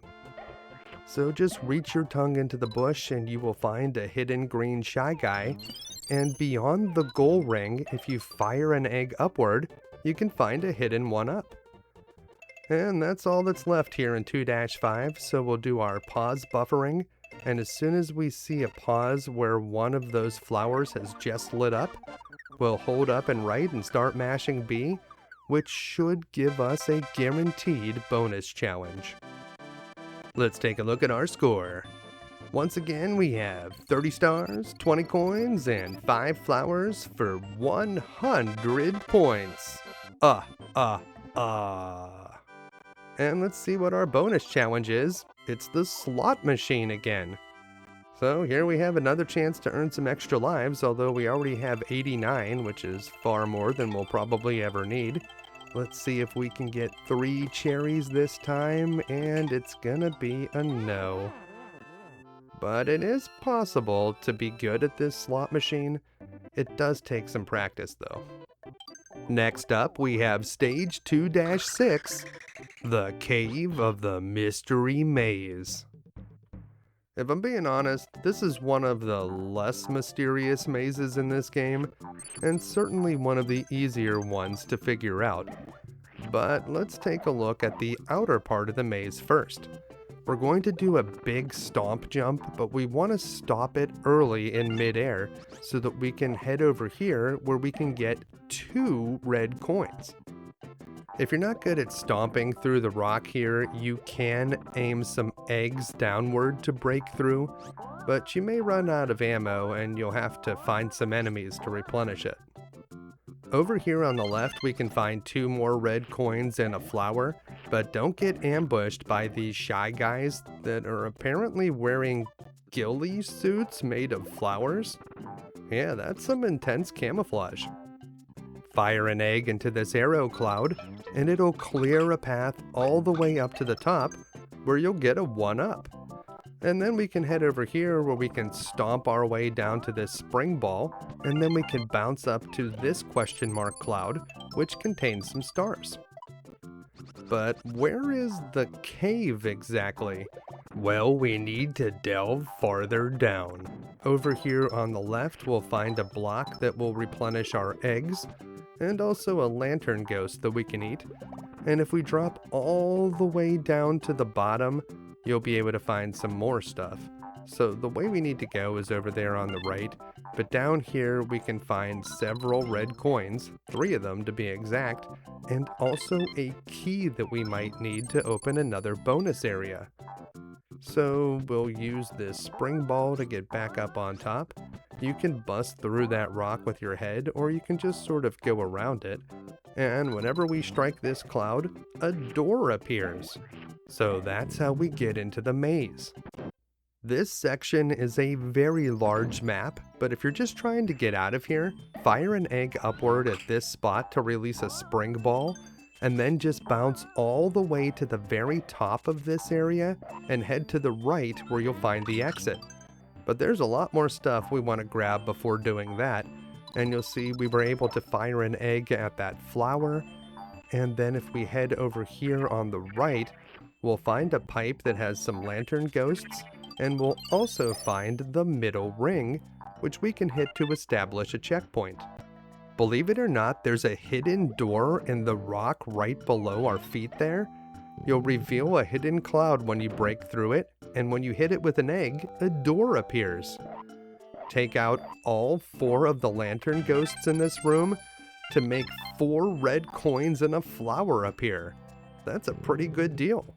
So just reach your tongue into the bush and you will find a hidden green shy guy, and beyond the goal ring, if you fire an egg upward, you can find a hidden 1-up. And that's all that's left here in 2-5, so we'll do our pause buffering, and as soon as we see a pause where one of those flowers has just lit up, we'll hold up and right and start mashing B, which should give us a guaranteed bonus challenge. Let's take a look at our score. Once again, we have 30 stars, 20 coins, and 5 flowers for 100 points. And let's see what our bonus challenge is. It's the slot machine again. So here we have another chance to earn some extra lives, although we already have 89, which is far more than we'll probably ever need. Let's see if we can get 3 cherries this time, and it's gonna be a no. But it is possible to be good at this slot machine. It does take some practice though. Next up, we have stage 2-6, the Cave of the Mystery Maze. If I'm being honest, this is one of the less mysterious mazes in this game, and certainly one of the easier ones to figure out. But let's take a look at the outer part of the maze first. We're going to do a big stomp jump, but we want to stop it early in midair so that we can head over here where we can get 2 red coins. If you're not good at stomping through the rock here, you can aim some eggs downward to break through, but you may run out of ammo and you'll have to find some enemies to replenish it. Over here on the left, we can find 2 more red coins and a flower, but don't get ambushed by these shy guys that are apparently wearing ghillie suits made of flowers. Yeah, that's some intense camouflage. Fire an egg into this arrow cloud, and it'll clear a path all the way up to the top, where you'll get a 1-up. And then we can head over here where we can stomp our way down to this spring ball, and then we can bounce up to this question mark cloud, which contains some stars. But where is the cave exactly? Well, we need to delve farther down. Over here on the left, we'll find a block that will replenish our eggs, and also a lantern ghost that we can eat. And if we drop all the way down to the bottom, you'll be able to find some more stuff. So the way we need to go is over there on the right, but down here we can find several red coins, 3 of them to be exact, and also a key that we might need to open another bonus area. So we'll use this spring ball to get back up on top. You can bust through that rock with your head, or you can just sort of go around it. and whenever we strike this cloud, a door appears. So that's how we get into the maze. This section is a very large map, but if you're just trying to get out of here, fire an egg upward at this spot to release a spring ball, and then just bounce all the way to the very top of this area and head to the right where you'll find the exit. But there's a lot more stuff we want to grab before doing that, and you'll see we were able to fire an egg at that flower, and then if we head over here on the right, we'll find a pipe that has some lantern ghosts, and we'll also find the middle ring, which we can hit to establish a checkpoint. Believe it or not, there's a hidden door in the rock right below our feet there. You'll reveal a hidden cloud when you break through it, and when you hit it with an egg, a door appears. Take out all 4 of the lantern ghosts in this room to make 4 red coins and a flower appear. That's a pretty good deal.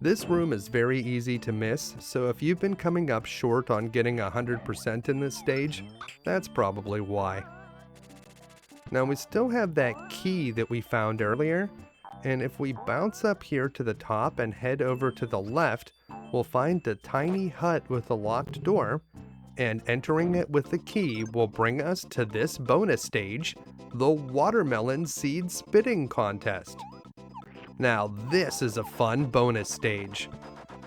This room is very easy to miss, so if you've been coming up short on getting 100% in this stage, that's probably why. Now we still have that key that we found earlier, and if we bounce up here to the top and head over to the left, we'll find a tiny hut with a locked door, and entering it with the key will bring us to this bonus stage, the Watermelon Seed Spitting Contest. Now this is a fun bonus stage.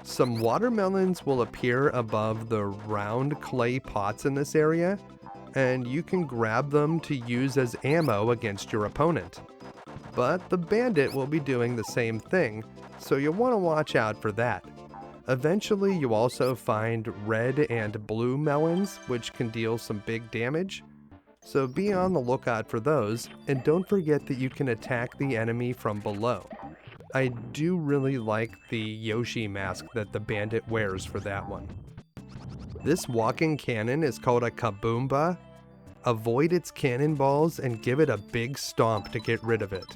Some watermelons will appear above the round clay pots in this area, and you can grab them to use as ammo against your opponent. But the bandit will be doing the same thing, so you'll want to watch out for that. Eventually you also find red and blue melons, which can deal some big damage, so be on the lookout for those, and don't forget that you can attack the enemy from below. I do really like the Yoshi mask that the bandit wears for that one. This walking cannon is called a Kaboomba. Avoid its cannonballs and give it a big stomp to get rid of it.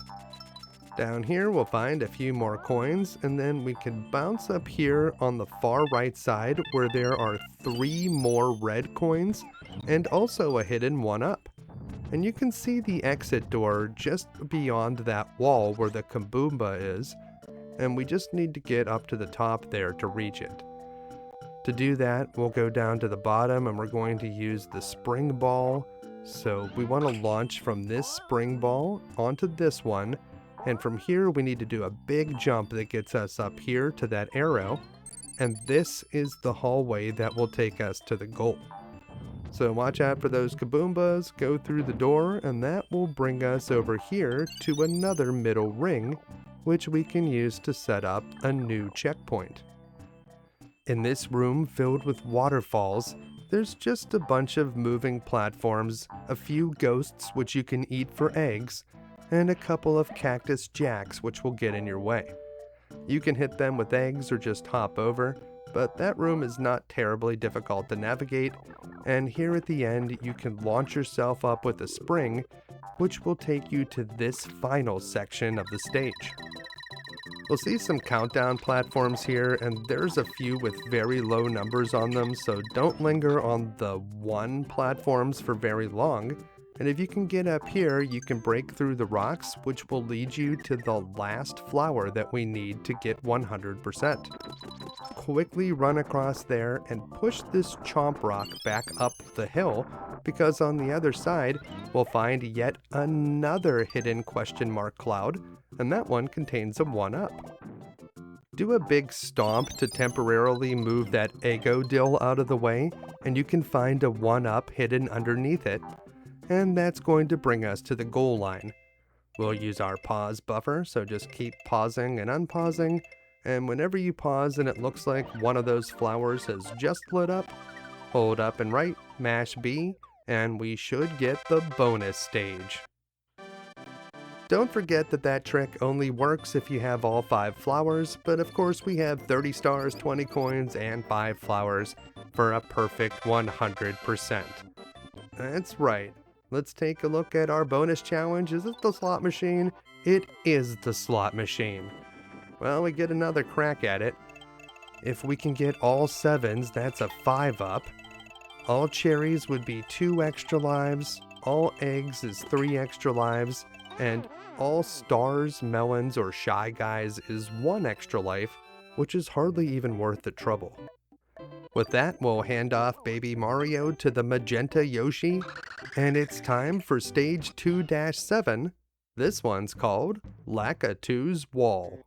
Down here we'll find a few more coins, and then we can bounce up here on the far right side where there are 3 more red coins and also a hidden 1-up. And you can see the exit door just beyond that wall where the Kaboomba is, and we just need to get up to the top there to reach it. To do that, we'll go down to the bottom and we're going to use the spring ball. So we want to launch from this spring ball onto this one, and from here we need to do a big jump that gets us up here to that arrow, and this is the hallway that will take us to the goal. So watch out for those Kaboombas, go through the door, and that will bring us over here to another middle ring, which we can use to set up a new checkpoint. In this room filled with waterfalls, there's just a bunch of moving platforms, a few ghosts which you can eat for eggs, and a couple of cactus jacks which will get in your way. You can hit them with eggs or just hop over, but that room is not terribly difficult to navigate, and here at the end you can launch yourself up with a spring, which will take you to this final section of the stage. We'll see some countdown platforms here, and there's a few with very low numbers on them, so don't linger on the 1 platforms for very long. And if you can get up here, you can break through the rocks, which will lead you to the last flower that we need to get 100%. Quickly run across there and push this Chomp rock back up the hill, because on the other side, we'll find yet another hidden question mark cloud, and that one contains a 1-up. Do a big stomp to temporarily move that Ego Dill out of the way, and you can find a 1-up hidden underneath it, and that's going to bring us to the goal line. We'll use our pause buffer, so just keep pausing and unpausing, and whenever you pause and it looks like one of those flowers has just lit up, hold up and right, mash B, and we should get the bonus stage. Don't forget that that trick only works if you have all 5 flowers, but of course we have 30 stars, 20 coins, and 5 flowers for a perfect 100%. That's right. Let's take a look at our bonus challenge. Is it the slot machine? It is the slot machine. Well, we get another crack at it. If we can get all 7s, that's a 5-up. All cherries would be 2 extra lives. All eggs is 3 extra lives. and all stars, melons, or shy guys is 1 extra life, which is hardly even worth the trouble. With that, we'll hand off Baby Mario to the magenta Yoshi, and it's time for stage 2-7. This one's called Lakitu's Wall.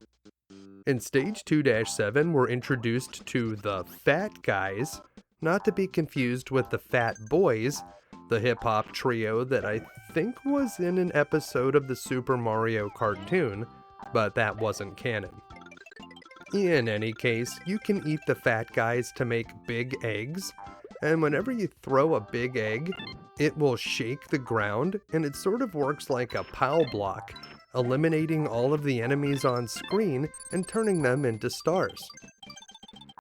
In stage 2-7, we're introduced to the Fat Guys, not to be confused with the Fat Boys, the hip-hop trio that I think was in an episode of the Super Mario cartoon, but that wasn't canon. In any case, you can eat the Fat Guys to make big eggs, and whenever you throw a big egg, it will shake the ground, and it sort of works like a POW block, eliminating all of the enemies on screen and turning them into stars.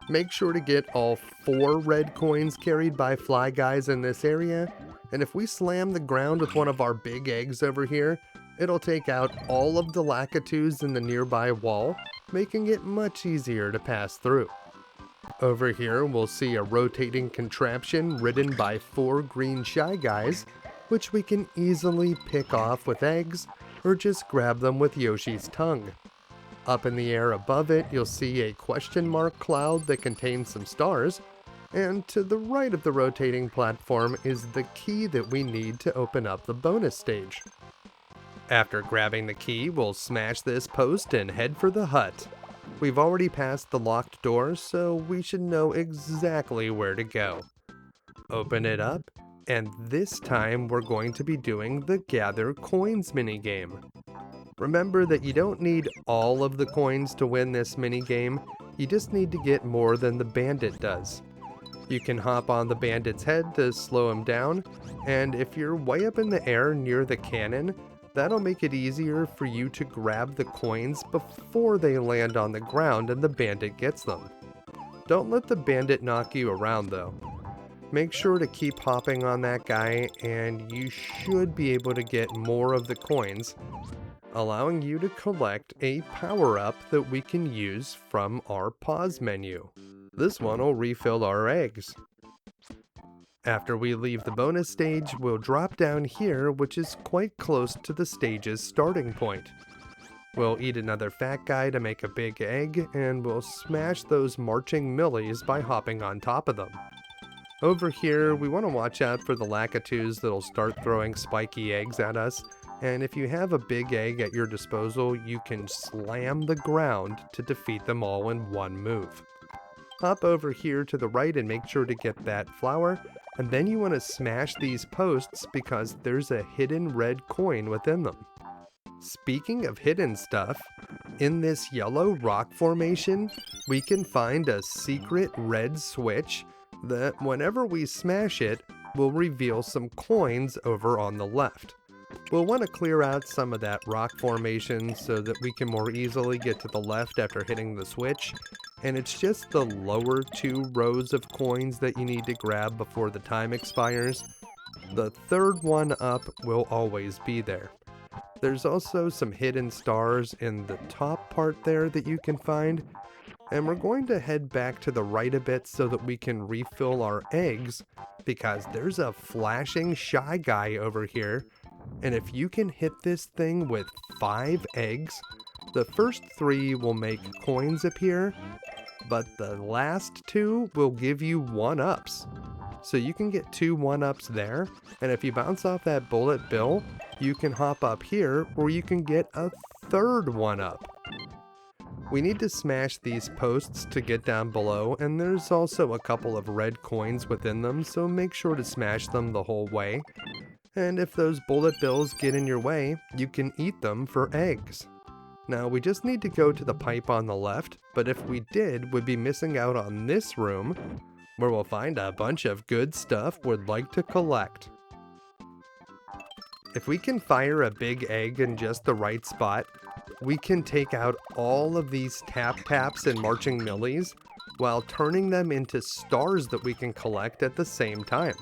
Make sure to get all 4 red coins carried by Fly Guys in this area, and if we slam the ground with one of our big eggs over here, it'll take out all of the Lakitus in the nearby wall, making it much easier to pass through. Over here, we'll see a rotating contraption ridden by 4 green Shy Guys, which we can easily pick off with eggs, or just grab them with Yoshi's tongue. Up in the air above it, you'll see a question mark cloud that contains some stars, and to the right of the rotating platform is the key that we need to open up the bonus stage. After grabbing the key, we'll smash this post and head for the hut. We've already passed the locked door, so we should know exactly where to go. Open it up, and this time we're going to be doing the Gather Coins minigame. Remember that you don't need all of the coins to win this minigame, you just need to get more than the bandit does. You can hop on the bandit's head to slow him down, and if you're way up in the air near the cannon, that'll make it easier for you to grab the coins before they land on the ground and the bandit gets them. Don't let the bandit knock you around though. Make sure to keep hopping on that guy and you should be able to get more of the coins, allowing you to collect a power-up that we can use from our pause menu. This one will refill our eggs. After we leave the bonus stage, we'll drop down here, which is quite close to the stage's starting point. We'll eat another Fat Guy to make a big egg, and we'll smash those marching millies by hopping on top of them. Over here, we want to watch out for the Lakitus that'll start throwing spiky eggs at us, and if you have a big egg at your disposal, you can slam the ground to defeat them all in one move. Hop over here to the right and make sure to get that flower, and then you want to smash these posts because there's a hidden red coin within them. Speaking of hidden stuff, in this yellow rock formation, we can find a secret red switch that whenever we smash it, will reveal some coins over on the left. We'll want to clear out some of that rock formation so that we can more easily get to the left after hitting the switch, and it's just the lower 2 rows of coins that you need to grab before the time expires. The third one up will always be there. There's also some hidden stars in the top part there that you can find, and we're going to head back to the right a bit so that we can refill our eggs, because there's a flashing Shy Guy over here, and if you can hit this thing with 5 eggs, the first 3 will make coins appear, but the last 2 will give you 1-ups. So you can get 2 1-ups there, and if you bounce off that bullet bill, you can hop up here where you can get a 3rd 1-up. We need to smash these posts to get down below, and there's also a couple of red coins within them, so make sure to smash them the whole way. And if those bullet bills get in your way, you can eat them for eggs. Now we just need to go to the pipe on the left, but if we did, we'd be missing out on this room, where we'll find a bunch of good stuff we'd like to collect. If we can fire a big egg in just the right spot, we can take out all of these tap-taps and marching millies, while turning them into stars that we can collect at the same time.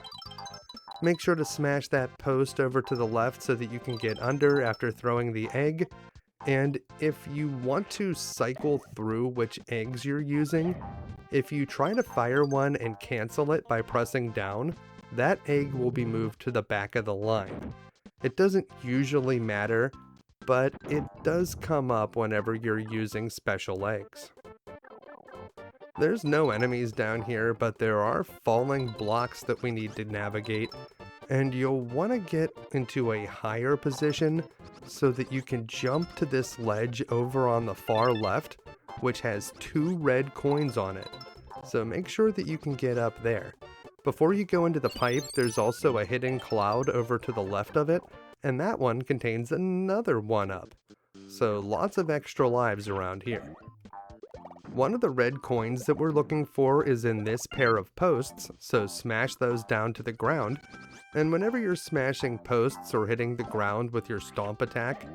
Make sure to smash that post over to the left so that you can get under after throwing the egg, and if you want to cycle through which eggs you're using, if you try to fire one and cancel it by pressing down, that egg will be moved to the back of the line. It doesn't usually matter but it does come up whenever you're using special eggs. There's no enemies down here, but there are falling blocks that we need to navigate, and you'll want to get into a higher position so that you can jump to this ledge over on the far left, which has 2 red coins on it. So make sure that you can get up there. Before you go into the pipe, there's also a hidden cloud over to the left of it, and that one contains another 1-up. So lots of extra lives around here. One of the red coins that we're looking for is in this pair of posts, so smash those down to the ground. And whenever you're smashing posts or hitting the ground with your stomp attack,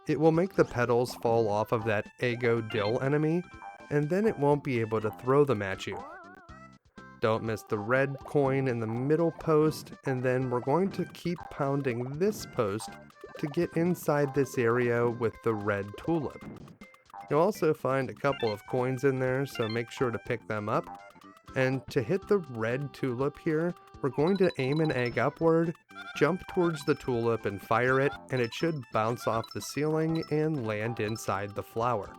it will make the petals fall off of that Ego Dill enemy, and then it won't be able to throw them at you. Don't miss the red coin in the middle post, and then we're going to keep pounding this post to get inside this area with the red tulip. You'll also find a couple of coins in there, so make sure to pick them up. And to hit the red tulip here, we're going to aim an egg upward, jump towards the tulip and fire it, and it should bounce off the ceiling and land inside the flower.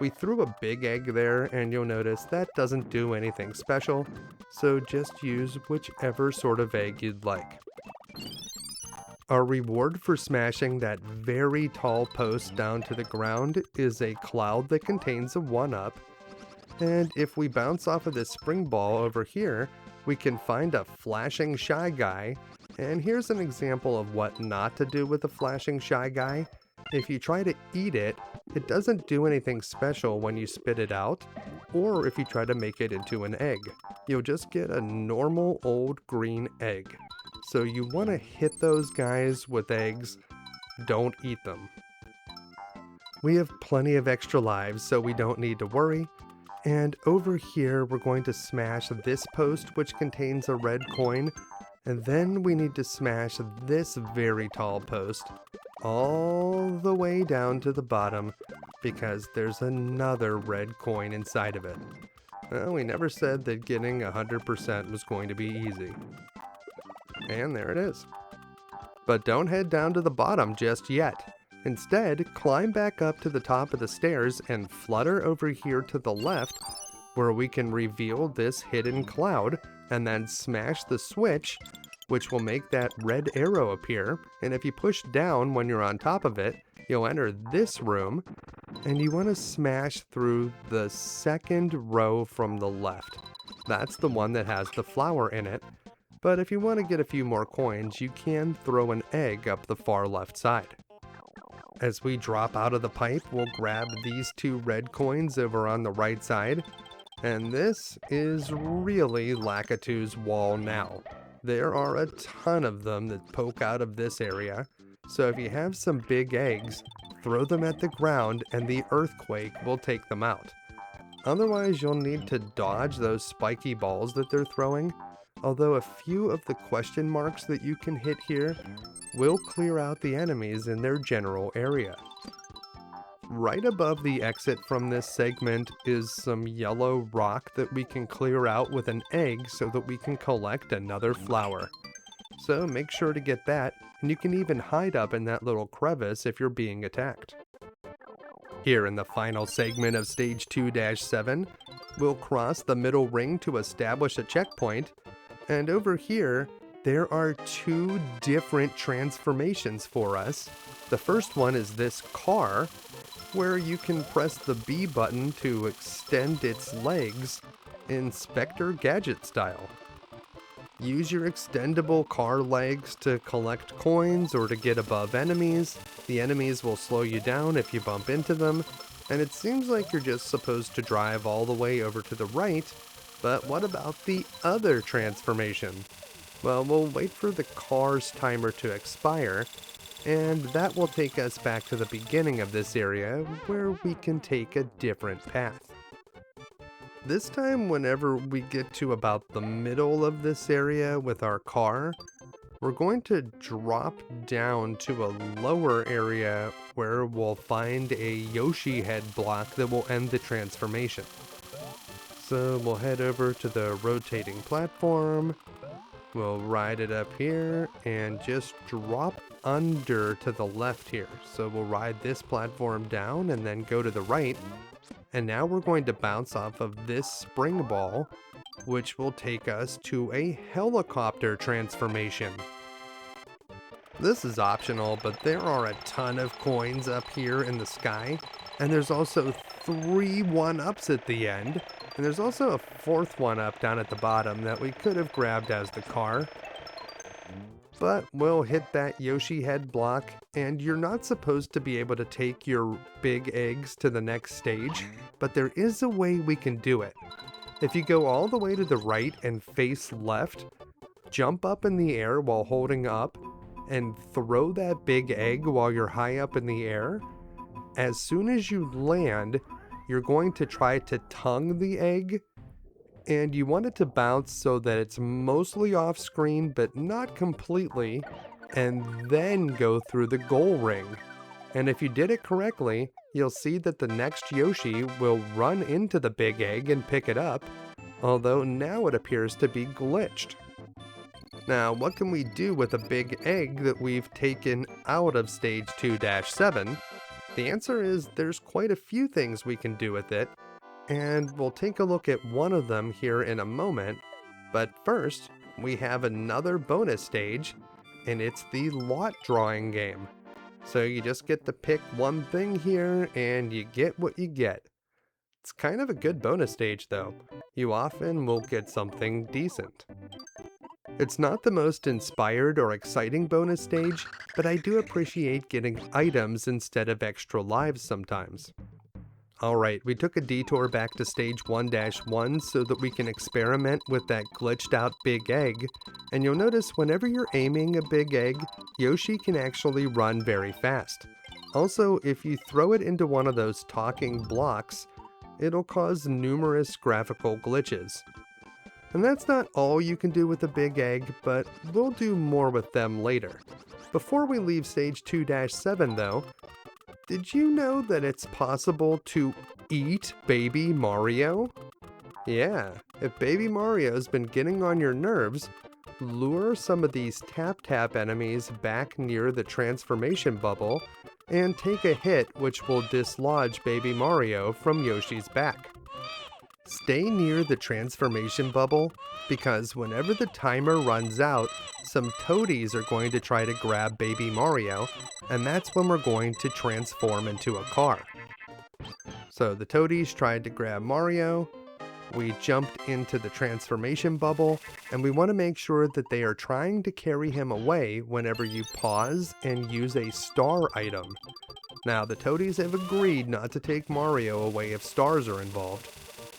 We threw a big egg there, and you'll notice that doesn't do anything special, so just use whichever sort of egg you'd like. Our reward for smashing that very tall post down to the ground is a cloud that contains a 1-up, and if we bounce off of this spring ball over here, we can find a flashing Shy Guy, and here's an example of what not to do with a flashing Shy Guy. If you try to eat it, it doesn't do anything special when you spit it out, or if you try to make it into an egg. You'll just get a normal old green egg. So you want to hit those guys with eggs, don't eat them. We have plenty of extra lives, so we don't need to worry. And over here, we're going to smash this post, which contains a red coin, and then we need to smash this very tall post all the way down to the bottom, because there's another red coin inside of it. Well, we never said that getting 100% was going to be easy. And there it is. But don't head down to the bottom just yet. Instead, climb back up to the top of the stairs and flutter over here to the left, where we can reveal this hidden cloud, and then smash the switch, which will make that red arrow appear, and if you push down when you're on top of it, you'll enter this room, and you want to smash through the second row from the left. That's the one that has the flower in it, but if you want to get a few more coins, you can throw an egg up the far left side. As we drop out of the pipe, we'll grab these 2 red coins over on the right side, and this is really Lakitu's wall now. There are a ton of them that poke out of this area, so if you have some big eggs, throw them at the ground and the earthquake will take them out. Otherwise, you'll need to dodge those spiky balls that they're throwing, although a few of the question marks that you can hit here will clear out the enemies in their general area. Right above the exit from this segment is some yellow rock that we can clear out with an egg so that we can collect another flower. So make sure to get that, and you can even hide up in that little crevice if you're being attacked. Here in the final segment of Stage 2-7, we'll cross the middle ring to establish a checkpoint, and over here, there are 2 different transformations for us. The first one is this car, where you can press the B button to extend its legs in Spectre Gadget style. Use your extendable car legs to collect coins or to get above enemies. The enemies will slow you down if you bump into them, and it seems like you're just supposed to drive all the way over to the right, but what about the other transformation? Well, we'll wait for the car's timer to expire, and that will take us back to the beginning of this area where we can take a different path. This time, whenever we get to about the middle of this area with our car, we're going to drop down to a lower area where we'll find a Yoshi head block that will end the transformation. So we'll head over to the rotating platform, We'll ride it up here and just drop under to the left here. So we'll ride this platform down and then go to the right. And now we're going to bounce off of this spring ball, which will take us to a helicopter transformation. This is optional, but there are a ton of coins up here in the sky, and there's also 3 1-ups at the end, and there's also a 4th 1-up down at the bottom that we could have grabbed as the car. But we'll hit that Yoshi head block, and you're not supposed to be able to take your big eggs to the next stage, but there is a way we can do it. If you go all the way to the right and face left, jump up in the air while holding up, and throw that big egg while you're high up in the air. As soon as you land, you're going to try to tongue the egg, and you want it to bounce so that it's mostly off screen but not completely, and then go through the goal ring. And if you did it correctly, you'll see that the next Yoshi will run into the big egg and pick it up, although now it appears to be glitched. Now, what can we do with a big egg that we've taken out of stage 2-7? The answer is there's quite a few things we can do with it, and we'll take a look at one of them here in a moment. But first, we have another bonus stage, and it's the lot drawing game. So you just get to pick one thing here, and you get what you get. It's kind of a good bonus stage though. You often will get something decent. It's not the most inspired or exciting bonus stage, but I do appreciate getting items instead of extra lives sometimes. Alright, we took a detour back to stage 1-1 so that we can experiment with that glitched out big egg, and you'll notice whenever you're aiming a big egg, Yoshi can actually run very fast. Also, if you throw it into one of those talking blocks, it'll cause numerous graphical glitches. And that's not all you can do with a big egg, but we'll do more with them later. Before we leave stage 2-7 though, did you know that it's possible to eat Baby Mario? Yeah, if Baby Mario's been getting on your nerves, lure some of these tap-tap enemies back near the transformation bubble and take a hit which will dislodge Baby Mario from Yoshi's back. Stay near the transformation bubble because whenever the timer runs out, some toadies are going to try to grab Baby Mario, and that's when we're going to transform into a car. So the toadies tried to grab Mario, we jumped into the transformation bubble, and we want to make sure that they are trying to carry him away whenever you pause and use a star item. Now the toadies have agreed not to take Mario away if stars are involved.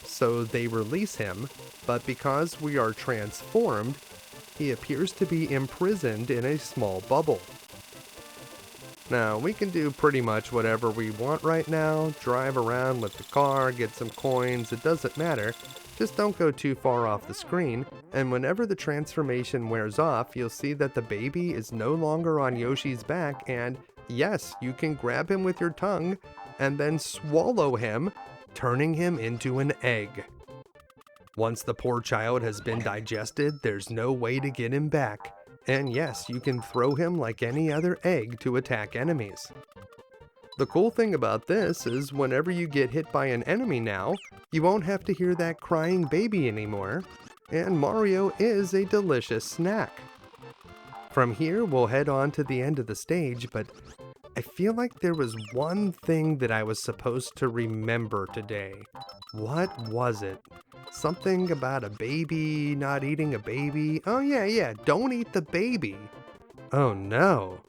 So they release him, but because we are transformed, he appears to be imprisoned in a small bubble. Now, we can do pretty much whatever we want right now, drive around with the car, get some coins, it doesn't matter, just don't go too far off the screen, and whenever the transformation wears off, you'll see that the baby is no longer on Yoshi's back, and yes, you can grab him with your tongue, and then swallow him, turning him into an egg. Once the poor child has been digested, there's no way to get him back. And yes, you can throw him like any other egg to attack enemies. The cool thing about this is whenever you get hit by an enemy now, you won't have to hear that crying baby anymore, and Mario is a delicious snack. From here, we'll head on to the end of the stage, but I feel like there was one thing that I was supposed to remember today. What was it? Something about a baby not eating a baby? Oh yeah, don't eat the baby. Oh no.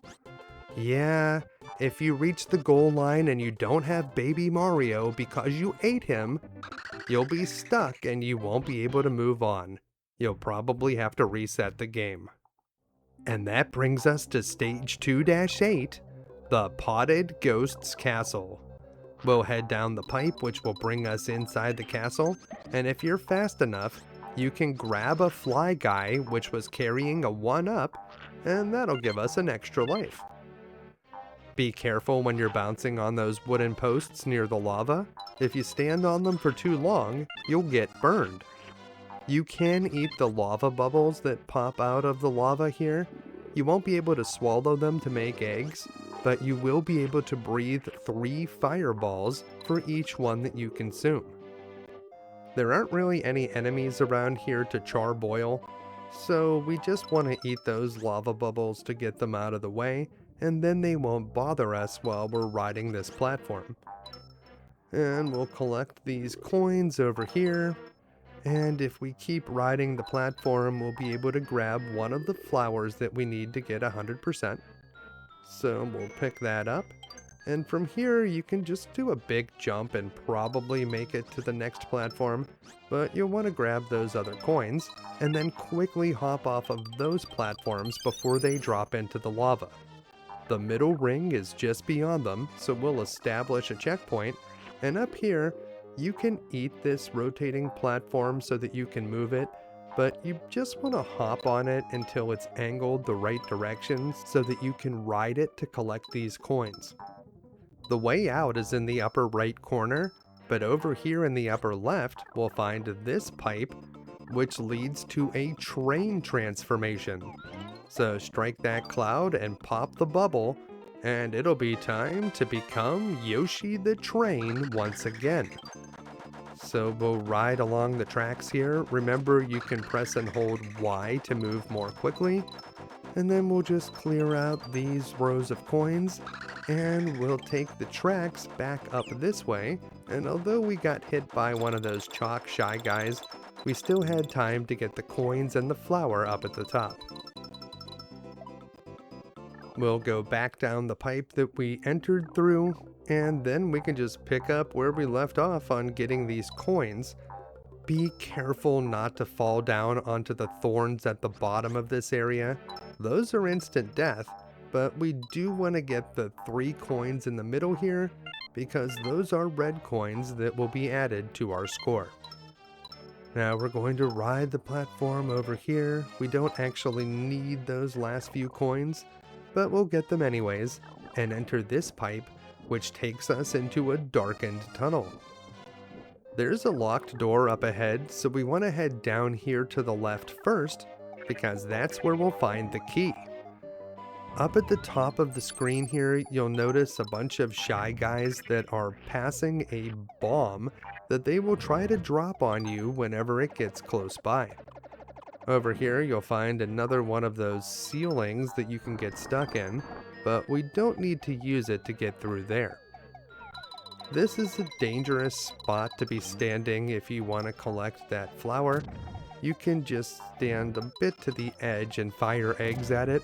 Yeah, if you reach the goal line and you don't have Baby Mario because you ate him, you'll be stuck and you won't be able to move on. You'll probably have to reset the game. And that brings us to stage 2-8. The Potted Ghost's Castle. We'll head down the pipe, which will bring us inside the castle, and if you're fast enough, you can grab a fly guy, which was carrying a 1-up, and that'll give us an extra life. Be careful when you're bouncing on those wooden posts near the lava. If you stand on them for too long, you'll get burned. You can eat the lava bubbles that pop out of the lava here. You won't be able to swallow them to make eggs, but you will be able to breathe 3 fireballs for each one that you consume. There aren't really any enemies around here to charboil, so we just want to eat those lava bubbles to get them out of the way, and then they won't bother us while we're riding this platform. And we'll collect these coins over here, and if we keep riding the platform, we'll be able to grab one of the flowers that we need to get 100%. So we'll pick that up, and from here you can just do a big jump and probably make it to the next platform, but you'll want to grab those other coins, and then quickly hop off of those platforms before they drop into the lava. The middle ring is just beyond them, so we'll establish a checkpoint, and up here, you can eat this rotating platform so that you can move it, but you just want to hop on it until it's angled the right direction so that you can ride it to collect these coins. The way out is in the upper right corner, but over here in the upper left, we'll find this pipe, which leads to a train transformation. So strike that cloud and pop the bubble, and it'll be time to become Yoshi the Train once again. So we'll ride along the tracks here. Remember, you can press and hold Y to move more quickly. And then we'll just clear out these rows of coins, and we'll take the tracks back up this way. And although we got hit by one of those chalk shy guys, we still had time to get the coins and the flower up at the top. We'll go back down the pipe that we entered through, and then we can just pick up where we left off on getting these coins. Be careful not to fall down onto the thorns at the bottom of this area. Those are instant death, but we do want to get the 3 coins in the middle here, because those are red coins that will be added to our score. Now we're going to ride the platform over here. We don't actually need those last few coins, but we'll get them anyways, and enter this pipe, which takes us into a darkened tunnel. There's a locked door up ahead, so we want to head down here to the left first, because that's where we'll find the key. Up at the top of the screen here, you'll notice a bunch of shy guys that are passing a bomb that they will try to drop on you whenever it gets close by. Over here, you'll find another one of those ceilings that you can get stuck in, but we don't need to use it to get through there. This is a dangerous spot to be standing if you want to collect that flower. You can just stand a bit to the edge and fire eggs at it,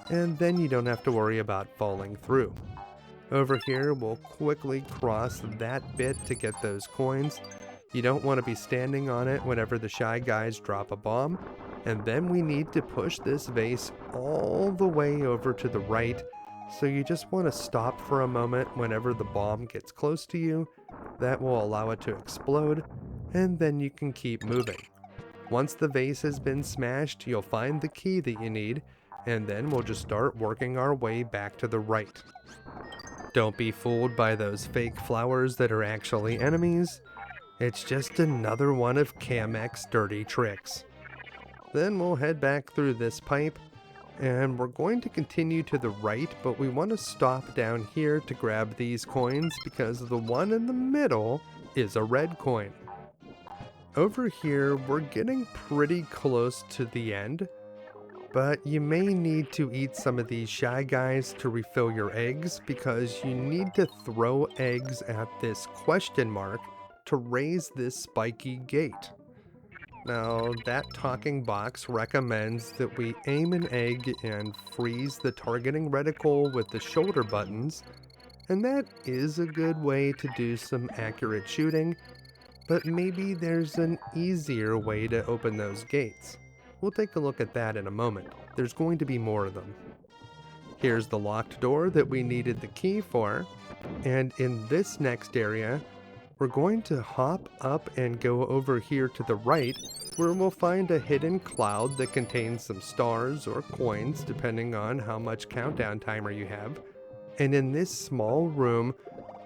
and then you don't have to worry about falling through. Over here, we'll quickly cross that bit to get those coins. You don't want to be standing on it whenever the shy guys drop a bomb. And then we need to push this vase all the way over to the right. So you just want to stop for a moment whenever the bomb gets close to you. That will allow it to explode, and then you can keep moving. Once the vase has been smashed, you'll find the key that you need, and then we'll just start working our way back to the right. Don't be fooled by those fake flowers that are actually enemies. It's just another one of Kamek's dirty tricks. Then we'll head back through this pipe, and we're going to continue to the right, but we want to stop down here to grab these coins because the one in the middle is a red coin. Over here, we're getting pretty close to the end, but you may need to eat some of these shy guys to refill your eggs because you need to throw eggs at this question mark to raise this spiky gate. Now, that talking box recommends that we aim an egg and freeze the targeting reticle with the shoulder buttons, and that is a good way to do some accurate shooting, but maybe there's an easier way to open those gates. We'll take a look at that in a moment. There's going to be more of them. Here's the locked door that we needed the key for, and in this next area, we're going to hop up and go over here to the right, where we'll find a hidden cloud that contains some stars or coins, depending on how much countdown timer you have. And in this small room,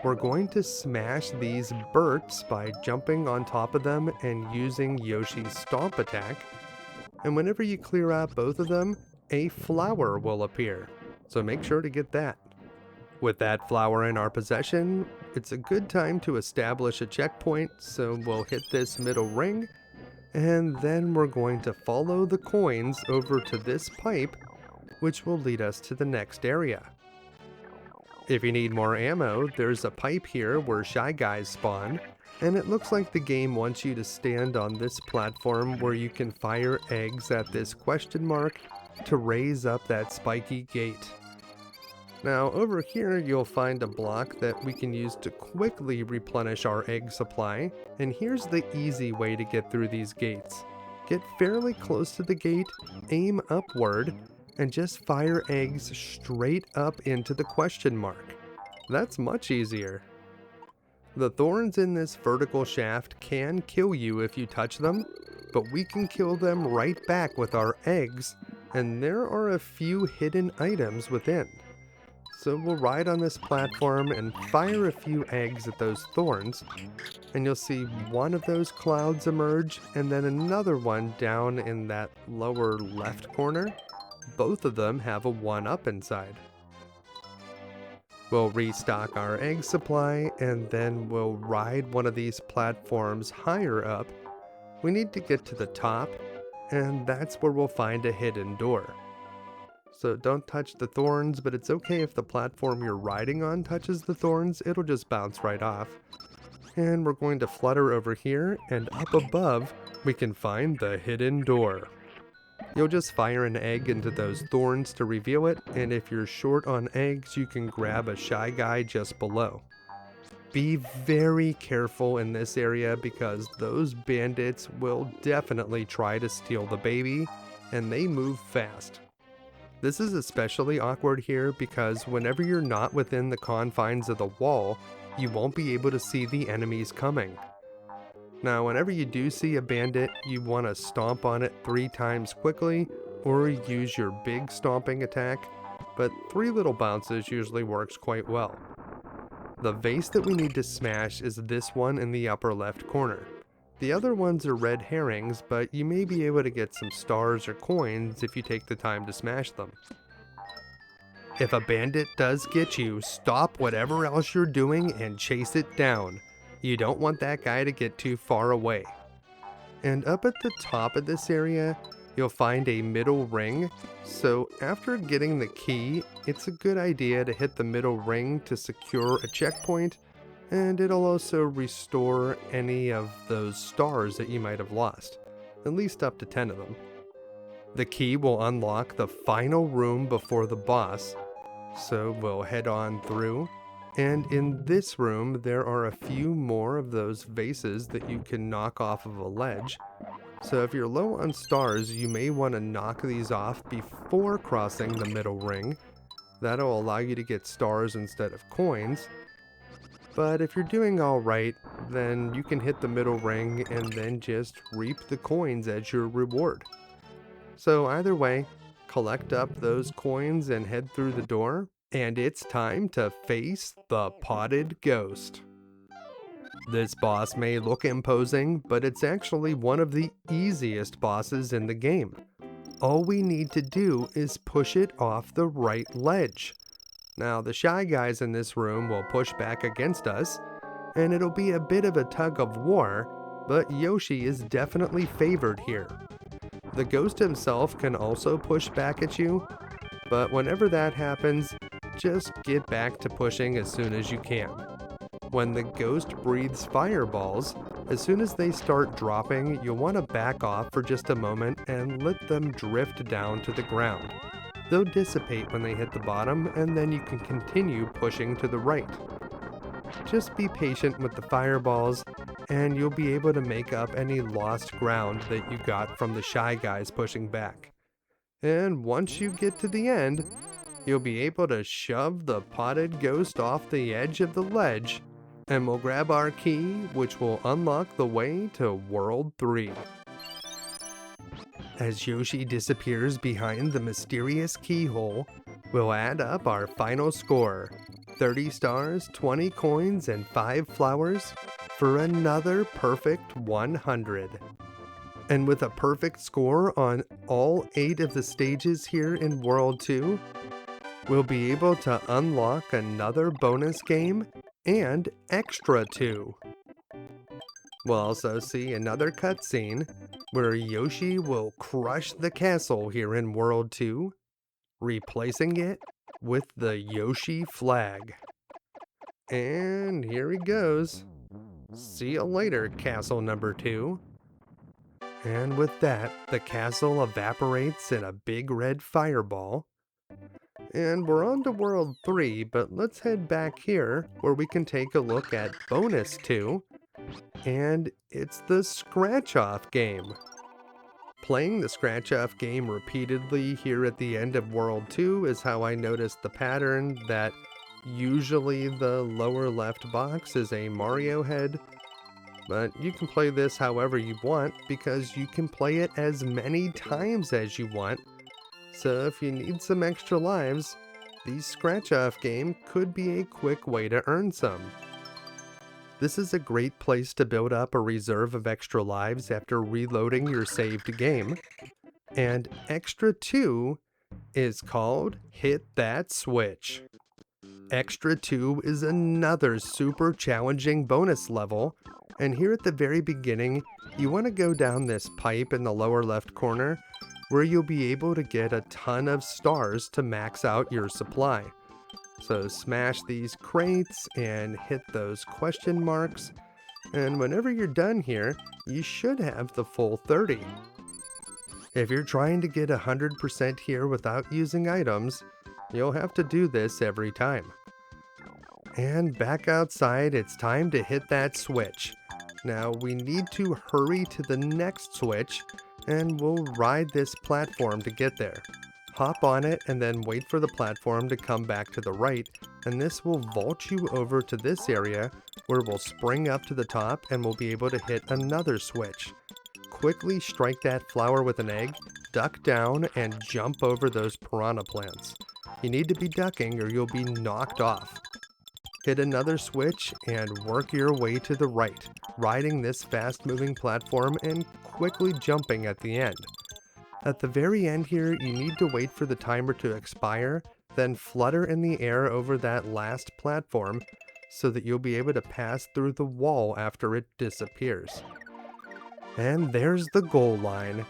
we're going to smash these Burts by jumping on top of them and using Yoshi's stomp attack. And whenever you clear out both of them, a flower will appear. So make sure to get that. With that flower in our possession, it's a good time to establish a checkpoint, so we'll hit this middle ring, and then we're going to follow the coins over to this pipe, which will lead us to the next area. If you need more ammo, there's a pipe here where Shy Guys spawn, and it looks like the game wants you to stand on this platform where you can fire eggs at this question mark to raise up that spiky gate. Now over here you'll find a block that we can use to quickly replenish our egg supply, and here's the easy way to get through these gates. Get fairly close to the gate, aim upward, and just fire eggs straight up into the question mark. That's much easier. The thorns in this vertical shaft can kill you if you touch them, but we can kill them right back with our eggs, and there are a few hidden items within. So we'll ride on this platform and fire a few eggs at those thorns, and you'll see one of those clouds emerge and then another one down in that lower left corner. Both of them have a 1-up inside. We'll restock our egg supply and then we'll ride one of these platforms higher up. We need to get to the top, and that's where we'll find a hidden door. So don't touch the thorns, but it's okay if the platform you're riding on touches the thorns, it'll just bounce right off. And we're going to flutter over here, and up above, we can find the hidden door. You'll just fire an egg into those thorns to reveal it, and if you're short on eggs, you can grab a Shy Guy just below. Be very careful in this area because those bandits will definitely try to steal the baby, and they move fast. This is especially awkward here because whenever you're not within the confines of the wall, you won't be able to see the enemies coming. Now, whenever you do see a bandit, you want to stomp on it 3 times quickly, or use your big stomping attack, but 3 little bounces usually works quite well. The vase that we need to smash is this one in the upper left corner. The other ones are red herrings, but you may be able to get some stars or coins if you take the time to smash them. If a bandit does get you, stop whatever else you're doing and chase it down. You don't want that guy to get too far away. And up at the top of this area, you'll find a middle ring. So after getting the key, it's a good idea to hit the middle ring to secure a checkpoint, and it'll also restore any of those stars that you might have lost, at least up to 10 of them. The key will unlock the final room before the boss, so we'll head on through, and in this room there are a few more of those vases that you can knock off of a ledge. So if you're low on stars, you may want to knock these off before crossing the middle ring. That'll allow you to get stars instead of coins. But if you're doing alright, then you can hit the middle ring and then just reap the coins as your reward. So either way, collect up those coins and head through the door, and it's time to face the potted ghost. This boss may look imposing, but it's actually one of the easiest bosses in the game. All we need to do is push it off the right ledge. Now, the Shy Guys in this room will push back against us, and it'll be a bit of a tug of war, but Yoshi is definitely favored here. The ghost himself can also push back at you, but whenever that happens, just get back to pushing as soon as you can. When the ghost breathes fireballs, as soon as they start dropping, you'll want to back off for just a moment and let them drift down to the ground. They'll dissipate when they hit the bottom, and then you can continue pushing to the right. Just be patient with the fireballs, and you'll be able to make up any lost ground that you got from the Shy Guys pushing back. And once you get to the end, you'll be able to shove the potted ghost off the edge of the ledge, and we'll grab our key, which will unlock the way to World 3. As Yoshi disappears behind the mysterious keyhole, We'll add up our final score, 30 stars, 20 coins, and 5 flowers, for another perfect 100. And with a perfect score on all 8 of the stages here in World 2, we'll be able to unlock another bonus game and Extra 2. We'll also see another cutscene where Yoshi will crush the castle here in World 2, replacing it with the Yoshi flag. And here he goes. See you later, castle number 2. And with that, the castle evaporates in a big red fireball. And we're on to World 3, but let's head back here where we can take a look at Bonus 2. And it's the Scratch-Off game. Playing the Scratch-Off game repeatedly here at the end of World 2 is how I noticed the pattern that usually the lower left box is a Mario head, but you can play this however you want because you can play it as many times as you want. So if you need some extra lives, the Scratch-Off game could be a quick way to earn some. This is a great place to build up a reserve of extra lives after reloading your saved game. And Extra 2 is called Hit That Switch. Extra 2 is another super challenging bonus level, and here at the very beginning, you want to go down this pipe in the lower left corner where you'll be able to get a ton of stars to max out your supply. So smash these crates and hit those question marks, and whenever you're done here, you should have the full 30. If you're trying to get 100% here without using items, you'll have to do this every time. And back outside, it's time to hit that switch. Now we need to hurry to the next switch, and we'll ride this platform to get there. Hop on it and then wait for the platform to come back to the right, and this will vault you over to this area where we'll spring up to the top and we'll be able to hit another switch. Quickly strike that flower with an egg, duck down, and jump over those piranha plants. You need to be ducking or you'll be knocked off. Hit another switch and work your way to the right, riding this fast-moving platform and quickly jumping at the end. At the very end here, you need to wait for the timer to expire, then flutter in the air over that last platform so that you'll be able to pass through the wall after it disappears. And there's the goal line.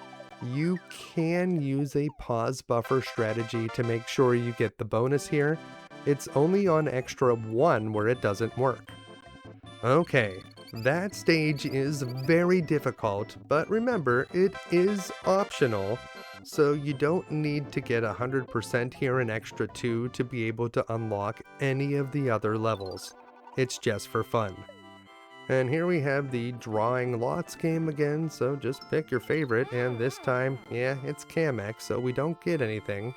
You can use a pause buffer strategy to make sure you get the bonus here. It's only on Extra 1 where it doesn't work. Okay, that stage is very difficult, but remember, it is optional, so you don't need to get 100% here in Extra 2 to be able to unlock any of the other levels. It's just for fun. And here we have the drawing lots game again, so just pick your favorite, and this time, yeah, it's Kamek, so we don't get anything.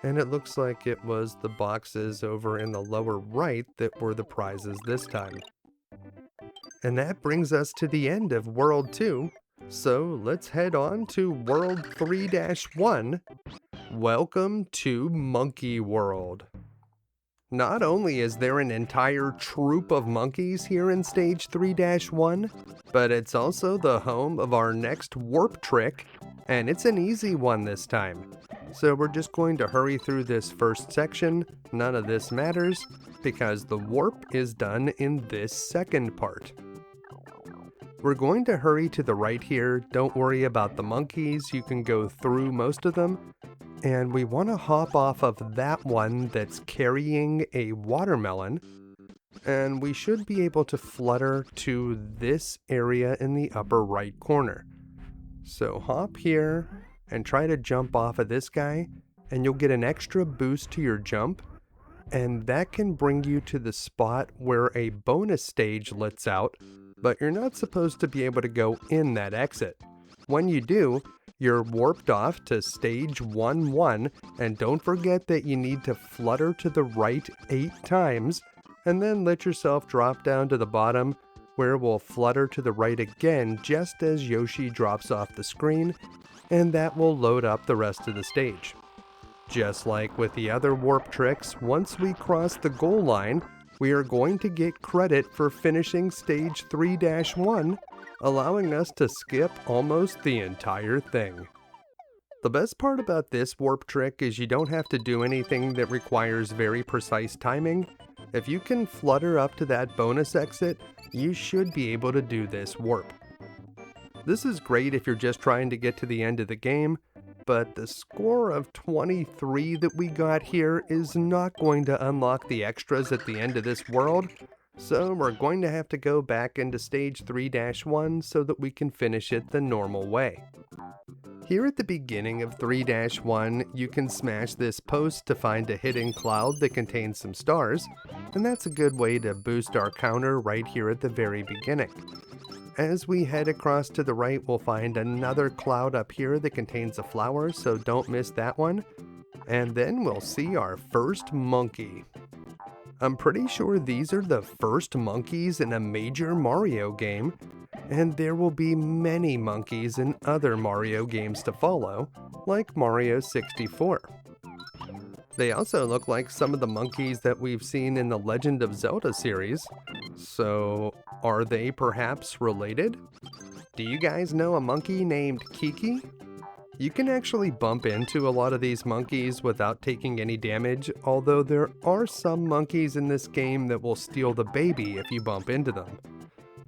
And it looks like it was the boxes over in the lower right that were the prizes this time. And that brings us to the end of World 2, so let's head on to World 3-1. Welcome to Monkey World. Not only is there an entire troop of monkeys here in Stage 3-1, but it's also the home of our next warp trick, and it's an easy one this time. So we're just going to hurry through this first section. None of this matters, because the warp is done in this second part. We're going to hurry to the right here. Don't worry about the monkeys, you can go through most of them. And we want to hop off of that one that's carrying a watermelon. And we should be able to flutter to this area in the upper right corner. So hop here and try to jump off of this guy, and you'll get an extra boost to your jump. And that can bring you to the spot where a bonus stage lets out, but you're not supposed to be able to go in that exit. When you do, you're warped off to stage 1-1, and don't forget that you need to flutter to the right 8 times, and then let yourself drop down to the bottom, where we'll flutter to the right again just as Yoshi drops off the screen, and that will load up the rest of the stage. Just like with the other warp tricks, once we cross the goal line, we are going to get credit for finishing stage 3-1, allowing us to skip almost the entire thing. The best part about this warp trick is you don't have to do anything that requires very precise timing. If you can flutter up to that bonus exit, you should be able to do this warp. This is great if you're just trying to get to the end of the game, but the score of 23 that we got here is not going to unlock the extras at the end of this world, so we're going to have to go back into stage 3-1 so that we can finish it the normal way. Here at the beginning of 3-1, you can smash this post to find a hidden cloud that contains some stars, and that's a good way to boost our counter right here at the very beginning. As we head across to the right, we'll find another cloud up here that contains a flower, so don't miss that one. And then we'll see our first monkey. I'm pretty sure these are the first monkeys in a major Mario game, and there will be many monkeys in other Mario games to follow, like Mario 64. They also look like some of the monkeys that we've seen in the Legend of Zelda series, so are they perhaps related? Do you guys know a monkey named Kiki? You can actually bump into a lot of these monkeys without taking any damage, although there are some monkeys in this game that will steal the baby if you bump into them.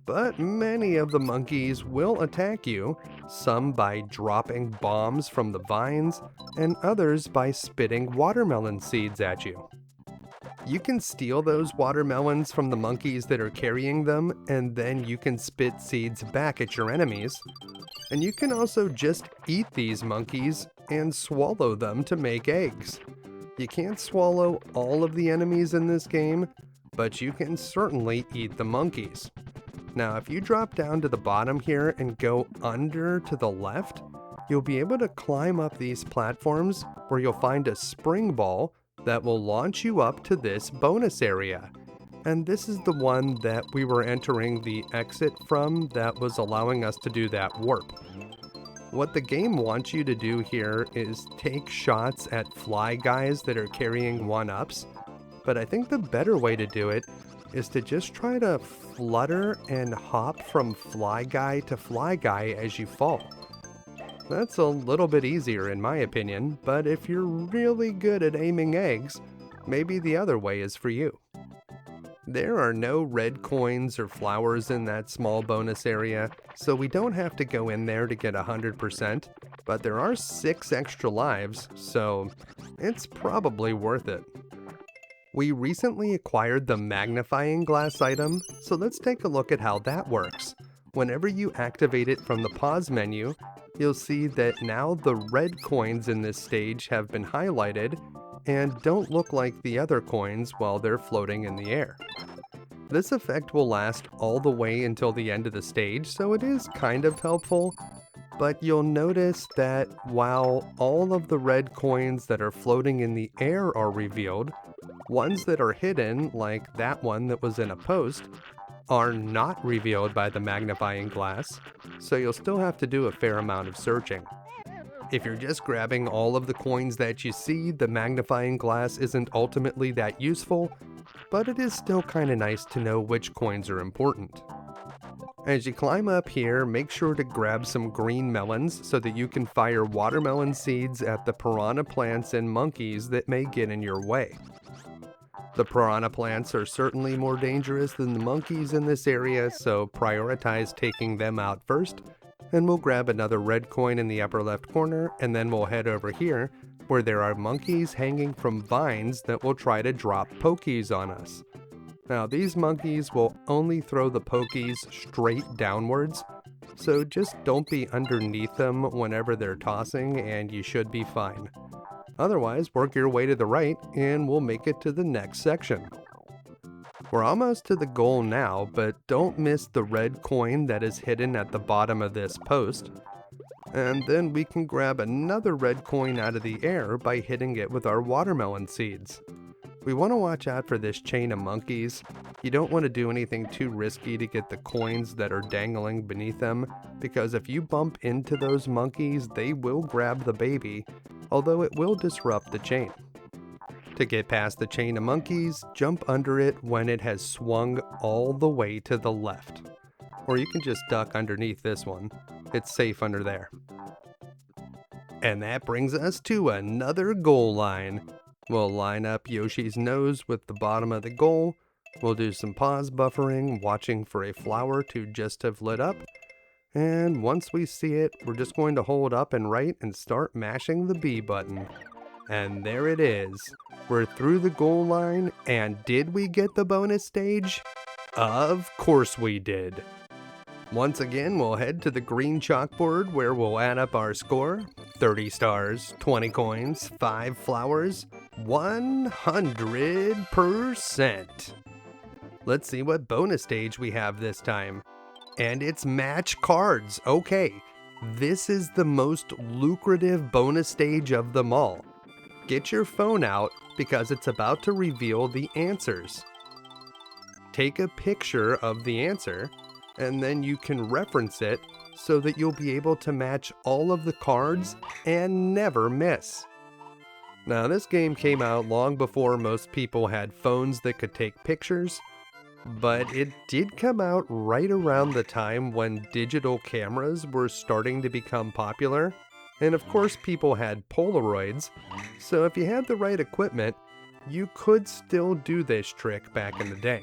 But many of the monkeys will attack you, some by dropping bombs from the vines, and others by spitting watermelon seeds at you. You can steal those watermelons from the monkeys that are carrying them, and then you can spit seeds back at your enemies. And you can also just eat these monkeys and swallow them to make eggs. You can't swallow all of the enemies in this game, but you can certainly eat the monkeys. Now, if you drop down to the bottom here and go under to the left, you'll be able to climb up these platforms where you'll find a spring ball that will launch you up to this bonus area. And this is the one that we were entering the exit from that was allowing us to do that warp. What the game wants you to do here is take shots at fly guys that are carrying 1-ups, but I think the better way to do it is to just try to flutter and hop from fly guy to fly guy as you fall. That's a little bit easier in my opinion, but if you're really good at aiming eggs, maybe the other way is for you. There are no red coins or flowers in that small bonus area, so we don't have to go in there to get 100%, but there are 6 extra lives, so it's probably worth it. We recently acquired the magnifying glass item, so let's take a look at how that works. Whenever you activate it from the pause menu, you'll see that now the red coins in this stage have been highlighted and don't look like the other coins while they're floating in the air. This effect will last all the way until the end of the stage, so it is kind of helpful, but you'll notice that while all of the red coins that are floating in the air are revealed, ones that are hidden, like that one that was in a post, are not revealed by the magnifying glass, so you'll still have to do a fair amount of searching. If you're just grabbing all of the coins that you see, the magnifying glass isn't ultimately that useful, but it is still kinda nice to know which coins are important. As you climb up here, make sure to grab some green melons so that you can fire watermelon seeds at the piranha plants and monkeys that may get in your way. The piranha plants are certainly more dangerous than the monkeys in this area, so prioritize taking them out first, and we'll grab another red coin in the upper left corner, and then we'll head over here where there are monkeys hanging from vines that will try to drop pokies on us. Now these monkeys will only throw the pokies straight downwards, so just don't be underneath them whenever they're tossing and you should be fine. Otherwise, work your way to the right and we'll make it to the next section. We're almost to the goal now, but don't miss the red coin that is hidden at the bottom of this post. And then we can grab another red coin out of the air by hitting it with our watermelon seeds. We want to watch out for this chain of monkeys. You don't want to do anything too risky to get the coins that are dangling beneath them, because if you bump into those monkeys, they will grab the baby, although it will disrupt the chain. To get past the chain of monkeys, jump under it when it has swung all the way to the left. Or you can just duck underneath this one. It's safe under there. And that brings us to another goal line. We'll line up Yoshi's nose with the bottom of the goal. We'll do some pause buffering, watching for a flower to just have lit up. And once we see it, we're just going to hold up and right and start mashing the B button. And there it is. We're through the goal line, and did we get the bonus stage? Of course we did. Once again, we'll head to the green chalkboard where we'll add up our score. 30 stars, 20 coins, 5 flowers, 100%. Let's see what bonus stage we have this time. And it's match cards. Okay, this is the most lucrative bonus stage of them all. Get your phone out because it's about to reveal the answers. Take a picture of the answer, and then you can reference it so that you'll be able to match all of the cards and never miss. Now, this game came out long before most people had phones that could take pictures, but it did come out right around the time when digital cameras were starting to become popular. And of course, people had Polaroids, so if you had the right equipment, you could still do this trick back in the day.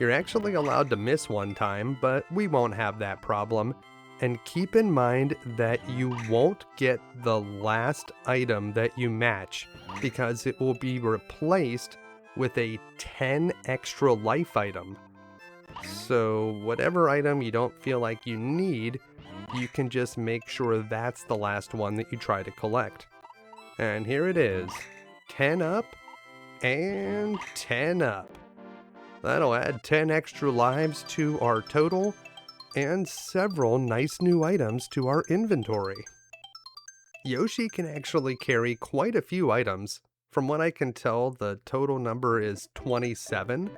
You're actually allowed to miss one time, but we won't have that problem. And keep in mind that you won't get the last item that you match, because it will be replaced with a 10 extra life item. So whatever item you don't feel like you need, you can just make sure that's the last one that you try to collect. And here it is. 10 up and 10 up. That'll add 10 extra lives to our total and several nice new items to our inventory. Yoshi can actually carry quite a few items. From what I can tell, the total number is 27.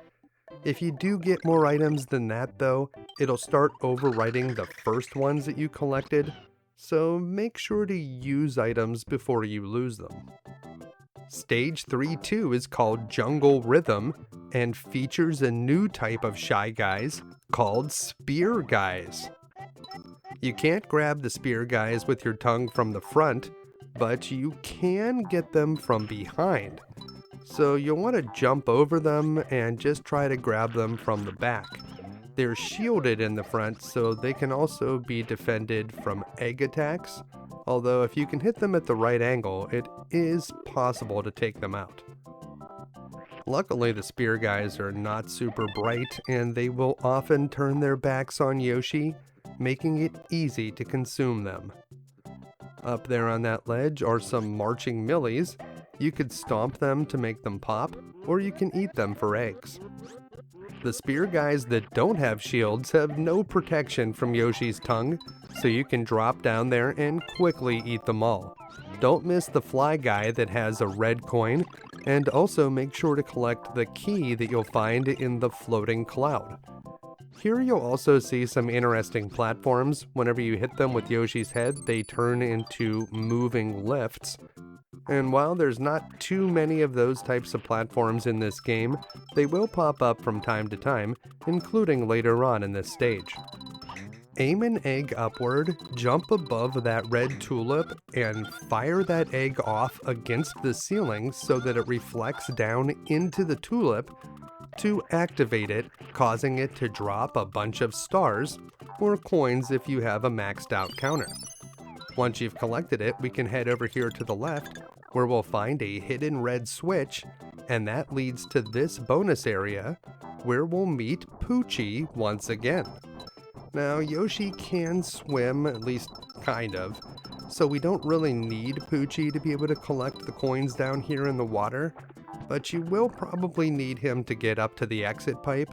If you do get more items than that though, it'll start overwriting the first ones that you collected, so make sure to use items before you lose them. Stage 3-2 is called Jungle Rhythm and features a new type of Shy Guys called Spear Guys. You can't grab the Spear Guys with your tongue from the front, but you can get them from behind. So you'll want to jump over them and just try to grab them from the back. They're shielded in the front, so they can also be defended from egg attacks, although if you can hit them at the right angle, it is possible to take them out. Luckily, the Spear Guys are not super bright, and they will often turn their backs on Yoshi, making it easy to consume them. Up there on that ledge are some marching millies. You could stomp them to make them pop, or you can eat them for eggs. The Spear Guys that don't have shields have no protection from Yoshi's tongue, so you can drop down there and quickly eat them all. Don't miss the Fly Guy that has a red coin, and also make sure to collect the key that you'll find in the floating cloud. Here you'll also see some interesting platforms. Whenever you hit them with Yoshi's head, they turn into moving lifts. And while there's not too many of those types of platforms in this game, they will pop up from time to time, including later on in this stage. Aim an egg upward, jump above that red tulip, and fire that egg off against the ceiling so that it reflects down into the tulip to activate it, causing it to drop a bunch of stars, or coins if you have a maxed out counter. Once you've collected it, we can head over here to the left, where we'll find a hidden red switch, and that leads to this bonus area, where we'll meet Poochy once again. Now, Yoshi can swim, at least kind of, so we don't really need Poochy to be able to collect the coins down here in the water, but you will probably need him to get up to the exit pipe.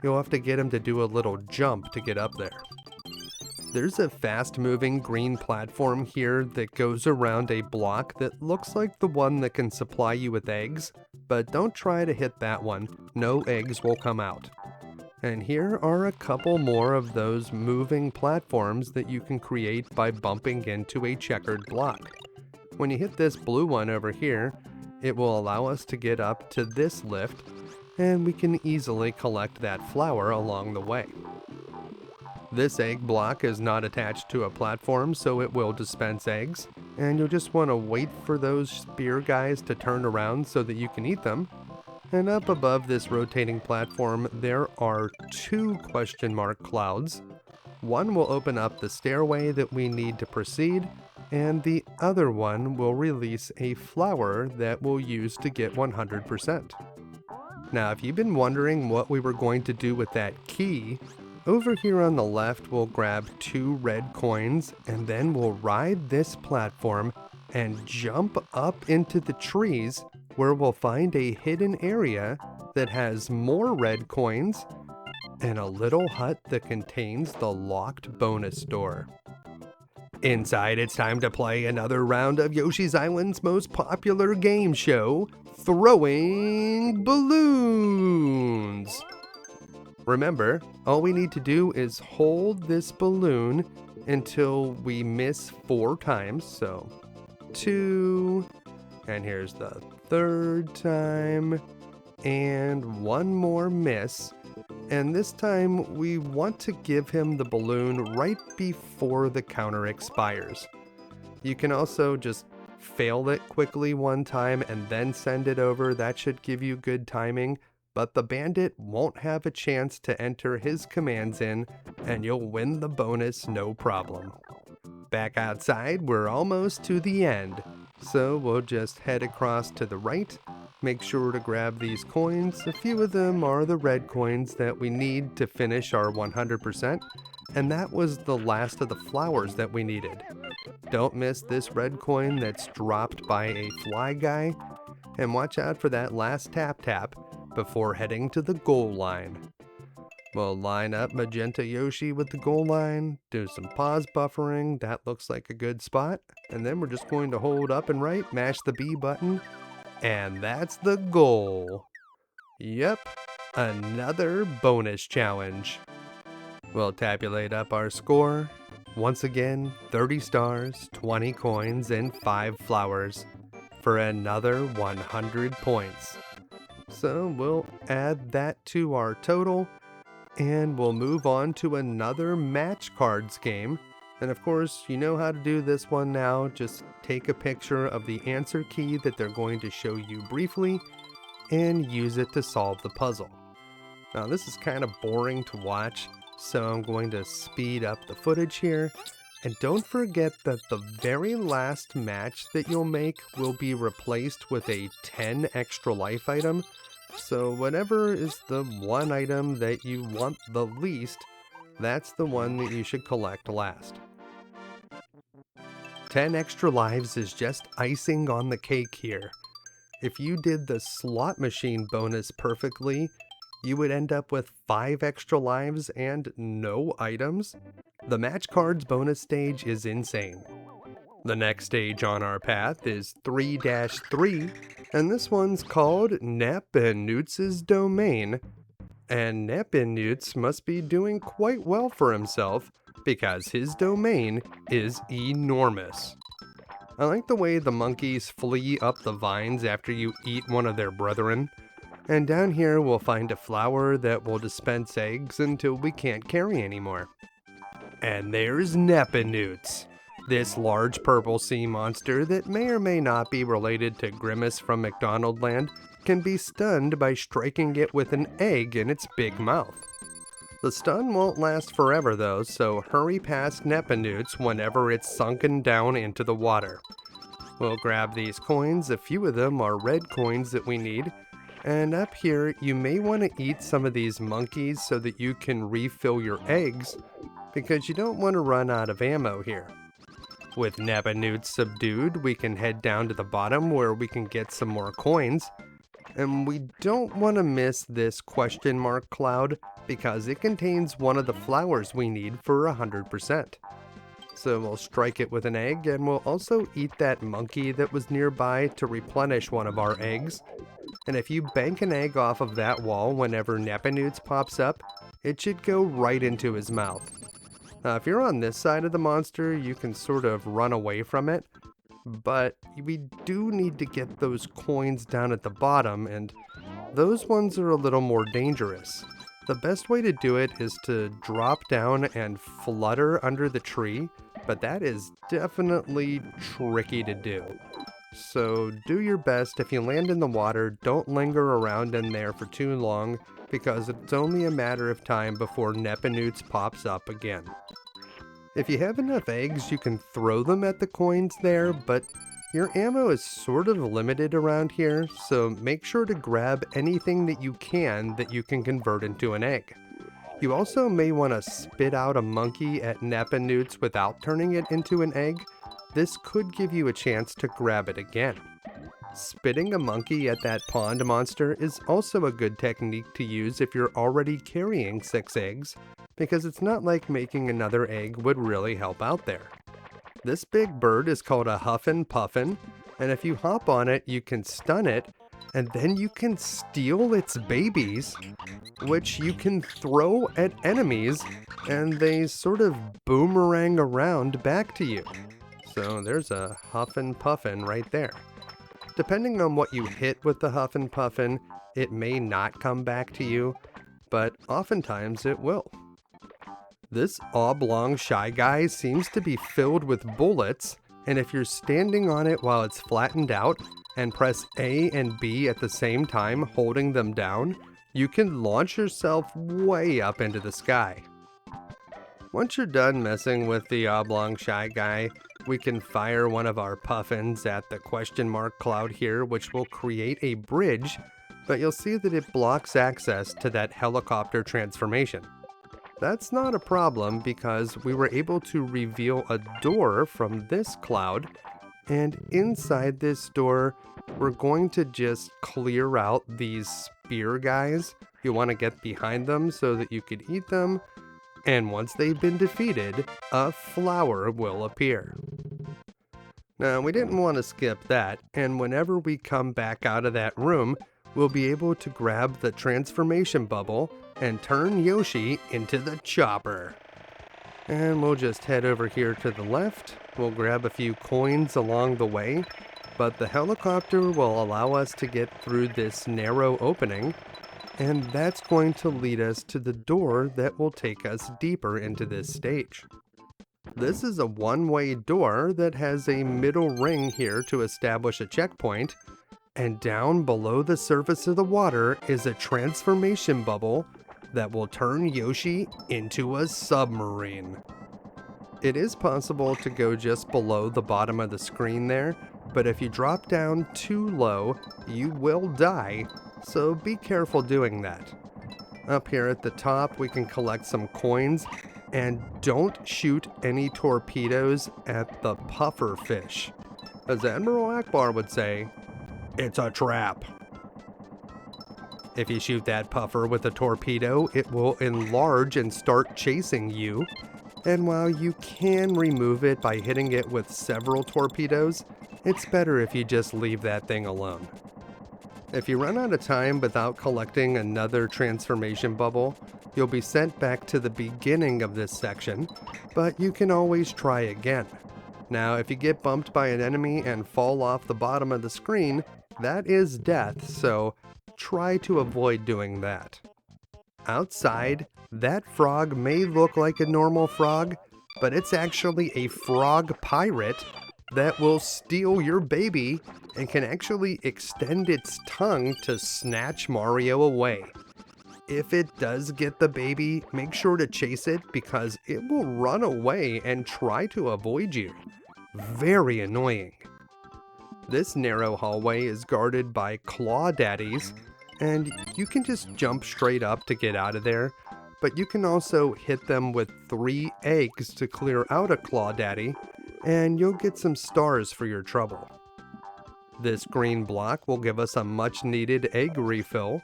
You'll have to get him to do a little jump to get up there. There's a fast-moving green platform here that goes around a block that looks like the one that can supply you with eggs, but don't try to hit that one. No eggs will come out. And here are a couple more of those moving platforms that you can create by bumping into a checkered block. When you hit this blue one over here, it will allow us to get up to this lift, and we can easily collect that flower along the way. This egg block is not attached to a platform, so it will dispense eggs, and you'll just want to wait for those spear guys to turn around so that you can eat them. And up above this rotating platform, there are 2 question mark clouds. One will open up the stairway that we need to proceed, and the other one will release a flower that we'll use to get 100%. Now, if you've been wondering what we were going to do with that key, over here on the left we'll grab 2 red coins, and then we'll ride this platform and jump up into the trees where we'll find a hidden area that has more red coins and a little hut that contains the locked bonus door. Inside, it's time to play another round of Yoshi's Island's most popular game show, Throwing Balloons. Remember, all we need to do is hold this balloon until we miss 4 times, so 2, and here's the 3rd time, and 1 more miss. And this time we want to give him the balloon right before the counter expires. You can also just fail it quickly 1 time and then send it over. That should give you good timing, but the bandit won't have a chance to enter his commands in, and you'll win the bonus no problem. Back outside, we're almost to the end, so we'll just head across to the right. Make sure to grab these coins. A few of them are the red coins that we need to finish our 100%, and that was the last of the flowers that we needed. Don't miss this red coin that's dropped by a fly guy, and watch out for that last tap before heading to the goal line. We'll line up Magenta Yoshi with the goal line, do some pause buffering, that looks like a good spot, and then we're just going to hold up and right, mash the B button, and that's the goal. Yep, another bonus challenge. We'll tabulate up our score. Once again, 30 stars, 20 coins, and 5 flowers for another 100 points. So we'll add that to our total, and we'll move on to another match cards game. And of course, you know how to do this one now. Just take a picture of the answer key that they're going to show you briefly and use it to solve the puzzle. Now this is kind of boring to watch, so I'm going to speed up the footage here. And don't forget that the very last match that you'll make will be replaced with a 10 extra life item. So whatever is the one item that you want the least, that's the one that you should collect last. 10 extra lives is just icing on the cake here. If you did the slot machine bonus perfectly, you would end up with 5 extra lives and no items. The match cards bonus stage is insane. The next stage on our path is 3-3, and this one's called Nep-Enuts Domain. And Nep-Enuts must be doing quite well for himself, because his domain is enormous. I like the way the monkeys flee up the vines after you eat one of their brethren. And down here we'll find a flower that will dispense eggs until we can't carry anymore. And there's Nep-Enuts, this large purple sea monster that may or may not be related to Grimace from McDonaldland can be stunned by striking it with an egg in its big mouth. The stun won't last forever though, so hurry past Nep-Enuts whenever it's sunken down into the water. We'll grab these coins, a few of them are red coins that we need, and up here you may want to eat some of these monkeys so that you can refill your eggs, because you don't want to run out of ammo here. With Nep-Enuts subdued, we can head down to the bottom where we can get some more coins. And we don't want to miss this question mark cloud because it contains one of the flowers we need for 100%. So we'll strike it with an egg, and we'll also eat that monkey that was nearby to replenish one of our eggs. And if you bank an egg off of that wall whenever Nep-Enuts pops up, it should go right into his mouth. Now if you're on this side of the monster, you can sort of run away from it. but we do need to get those coins down at the bottom, and those ones are a little more dangerous. The best way to do it is to drop down and flutter under the tree, but that is definitely tricky to do. So do your best. If you land in the water, don't linger around in there for too long, because it's only a matter of time before Nep-Enuts pops up again. If you have enough eggs, you can throw them at the coins there, but your ammo is sort of limited around here, so make sure to grab anything that you can convert into an egg. You also may want to spit out a monkey at Nep-Enuts without turning it into an egg. This could give you a chance to grab it again. Spitting a monkey at that pond monster is also a good technique to use if you're already carrying 6 eggs, because it's not like making another egg would really help out there. This big bird is called a Huffin' Puffin, and if you hop on it, you can stun it, and then you can steal its babies, which you can throw at enemies, and they sort of boomerang around back to you. So there's a Huffin' Puffin right there. Depending on what you hit with the Huffin' Puffin, it may not come back to you, but oftentimes it will. This oblong Shy Guy seems to be filled with bullets, and if you're standing on it while it's flattened out and press A and B at the same time holding them down, you can launch yourself way up into the sky. Once you're done messing with the oblong Shy Guy, we can fire one of our puffins at the question mark cloud here, which will create a bridge, but you'll see that it blocks access to that helicopter transformation. That's not a problem because we were able to reveal a door from this cloud, and inside this door, we're going to just clear out these spear guys. You want to get behind them so that you could eat them, and once they've been defeated, a flower will appear. Now, we didn't want to skip that, and whenever we come back out of that room, we'll be able to grab the transformation bubble and turn Yoshi into the chopper. And we'll just head over here to the left. We'll grab a few coins along the way, but the helicopter will allow us to get through this narrow opening, and that's going to lead us to the door that will take us deeper into this stage. This is a one-way door that has a middle ring here to establish a checkpoint, and down below the surface of the water is a transformation bubble that will turn Yoshi into a submarine. It is possible to go just below the bottom of the screen there, but if you drop down too low, you will die, so be careful doing that. Up here at the top, we can collect some coins, and don't shoot any torpedoes at the puffer fish. As Admiral Akbar would say, it's a trap. If you shoot that puffer with a torpedo, it will enlarge and start chasing you. And while you can remove it by hitting it with several torpedoes, it's better if you just leave that thing alone. If you run out of time without collecting another transformation bubble, you'll be sent back to the beginning of this section, but you can always try again. Now, if you get bumped by an enemy and fall off the bottom of the screen, that is death, so try to avoid doing that. Outside, that frog may look like a normal frog, but it's actually a frog pirate that will steal your baby and can actually extend its tongue to snatch Mario away. If it does get the baby, make sure to chase it because it will run away and try to avoid you. Very annoying. This narrow hallway is guarded by claw daddies, and you can just jump straight up to get out of there, but you can also hit them with 3 eggs to clear out a claw daddy, and you'll get some stars for your trouble. This green block will give us a much needed egg refill,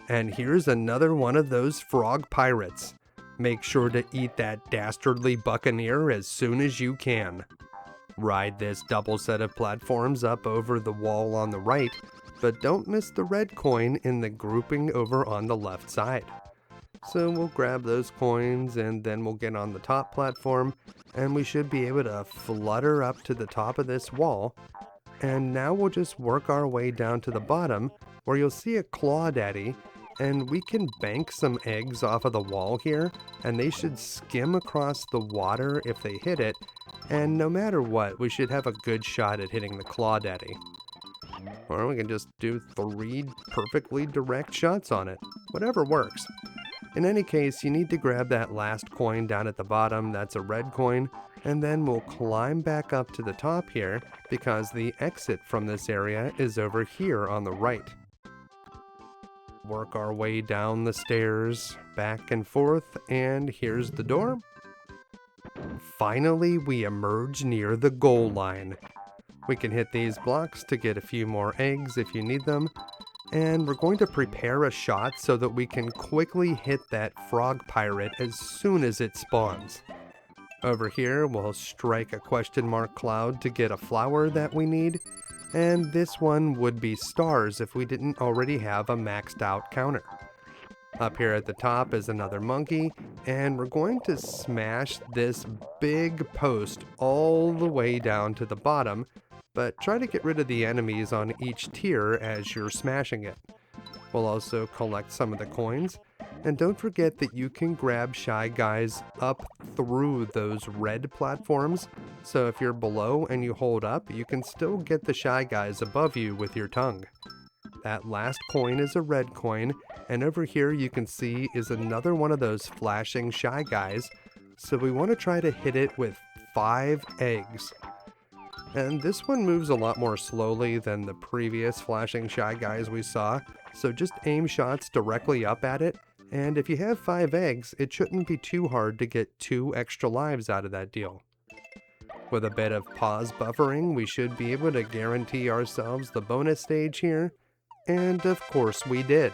and here's another one of those frog pirates. Make sure to eat that dastardly buccaneer as soon as you can. Ride this double set of platforms up over the wall on the right, but don't miss the red coin in the grouping over on the left side. So we'll grab those coins and then we'll get on the top platform and we should be able to flutter up to the top of this wall. And now we'll just work our way down to the bottom where you'll see a claw daddy, and we can bank some eggs off of the wall here and they should skim across the water if they hit it, and no matter what, we should have a good shot at hitting the claw daddy. Or we can just do 3 perfectly direct shots on it. Whatever works. In any case, you need to grab that last coin down at the bottom, that's a red coin, and then we'll climb back up to the top here because the exit from this area is over here on the right. Work our way down the stairs, back and forth, and here's the door. Finally, we emerge near the goal line. We can hit these blocks to get a few more eggs if you need them, and we're going to prepare a shot so that we can quickly hit that frog pirate as soon as it spawns. Over here, we'll strike a question mark cloud to get a flower that we need, and this one would be stars if we didn't already have a maxed out counter. Up here at the top is another monkey, and we're going to smash this big post all the way down to the bottom, but try to get rid of the enemies on each tier as you're smashing it. We'll also collect some of the coins, and don't forget that you can grab Shy Guys up through those red platforms, so if you're below and you hold up, you can still get the Shy Guys above you with your tongue. That last coin is a red coin, and over here you can see is another one of those flashing Shy Guys, so we want to try to hit it with 5 eggs. And this one moves a lot more slowly than the previous flashing Shy Guys we saw, so just aim shots directly up at it, and if you have 5 eggs, it shouldn't be too hard to get 2 extra lives out of that deal. With a bit of pause buffering, we should be able to guarantee ourselves the bonus stage here, and of course we did.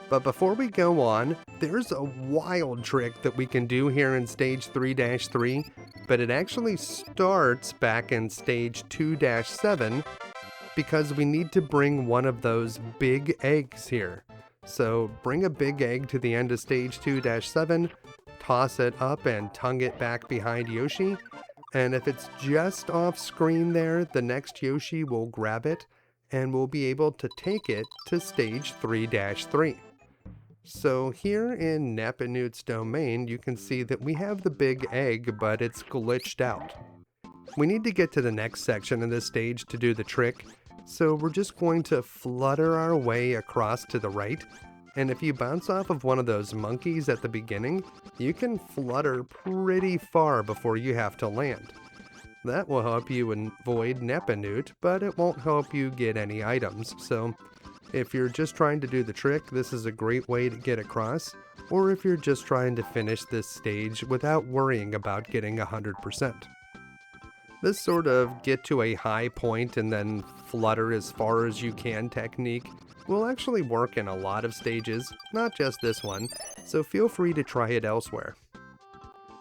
But before we go on, there's a wild trick that we can do here in stage 3-3, but it actually starts back in stage 2-7 because we need to bring one of those big eggs here. So bring a big egg to the end of stage 2-7, toss it up and tongue it back behind Yoshi, and if it's just off screen there, the next Yoshi will grab it and we'll be able to take it to stage 3-3. So here in Nep-Enuts Domain, you can see that we have the big egg, but it's glitched out. We need to get to the next section of this stage to do the trick, so we're just going to flutter our way across to the right, and if you bounce off of one of those monkeys at the beginning, you can flutter pretty far before you have to land. That will help you avoid Nep-Enut, but it won't help you get any items, so if you're just trying to do the trick, this is a great way to get across, or if you're just trying to finish this stage without worrying about getting 100%. This sort of get to a high point and then flutter as far as you can technique will actually work in a lot of stages, not just this one, so feel free to try it elsewhere.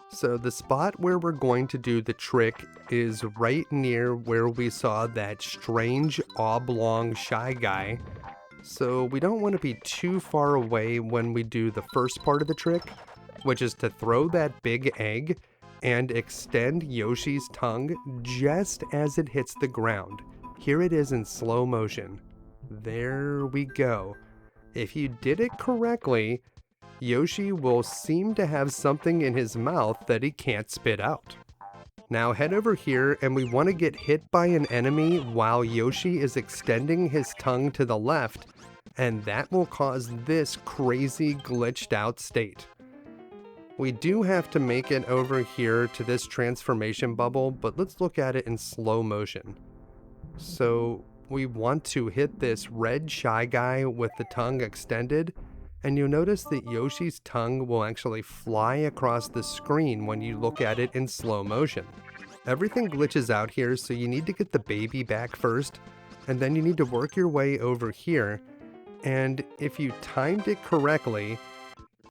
So the spot where we're going to do the trick is right near where we saw that strange oblong Shy Guy. So we don't want to be too far away when we do the first part of the trick, which is to throw that big egg and extend Yoshi's tongue just as it hits the ground. Here it is in slow motion. There we go. If you did it correctly, Yoshi will seem to have something in his mouth that he can't spit out. Now head over here and we want to get hit by an enemy while Yoshi is extending his tongue to the left, and that will cause this crazy glitched out state. We do have to make it over here to this transformation bubble, but let's look at it in slow motion. So we want to hit this red Shy Guy with the tongue extended, and you'll notice that Yoshi's tongue will actually fly across the screen when you look at it in slow motion. Everything glitches out here, so you need to get the baby back first, and then you need to work your way over here, and if you timed it correctly,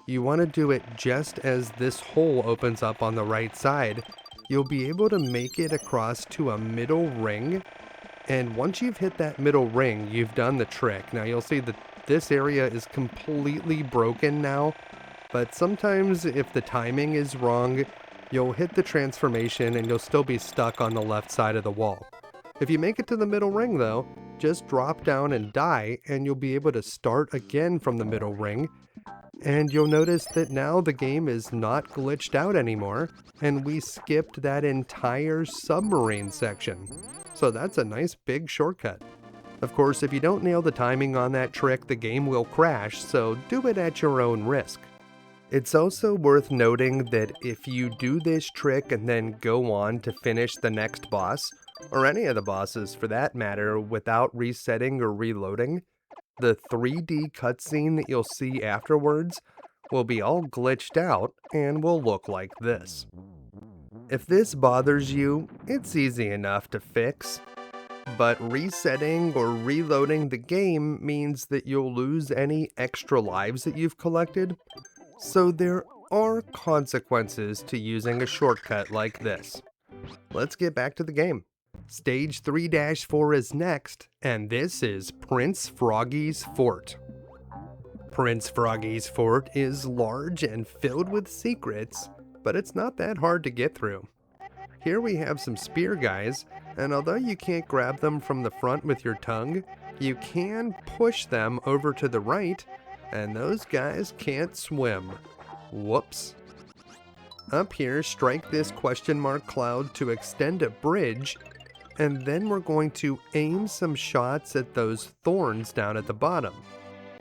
you want to do it just as this hole opens up on the right side. You'll be able to make it across to a middle ring, and once you've hit that middle ring, you've done the trick. Now you'll see that this area is completely broken now, but sometimes if the timing is wrong, you'll hit the transformation and you'll still be stuck on the left side of the wall. If you make it to the middle ring though, just drop down and die and you'll be able to start again from the middle ring, and you'll notice that now the game is not glitched out anymore and we skipped that entire submarine section. So that's a nice big shortcut. Of course, if you don't nail the timing on that trick, the game will crash, so do it at your own risk. It's also worth noting that if you do this trick and then go on to finish the next boss, or any of the bosses for that matter, without resetting or reloading, the 3D cutscene that you'll see afterwards will be all glitched out and will look like this. If this bothers you, it's easy enough to fix, but resetting or reloading the game means that you'll lose any extra lives that you've collected, so there are consequences to using a shortcut like this. Let's get back to the game. Stage 3-4 is next, and this is Prince Froggy's Fort. Prince Froggy's Fort is large and filled with secrets, but it's not that hard to get through. Here we have some spear guys, and although you can't grab them from the front with your tongue, you can push them over to the right, and those guys can't swim. Whoops. Up here, strike this question mark cloud to extend a bridge, and then we're going to aim some shots at those thorns down at the bottom.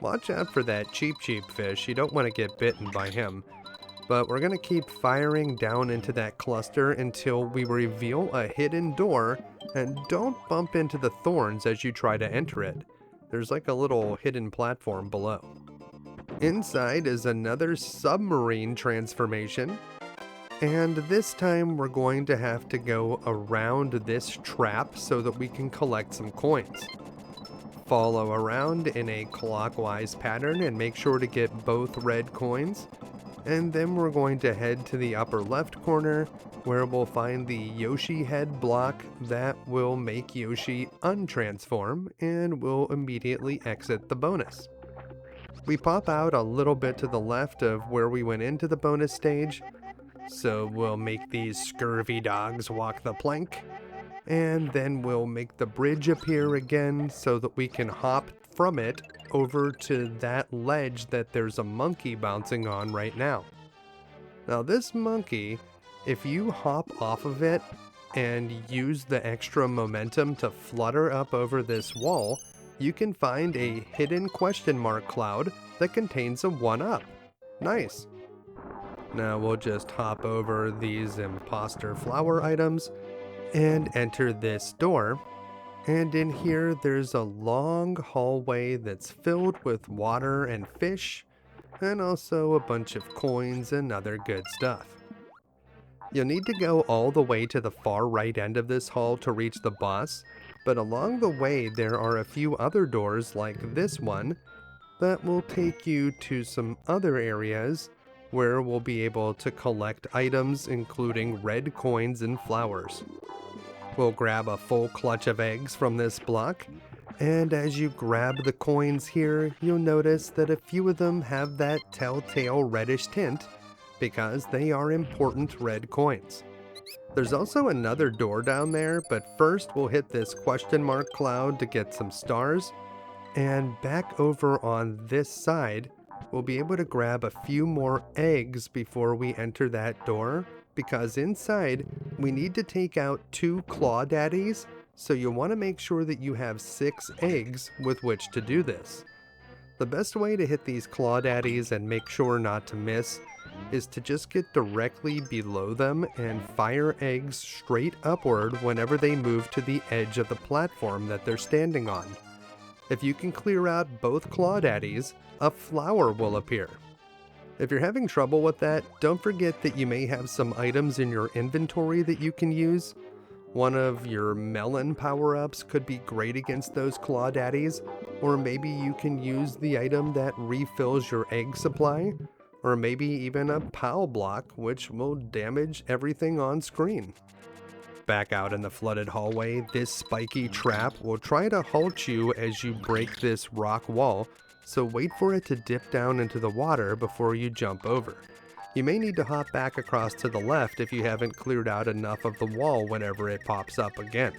Watch out for that cheep fish, you don't want to get bitten by him. But we're going to keep firing down into that cluster until we reveal a hidden door, and don't bump into the thorns as you try to enter it. There's like a little hidden platform below. Inside is another submarine transformation, and this time we're going to have to go around this trap so that we can collect some coins. Follow around in a clockwise pattern and make sure to get both red coins. And then we're going to head to the upper left corner where we'll find the Yoshi head block that will make Yoshi untransform and will immediately exit the bonus. We pop out a little bit to the left of where we went into the bonus stage, so we'll make these scurvy dogs walk the plank, and then we'll make the bridge appear again so that we can hop from it over to that ledge that there's a monkey bouncing on right now. Now this monkey, if you hop off of it and use the extra momentum to flutter up over this wall, you can find a hidden question mark cloud that contains a 1-up. Nice. Now we'll just hop over these imposter flower items and enter this door. And in here, there's a long hallway that's filled with water and fish, and also a bunch of coins and other good stuff. You'll need to go all the way to the far right end of this hall to reach the boss, but along the way there are a few other doors like this one that will take you to some other areas where we'll be able to collect items including red coins and flowers. We'll grab a full clutch of eggs from this block, and as you grab the coins here, you'll notice that a few of them have that telltale reddish tint because they are important red coins. There's also another door down there, but first we'll hit this question mark cloud to get some stars, and back over on this side, we'll be able to grab a few more eggs before we enter that door, because inside we need to take out 2 claw daddies, so you'll want to make sure that you have 6 eggs with which to do this. The best way to hit these claw daddies and make sure not to miss is to just get directly below them and fire eggs straight upward whenever they move to the edge of the platform that they're standing on. If you can clear out both claw daddies, a flower will appear. If you're having trouble with that, don't forget that you may have some items in your inventory that you can use. One of your melon power-ups could be great against those claw daddies, or maybe you can use the item that refills your egg supply, or maybe even a POW block, which will damage everything on screen. Back out in the flooded hallway, this spiky trap will try to halt you as you break this rock wall, so wait for it to dip down into the water before you jump over. You may need to hop back across to the left if you haven't cleared out enough of the wall whenever it pops up again.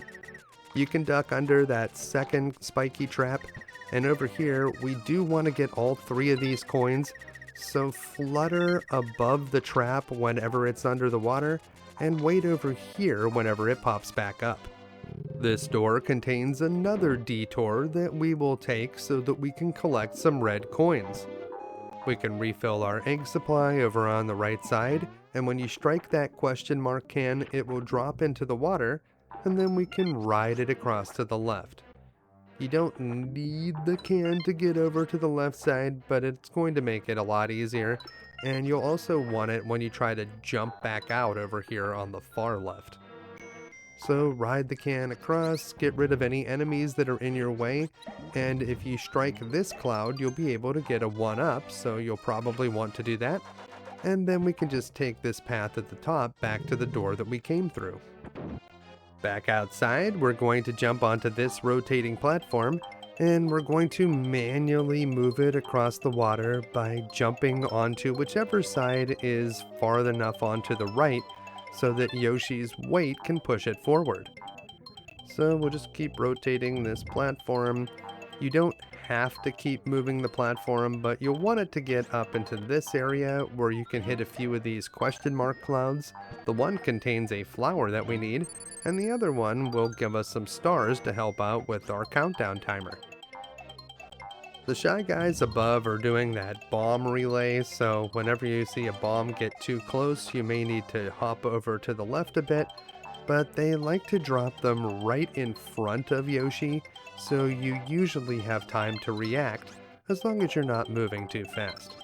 You can duck under that second spiky trap, and over here we do want to get all 3 of these coins, so flutter above the trap whenever it's under the water, and wait over here whenever it pops back up. This door contains another detour that we will take so that we can collect some red coins. We can refill our egg supply over on the right side, and when you strike that question mark can, it will drop into the water, and then we can ride it across to the left. You don't need the can to get over to the left side, but it's going to make it a lot easier, and you'll also want it when you try to jump back out over here on the far left. So ride the can across, get rid of any enemies that are in your way, and if you strike this cloud, you'll be able to get a 1-up, so you'll probably want to do that. And then we can just take this path at the top back to the door that we came through. Back outside, we're going to jump onto this rotating platform, and we're going to manually move it across the water by jumping onto whichever side is far enough onto the right so that Yoshi's weight can push it forward. So we'll just keep rotating this platform. You don't have to keep moving the platform, but you'll want it to get up into this area where you can hit a few of these question mark clouds. The one contains a flower that we need, and the other one will give us some stars to help out with our countdown timer. The Shy Guys above are doing that bomb relay, so whenever you see a bomb get too close, you may need to hop over to the left a bit, but they like to drop them right in front of Yoshi, so you usually have time to react, as long as you're not moving too fast.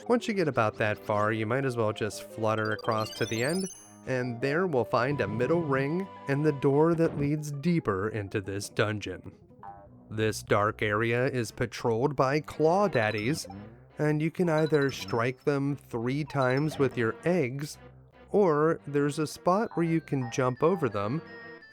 Once you get about that far, you might as well just flutter across to the end, and there we'll find a middle ring and the door that leads deeper into this dungeon. This dark area is patrolled by Claw Daddies, and you can either strike them 3 times with your eggs, or there's a spot where you can jump over them,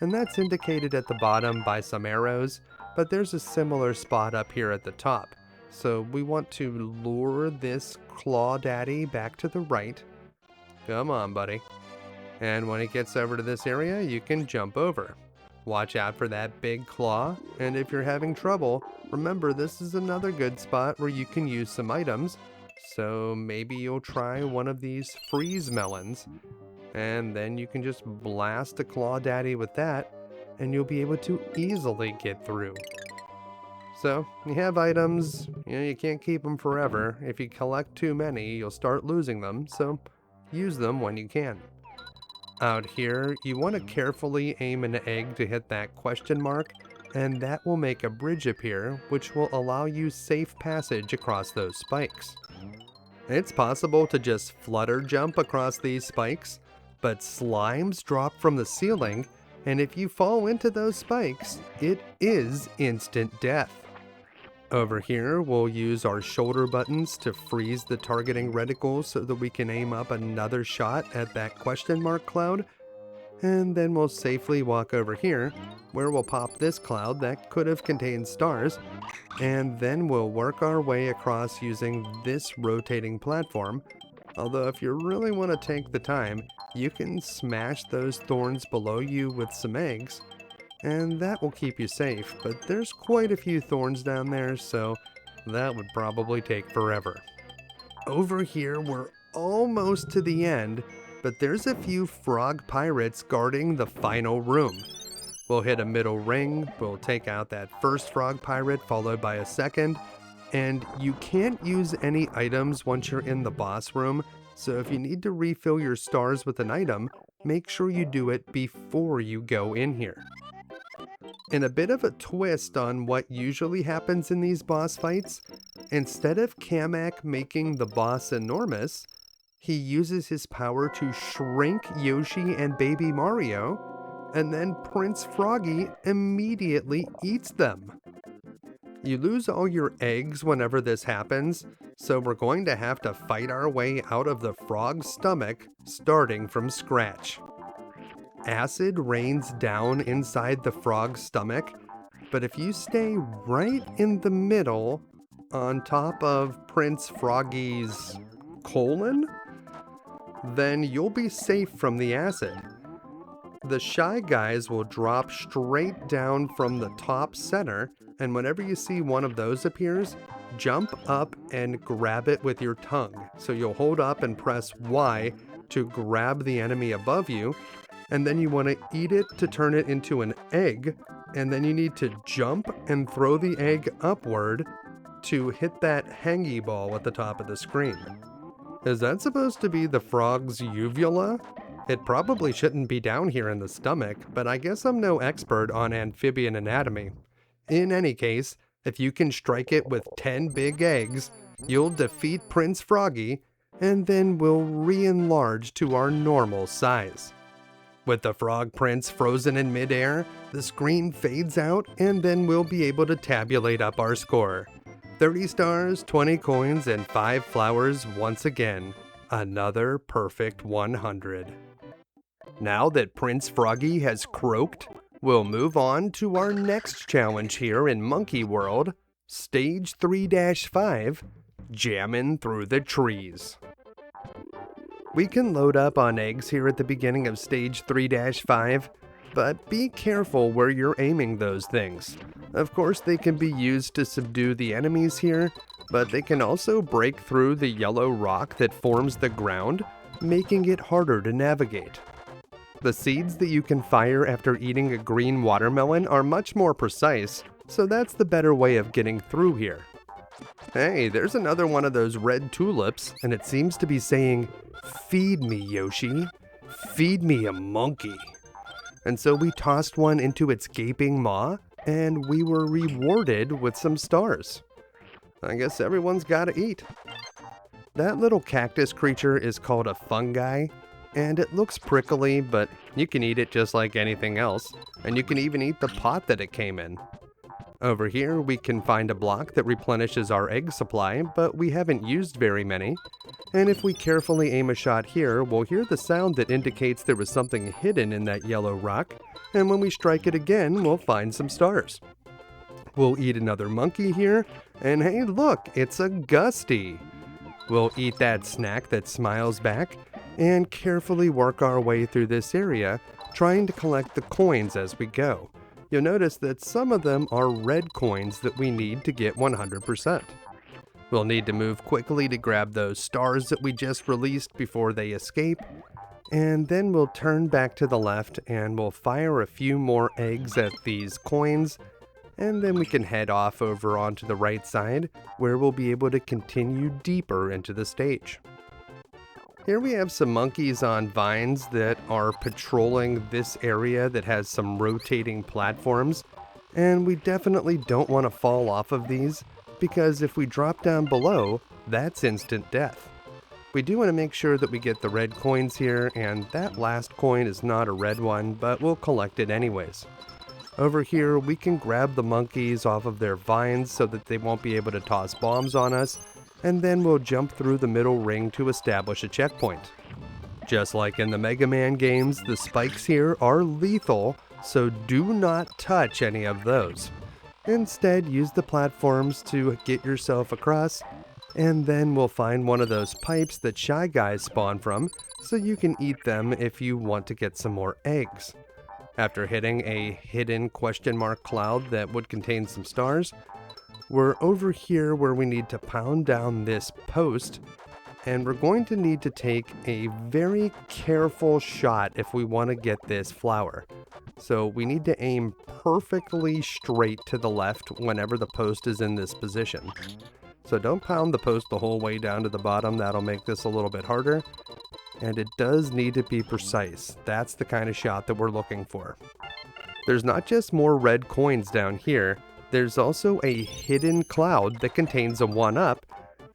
and that's indicated at the bottom by some arrows, but there's a similar spot up here at the top. So we want to lure this Claw Daddy back to the right. Come on, buddy. And when it gets over to this area, you can jump over. Watch out for that big claw, and if you're having trouble, remember this is another good spot where you can use some items, so maybe you'll try one of these freeze melons, and then you can just blast a Claw Daddy with that, and you'll be able to easily get through. So, you have items, you can't keep them forever. If you collect too many, you'll start losing them, so use them when you can. Out here, you want to carefully aim an egg to hit that question mark, and that will make a bridge appear, which will allow you safe passage across those spikes. It's possible to just flutter jump across these spikes, but slimes drop from the ceiling, and if you fall into those spikes, it is instant death. Over here, we'll use our shoulder buttons to freeze the targeting reticle so that we can aim up another shot at that question mark cloud. And then we'll safely walk over here, where we'll pop this cloud that could have contained stars, and then we'll work our way across using this rotating platform. Although if you really want to take the time, you can smash those thorns below you with some eggs, and that will keep you safe, but there's quite a few thorns down there, so that would probably take forever. Over here, we're almost to the end, but there's a few frog pirates guarding the final room. We'll hit a middle ring, we'll take out that first frog pirate followed by a second, and you can't use any items once you're in the boss room, so if you need to refill your stars with an item, make sure you do it before you go in here. In a bit of a twist on what usually happens in these boss fights, instead of Kamek making the boss enormous, he uses his power to shrink Yoshi and Baby Mario, and then Prince Froggy immediately eats them. You lose all your eggs whenever this happens, so we're going to have to fight our way out of the frog's stomach, starting from scratch. Acid rains down inside the frog's stomach, but if you stay right in the middle on top of Prince Froggy's colon, then you'll be safe from the acid. The Shy Guys will drop straight down from the top center, and whenever you see one of those appears, jump up and grab it with your tongue. So you'll hold up and press Y to grab the enemy above you, and then you want to eat it to turn it into an egg, and then you need to jump and throw the egg upward to hit that hangy ball at the top of the screen. Is that supposed to be the frog's uvula? It probably shouldn't be down here in the stomach, but I guess I'm no expert on amphibian anatomy. In any case, if you can strike it with 10 big eggs, you'll defeat Prince Froggy, and then we'll re-enlarge to our normal size. With the Frog Prince frozen in midair, the screen fades out, and then we'll be able to tabulate up our score. 30 stars, 20 coins, and 5 flowers once again. Another perfect 100. Now that Prince Froggy has croaked, we'll move on to our next challenge here in Monkey World, Stage 3-5, Jammin' Through the Trees. We can load up on eggs here at the beginning of Stage 3-5, but be careful where you're aiming those things. Of course, they can be used to subdue the enemies here, but they can also break through the yellow rock that forms the ground, making it harder to navigate. The seeds that you can fire after eating a green watermelon are much more precise, so that's the better way of getting through here. Hey, there's another one of those red tulips, and it seems to be saying, "Feed me, Yoshi. Feed me a monkey." And so we tossed one into its gaping maw, and we were rewarded with some stars. I guess everyone's gotta eat. That little cactus creature is called a fungi, and it looks prickly, but you can eat it just like anything else, and you can even eat the pot that it came in. Over here, we can find a block that replenishes our egg supply, but we haven't used very many. And if we carefully aim a shot here, we'll hear the sound that indicates there was something hidden in that yellow rock, and when we strike it again, we'll find some stars. We'll eat another monkey here, and hey look, it's a Gusty. We'll eat that snack that smiles back, and carefully work our way through this area, trying to collect the coins as we go. You'll notice that some of them are red coins that we need to get 100%. We'll need to move quickly to grab those stars that we just released before they escape, and then we'll turn back to the left and we'll fire a few more eggs at these coins, and then we can head off over onto the right side, where we'll be able to continue deeper into the stage. Here we have some monkeys on vines that are patrolling this area that has some rotating platforms, and we definitely don't want to fall off of these, because if we drop down below, that's instant death. We do want to make sure that we get the red coins here, and that last coin is not a red one, but we'll collect it anyways. Over here, we can grab the monkeys off of their vines so that they won't be able to toss bombs on us, and then we'll jump through the middle ring to establish a checkpoint. Just like in the Mega Man games, the spikes here are lethal, so do not touch any of those. Instead, use the platforms to get yourself across, and then we'll find one of those pipes that Shy Guys spawn from, so you can eat them if you want to get some more eggs. After hitting a hidden question mark cloud that would contain some stars, we're over here where we need to pound down this post, and we're going to need to take a very careful shot if we want to get this flower. So we need to aim perfectly straight to the left whenever the post is in this position. So don't pound the post the whole way down to the bottom, that'll make this a little bit harder. And it does need to be precise. That's the kind of shot that we're looking for. There's not just more red coins down here, there's also a hidden cloud that contains a 1-up,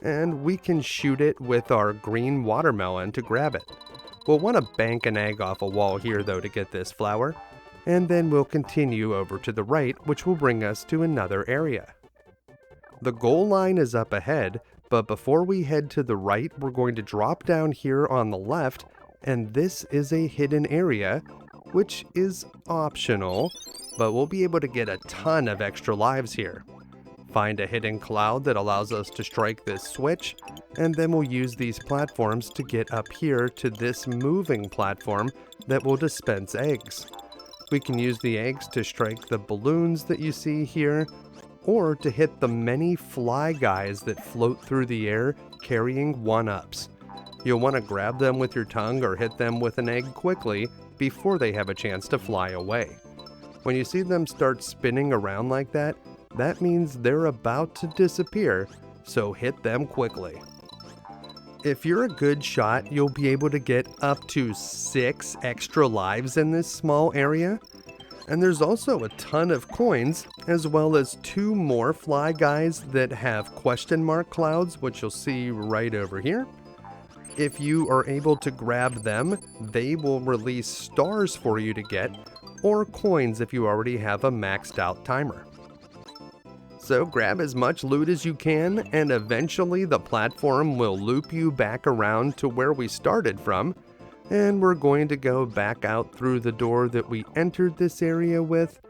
and we can shoot it with our green watermelon to grab it. We'll want to bank an egg off a wall here though to get this flower, and then we'll continue over to the right, which will bring us to another area. The goal line is up ahead, but before we head to the right, we're going to drop down here on the left, and this is a hidden area, which is optional, but we'll be able to get a ton of extra lives here. find a hidden cloud that allows us to strike this switch, and then we'll use these platforms to get up here to this moving platform that will dispense eggs. We can use the eggs to strike the balloons that you see here, or to hit the many fly guys that float through the air carrying 1-ups. You'll want to grab them with your tongue or hit them with an egg quickly before they have a chance to fly away. When you see them start spinning around like that, that means they're about to disappear, so hit them quickly. If you're a good shot, you'll be able to get up to 6 extra lives in this small area. And there's also a ton of coins, as well as 2 more fly guys that have question mark clouds, which you'll see right over here. If you are able to grab them, they will release stars for you to get, or coins if you already have a maxed out timer. So grab as much loot as you can, and eventually the platform will loop you back around to where we started from, and we're going to go back out through the door that we entered this area with,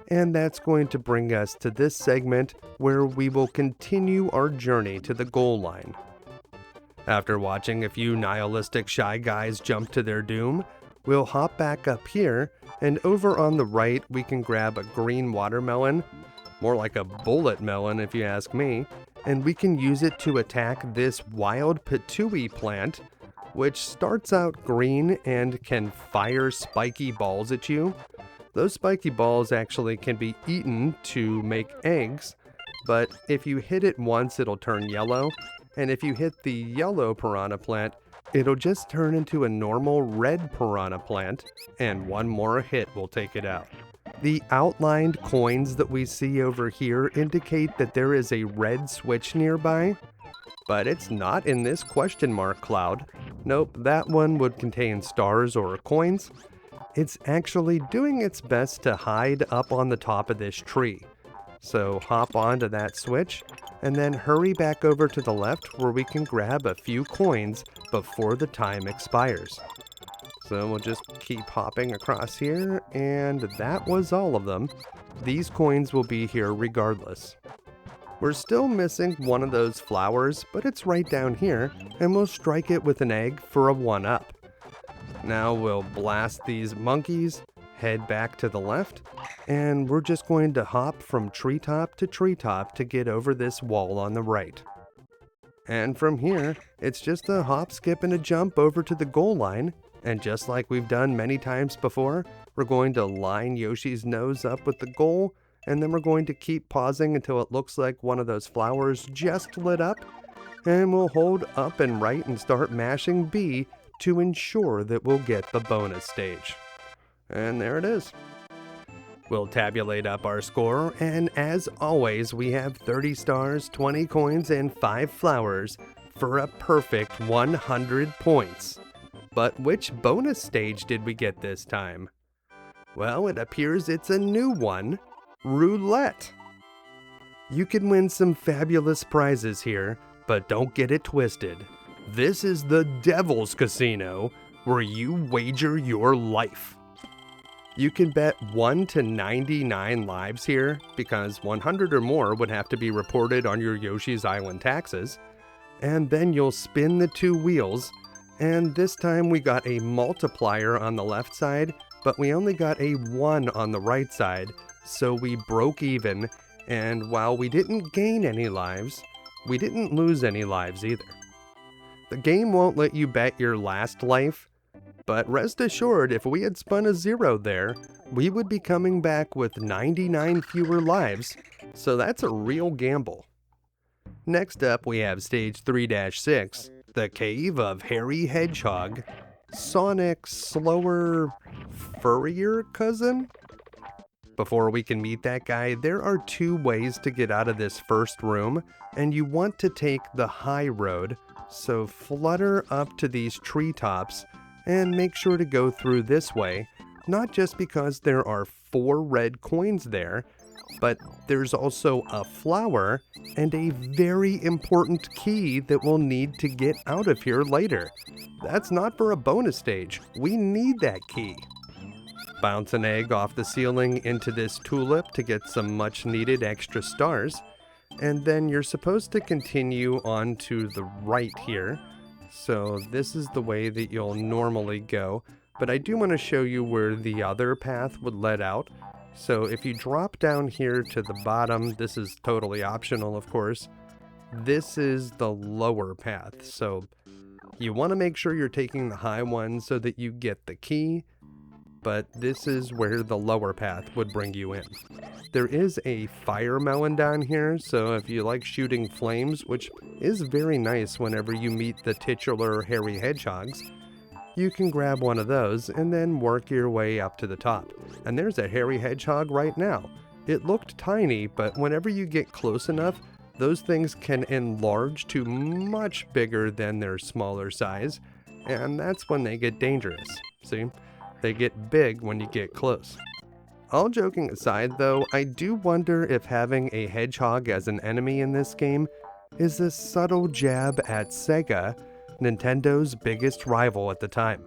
and that's going to bring us to this segment where we will continue our journey to the goal line. After watching a few nihilistic shy guys jump to their doom, we'll hop back up here, and over on the right we can grab a green watermelon, more like a bullet melon if you ask me, and we can use it to attack this wild Poochy plant, which starts out green and can fire spiky balls at you. Those spiky balls actually can be eaten to make eggs, but if you hit it once it'll turn yellow, and if you hit the yellow piranha plant, it'll just turn into a normal red piranha plant, and one more hit will take it out. The outlined coins that we see over here indicate that there is a red switch nearby, but it's not in this question mark cloud. Nope, that one would contain stars or coins. It's actually doing its best to hide up on the top of this tree. So hop onto that switch, and then hurry back over to the left where we can grab a few coins before the time expires. So we'll just keep hopping across here, and that was all of them. These coins will be here regardless. We're still missing one of those flowers, but it's right down here, and we'll strike it with an egg for a 1-up. Now we'll blast these monkeys, head back to the left, and we're just going to hop from treetop to treetop to get over this wall on the right. And from here, it's just a hop, skip, and a jump over to the goal line, and just like we've done many times before, we're going to line Yoshi's nose up with the goal, and then we're going to keep pausing until it looks like one of those flowers just lit up, and we'll hold up and right and start mashing B to ensure that we'll get the bonus stage. And there it is. We'll tabulate up our score, and as always, we have 30 stars, 20 coins, and 5 flowers for a perfect 100 points. But which bonus stage did we get this time? Well, it appears it's a new one, Roulette. You can win some fabulous prizes here, but don't get it twisted. This is the Devil's Casino, where you wager your life. You can bet 1 to 99 lives here, because 100 or more would have to be reported on your Yoshi's Island taxes. And then you'll spin the 2 wheels, and this time we got a multiplier on the left side, but we only got a 1 on the right side, so we broke even, and while we didn't gain any lives, we didn't lose any lives either. The game won't let you bet your last life, but rest assured, if we had spun a 0 there, we would be coming back with 99 fewer lives, so that's a real gamble. Next up, we have Stage 3-6, the Cave of Hairy Hedgehog, Sonic's slower, furrier cousin? Before we can meet that guy, there are 2 ways to get out of this first room, and you want to take the high road, so flutter up to these treetops, and make sure to go through this way, not just because there are 4 red coins there, but there's also a flower and a very important key that we'll need to get out of here later. That's not for a bonus stage, we need that key. Bounce an egg off the ceiling into this tulip to get some much needed extra stars, and then you're supposed to continue on to the right here. So this is the way that you'll normally go, but I do want to show you where the other path would lead out. So if you drop down here to the bottom, this is totally optional, of course. This is the lower path, so you want to make sure you're taking the high one so that you get the key, but this is where the lower path would bring you in. There is a fire melon down here, so if you like shooting flames, which is very nice whenever you meet the titular hairy hedgehogs, you can grab one of those and then work your way up to the top. And there's a hairy hedgehog right now. It looked tiny, but whenever you get close enough, those things can enlarge to much bigger than their smaller size, and that's when they get dangerous. See? They get big when you get close. All joking aside though, I do wonder if having a hedgehog as an enemy in this game is a subtle jab at Sega, Nintendo's biggest rival at the time.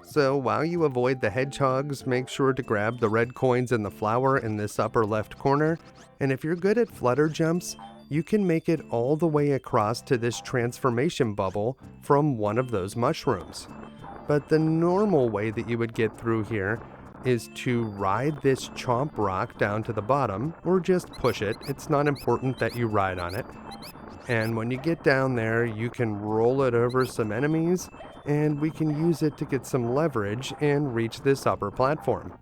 So while you avoid the hedgehogs, make sure to grab the red coins in the flower in this upper left corner, and if you're good at flutter jumps, you can make it all the way across to this transformation bubble from one of those mushrooms. But the normal way that you would get through here is to ride this Chomp rock down to the bottom, or just push it. It's not important that you ride on it. And when you get down there, you can roll it over some enemies, and we can use it to get some leverage and reach this upper platform.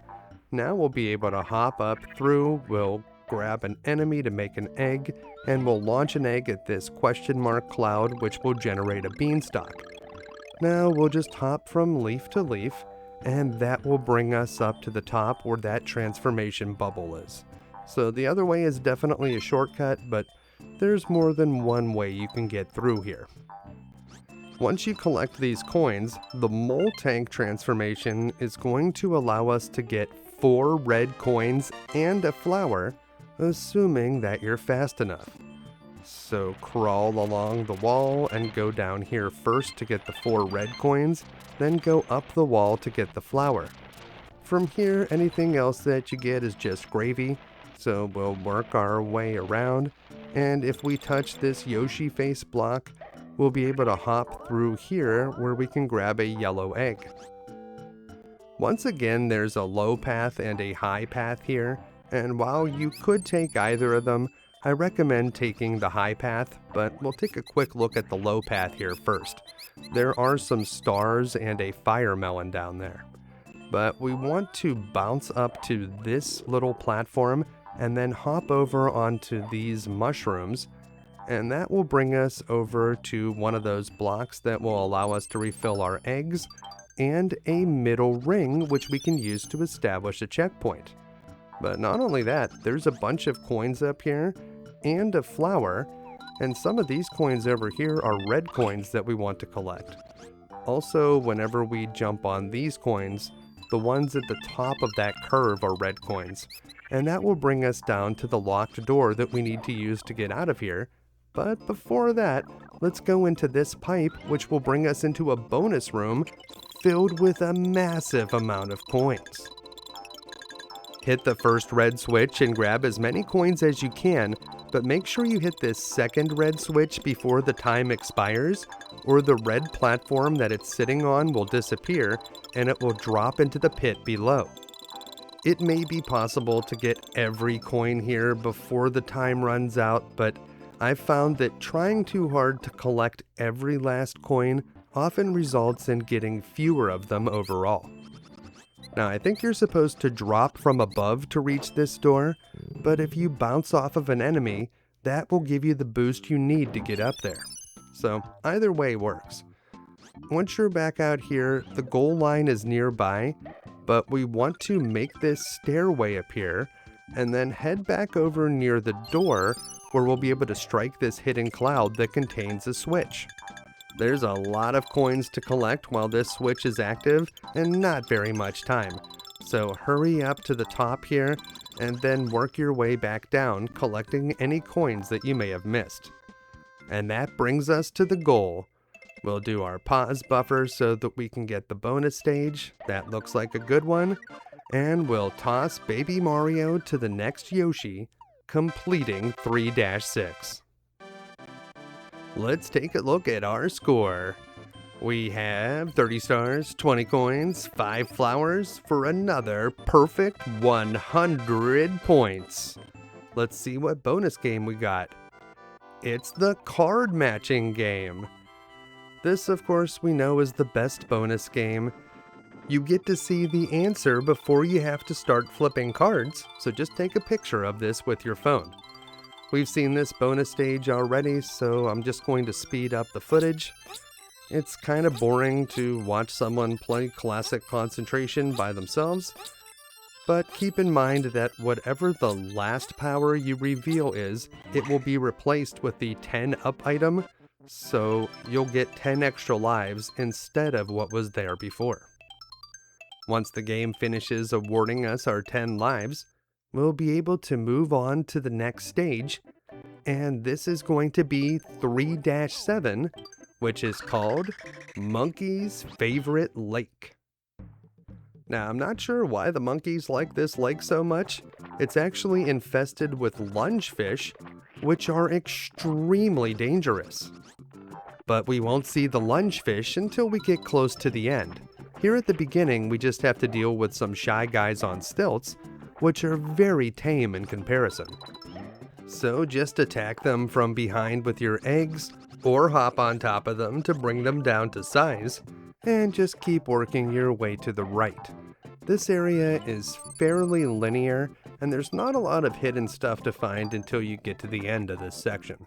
Now we'll be able to hop up through, we'll grab an enemy to make an egg, and we'll launch an egg at this question mark cloud, which will generate a beanstalk. Now we'll just hop from leaf to leaf, and that will bring us up to the top where that transformation bubble is. So the other way is definitely a shortcut, but there's more than one way you can get through here. Once you collect these coins, the mole tank transformation is going to allow us to get 4 red coins and a flower, assuming that you're fast enough. So crawl along the wall and go down here first to get the 4 red coins, then go up the wall to get the flower. From here, anything else that you get is just gravy, so we'll work our way around, and if we touch this Yoshi face block, we'll be able to hop through here where we can grab a yellow egg. Once again, there's a low path and a high path here, and while you could take either of them, I recommend taking the high path, but we'll take a quick look at the low path here first. There are some stars and a fire melon down there. But we want to bounce up to this little platform and then hop over onto these mushrooms, and that will bring us over to one of those blocks that will allow us to refill our eggs, and a middle ring which we can use to establish a checkpoint. But not only that, there's a bunch of coins up here, and a flower, and some of these coins over here are red coins that we want to collect. Also, whenever we jump on these coins, the ones at the top of that curve are red coins, and that will bring us down to the locked door that we need to use to get out of here. But before that, let's go into this pipe, which will bring us into a bonus room filled with a massive amount of coins. Hit the first red switch and grab as many coins as you can, but make sure you hit this second red switch before the time expires, or the red platform that it's sitting on will disappear and it will drop into the pit below. It may be possible to get every coin here before the time runs out, but I've found that trying too hard to collect every last coin often results in getting fewer of them overall. Now, I think you're supposed to drop from above to reach this door, but if you bounce off of an enemy, that will give you the boost you need to get up there. So either way works. Once you're back out here, the goal line is nearby, but we want to make this stairway appear, and then head back over near the door where we'll be able to strike this hidden cloud that contains a switch. There's a lot of coins to collect while this switch is active, and not very much time. So hurry up to the top here, and then work your way back down, collecting any coins that you may have missed. And that brings us to the goal. We'll do our pause buffer so that we can get the bonus stage. That looks like a good one. And we'll toss Baby Mario to the next Yoshi completing 3-6. Let's take a look at our score. We have 30 stars, 20 coins, 5 flowers for another perfect 100 points. Let's see what bonus game we got. It's the card matching game. This, of course, we know is the best bonus game. You get to see the answer before you have to start flipping cards, so just take a picture of this with your phone. We've seen this bonus stage already, so I'm just going to speed up the footage. It's kind of boring to watch someone play classic concentration by themselves, but keep in mind that whatever the last power you reveal is, it will be replaced with the 10 up item, so you'll get 10 extra lives instead of what was there before. Once the game finishes awarding us our 10 lives, we'll be able to move on to the next stage, and this is going to be 3-7, which is called Monkey's Favorite Lake. Now, I'm not sure why the monkeys like this lake so much. It's actually infested with lungefish, which are extremely dangerous. But we won't see the lungefish until we get close to the end. Here at the beginning, we just have to deal with some shy guys on stilts, which are very tame in comparison. So just attack them from behind with your eggs, or hop on top of them to bring them down to size, and just keep working your way to the right. This area is fairly linear, and there's not a lot of hidden stuff to find until you get to the end of this section.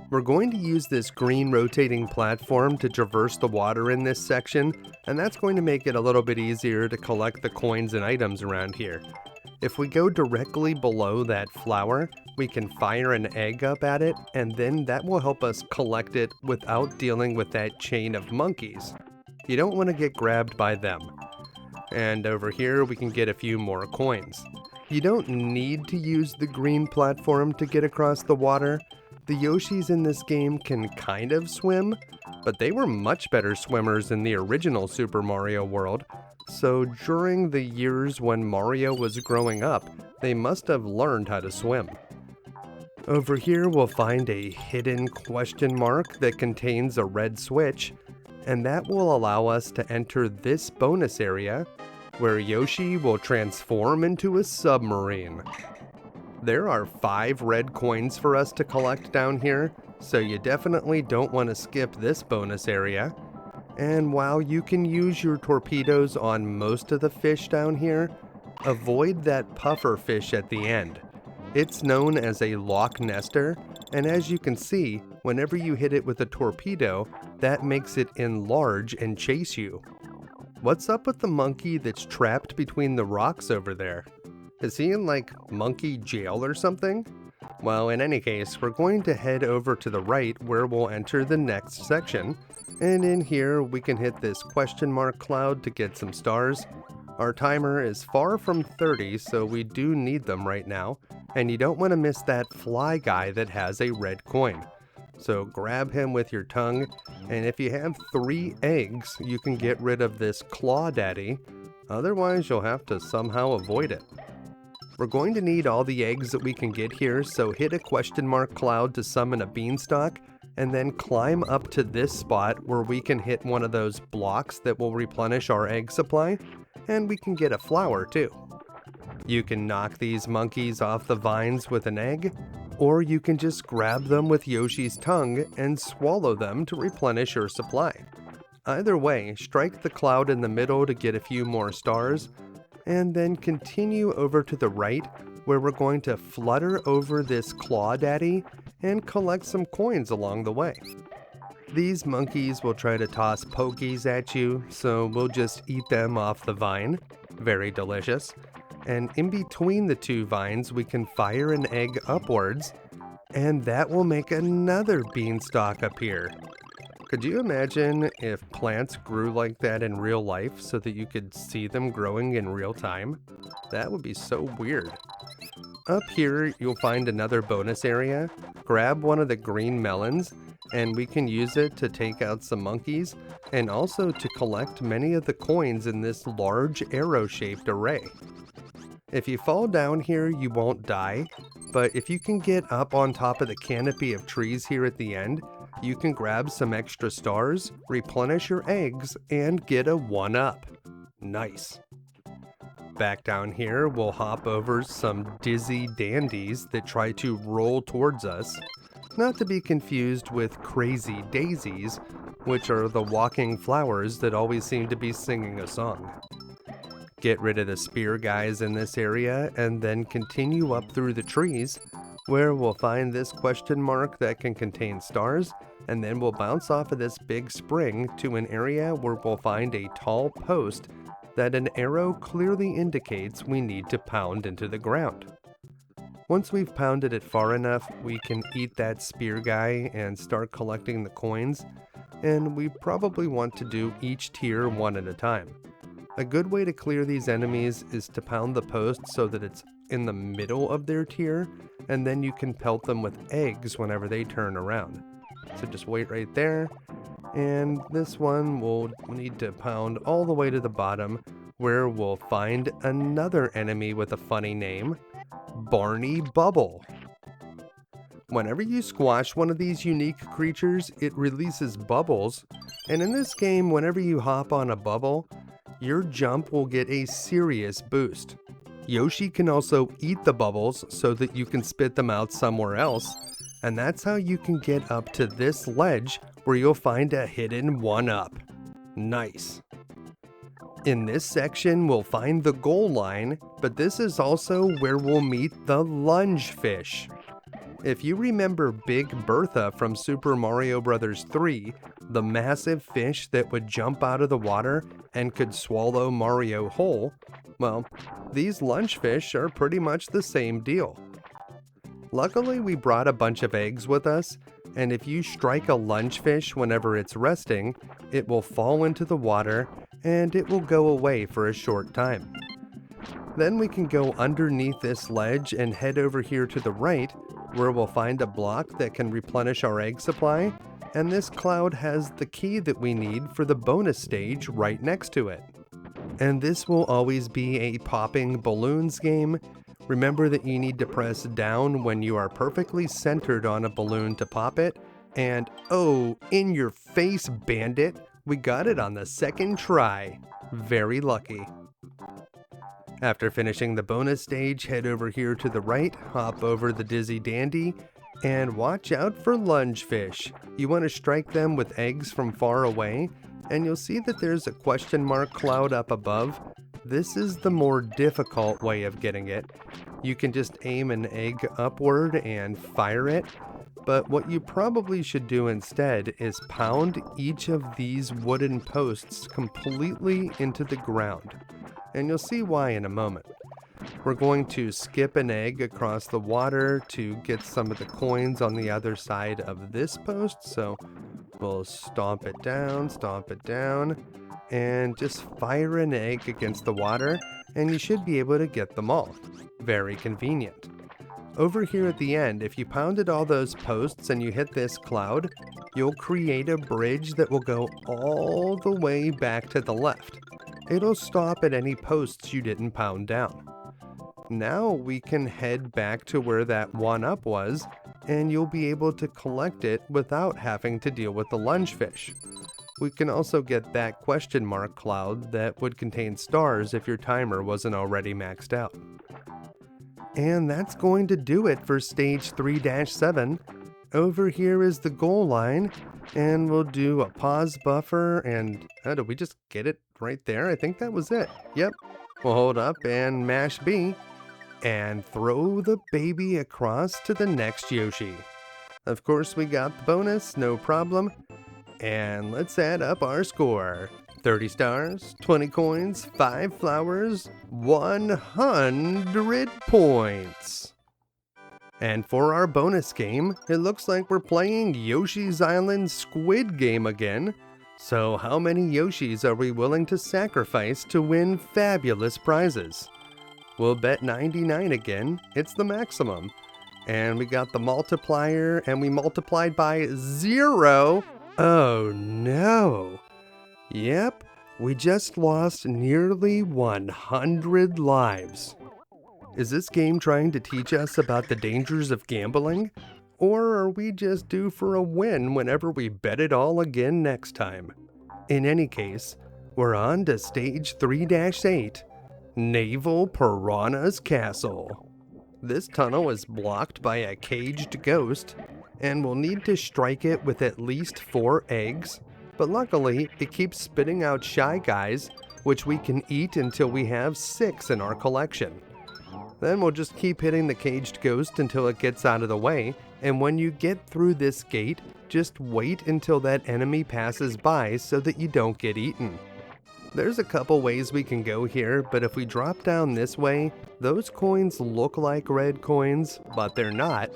We're going to use this green rotating platform to traverse the water in this section, and that's going to make it a little bit easier to collect the coins and items around here. If we go directly below that flower, we can fire an egg up at it, and then that will help us collect it without dealing with that chain of monkeys. You don't want to get grabbed by them. And over here we can get a few more coins. You don't need to use the green platform to get across the water. The Yoshis in this game can kind of swim, but they were much better swimmers in the original Super Mario World. So during the years when Mario was growing up, they must have learned how to swim. Over here we'll find a hidden question mark that contains a red switch, and that will allow us to enter this bonus area where Yoshi will transform into a submarine. There are 5 red coins for us to collect down here, so you definitely don't want to skip this bonus area. And while you can use your torpedoes on most of the fish down here, avoid that puffer fish at the end. It's known as a Loch Nester, and as you can see, whenever you hit it with a torpedo, that makes it enlarge and chase you. What's up with the monkey that's trapped between the rocks over there? Is he in like monkey jail or something? Well, in any case, we're going to head over to the right where we'll enter the next section. And in here, we can hit this question mark cloud to get some stars. Our timer is far from 30, so we do need them right now. And you don't want to miss that fly guy that has a red coin. So grab him with your tongue, and if you have 3 eggs, you can get rid of this claw daddy. Otherwise, you'll have to somehow avoid it. We're going to need all the eggs that we can get here, so hit a question mark cloud to summon a beanstalk, and then climb up to this spot where we can hit one of those blocks that will replenish our egg supply, and we can get a flower too. You can knock these monkeys off the vines with an egg, or you can just grab them with Yoshi's tongue and swallow them to replenish your supply. Either way, strike the cloud in the middle to get a few more stars, and then continue over to the right where we're going to flutter over this claw daddy and collect some coins along the way. These monkeys will try to toss pokies at you, so we'll just eat them off the vine. Very delicious. And in between the 2 vines we can fire an egg upwards, and that will make another beanstalk appear. Could you imagine if plants grew like that in real life so that you could see them growing in real time? That would be so weird. Up here, you'll find another bonus area. Grab one of the green melons, and we can use it to take out some monkeys, and also to collect many of the coins in this large arrow-shaped array. If you fall down here, you won't die, but if you can get up on top of the canopy of trees here at the end, you can grab some extra stars, replenish your eggs, and get a 1-up. Nice. Back down here, we'll hop over some dizzy dandies that try to roll towards us, not to be confused with crazy daisies, which are the walking flowers that always seem to be singing a song. Get rid of the spear guys in this area and then continue up through the trees, where we'll find this question mark that can contain stars, and then we'll bounce off of this big spring to an area where we'll find a tall post that an arrow clearly indicates we need to pound into the ground. Once we've pounded it far enough, we can eat that spear guy and start collecting the coins, and we probably want to do each tier one at a time. A good way to clear these enemies is to pound the post so that it's in the middle of their tier, and then you can pelt them with eggs whenever they turn around. So just wait right there, and this one we'll need to pound all the way to the bottom, where we'll find another enemy with a funny name, Barney Bubble. Whenever you squash one of these unique creatures, it releases bubbles, and in this game, whenever you hop on a bubble, your jump will get a serious boost. Yoshi can also eat the bubbles so that you can spit them out somewhere else, and that's how you can get up to this ledge where you'll find a hidden 1-up. Nice. In this section, we'll find the goal line, but this is also where we'll meet the lunge fish. If you remember Big Bertha from Super Mario Bros. 3, the massive fish that would jump out of the water and could swallow Mario whole, well, these lunge fish are pretty much the same deal. Luckily, we brought a bunch of eggs with us, and if you strike a lunge fish whenever it's resting, it will fall into the water and it will go away for a short time. Then we can go underneath this ledge and head over here to the right, where we'll find a block that can replenish our egg supply, and this cloud has the key that we need for the bonus stage right next to it. And this will always be a popping balloons game. Remember that you need to press down when you are perfectly centered on a balloon to pop it, and oh, in your face, bandit! We got it on the second try. Very lucky. After finishing the bonus stage, head over here to the right, hop over the Dizzy Dandy, and watch out for lunge fish. You want to strike them with eggs from far away, and you'll see that there's a question mark cloud up above. This is the more difficult way of getting it. You can just aim an egg upward and fire it, but what you probably should do instead is pound each of these wooden posts completely into the ground. And you'll see why in a moment. We're going to skip an egg across the water to get some of the coins on the other side of this post, so we'll stomp it down, and just fire an egg against the water, and you should be able to get them all. Very convenient. Over here at the end, if you pounded all those posts and you hit this cloud, you'll create a bridge that will go all the way back to the left. It'll stop at any posts you didn't pound down. Now we can head back to where that 1-up was, and you'll be able to collect it without having to deal with the lunge fish. We can also get that question mark cloud that would contain stars if your timer wasn't already maxed out. And that's going to do it for stage 3-7. Over here is the goal line, and we'll do a pause buffer, and did we just get it right there? I think that was it. Yep. We'll hold up and mash B, and throw the baby across to the next Yoshi. Of course, we got the bonus, no problem. And let's add up our score. 30 stars, 20 coins, 5 flowers, 100 points. And for our bonus game, it looks like we're playing Yoshi's Island Squid Game again. So how many Yoshis are we willing to sacrifice to win fabulous prizes? We'll bet 99 again, it's the maximum. And we got the multiplier, and we multiplied by 0. Oh no. Yep, we just lost nearly 100 lives. Is this game trying to teach us about the dangers of gambling? Or are we just due for a win whenever we bet it all again next time? In any case, we're on to stage 3-8, Naval Piranha's Castle. This tunnel is blocked by a caged ghost, and we'll need to strike it with at least 4 eggs, but luckily it keeps spitting out Shy Guys, which we can eat until we have 6 in our collection. Then we'll just keep hitting the caged ghost until it gets out of the way, and when you get through this gate, just wait until that enemy passes by so that you don't get eaten. There's a couple ways we can go here, but if we drop down this way, those coins look like red coins, but they're not.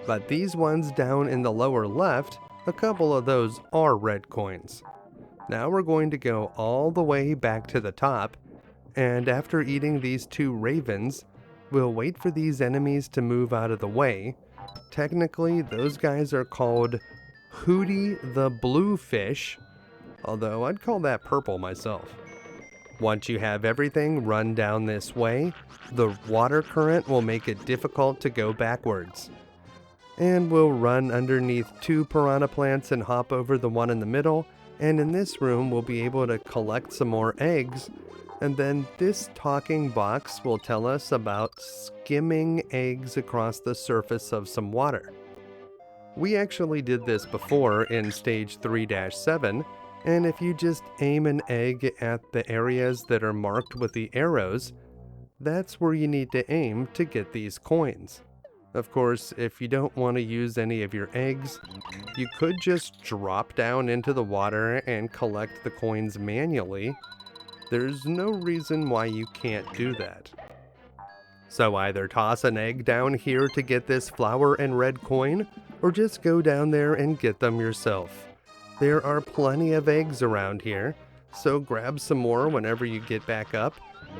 But these ones down in the lower left, a couple of those are red coins. Now we're going to go all the way back to the top, and after eating these 2 ravens, we'll wait for these enemies to move out of the way. Technically, those guys are called Hootie the Bluefish, although I'd call that purple myself. Once you have everything run down this way, the water current will make it difficult to go backwards. And we'll run underneath 2 piranha plants and hop over the one in the middle, and in this room we'll be able to collect some more eggs, and then this talking box will tell us about skimming eggs across the surface of some water. We actually did this before in stage 3-7, and if you just aim an egg at the areas that are marked with the arrows, that's where you need to aim to get these coins. Of course, if you don't want to use any of your eggs, you could just drop down into the water and collect the coins manually. There's no reason why you can't do that. So either toss an egg down here to get this flower and red coin, or just go down there and get them yourself. There are plenty of eggs around here, so grab some more whenever you get back up.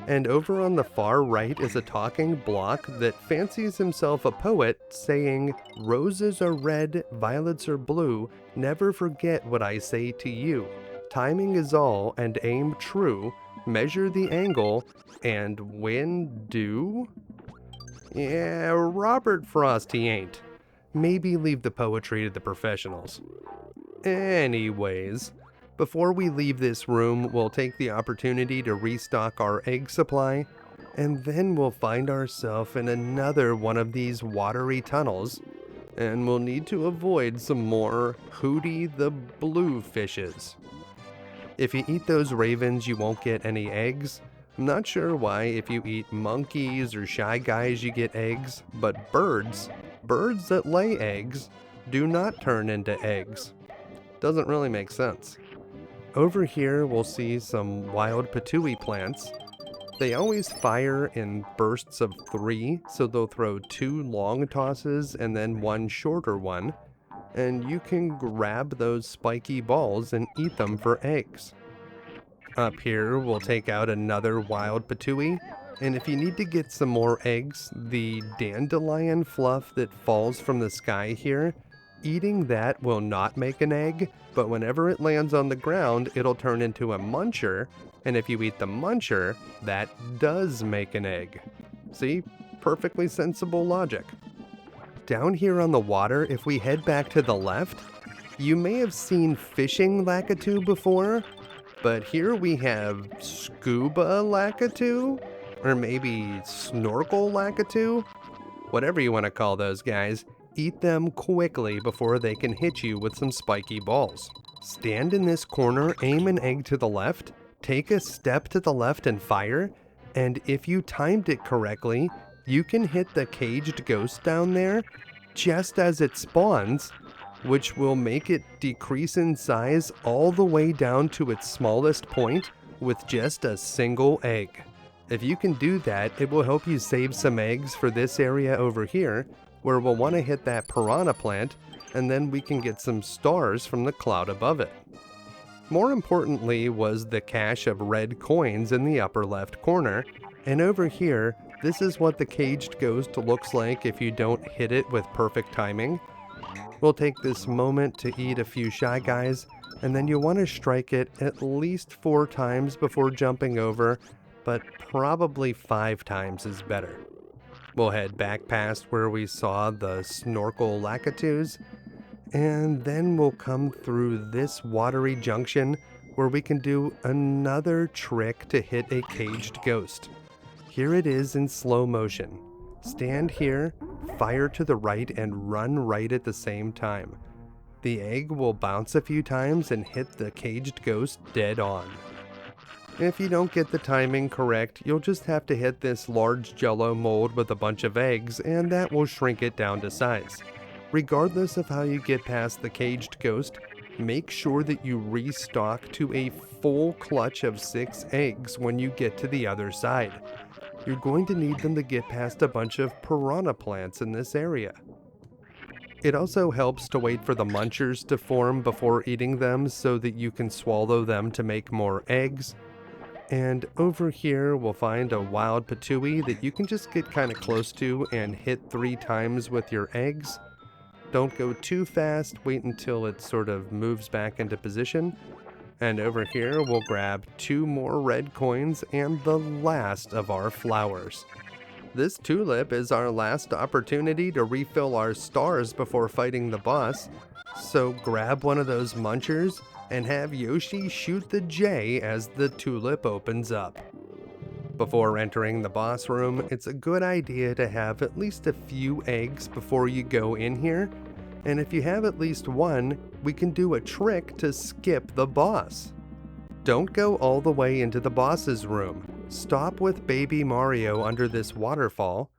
And over on the far right is a talking block that fancies himself a poet saying, "Roses are red, violets are blue, never forget what I say to you. Timing is all and aim true, measure the angle, and when due?" Yeah, Robert Frost he ain't. Maybe leave the poetry to the professionals. Anyways, before we leave this room, we'll take the opportunity to restock our egg supply, and then we'll find ourselves in another one of these watery tunnels, and we'll need to avoid some more Hootie the Blue fishes. If you eat those ravens, you won't get any eggs. I'm not sure why if you eat monkeys or Shy Guys you get eggs, but birds that lay eggs, do not turn into eggs. Doesn't really make sense. Over here we'll see some wild patooey plants. They always fire in bursts of 3, so they'll throw 2 long tosses and then 1 shorter one, and you can grab those spiky balls and eat them for eggs. Up here we'll take out another wild patooey, and if you need to get some more eggs, the dandelion fluff that falls from the sky here, eating that will not make an egg, but whenever it lands on the ground, it'll turn into a muncher, and if you eat the muncher, that does make an egg. See? Perfectly sensible logic. Down here on the water, if we head back to the left, you may have seen fishing Lakitu before, but here we have scuba Lakitu, or maybe snorkel Lakitu? Whatever you want to call those guys. Eat them quickly before they can hit you with some spiky balls. Stand in this corner, aim an egg to the left, take a step to the left and fire, and if you timed it correctly, you can hit the caged ghost down there just as it spawns, which will make it decrease in size all the way down to its smallest point with just a single egg. If you can do that, it will help you save some eggs for this area over here, where we'll want to hit that piranha plant, and then we can get some stars from the cloud above it. More importantly was the cache of red coins in the upper left corner, and over here, this is what the caged ghost looks like if you don't hit it with perfect timing. We'll take this moment to eat a few Shy Guys, and then you'll want to strike it at least 4 times before jumping over, but probably 5 times is better. We'll head back past where we saw the snorkel Lakitus, and then we'll come through this watery junction where we can do another trick to hit a caged ghost. Here it is in slow motion. Stand here, fire to the right, and run right at the same time. The egg will bounce a few times and hit the caged ghost dead on. If you don't get the timing correct, you'll just have to hit this large jello mold with a bunch of eggs, and that will shrink it down to size. Regardless of how you get past the caged ghost, make sure that you restock to a full clutch of 6 eggs when you get to the other side. You're going to need them to get past a bunch of piranha plants in this area. It also helps to wait for the munchers to form before eating them so that you can swallow them to make more eggs. And over here we'll find a wild Poochy that you can just get kind of close to and hit 3 times with your eggs. Don't go too fast, wait until it sort of moves back into position. And over here we'll grab 2 more red coins and the last of our flowers. This tulip is our last opportunity to refill our stars before fighting the boss, so grab one of those munchers and have Yoshi shoot the J as the tulip opens up. Before entering the boss room, it's a good idea to have at least a few eggs before you go in here, and if you have at least one, we can do a trick to skip the boss. Don't go all the way into the boss's room. Stop with Baby Mario under this waterfall,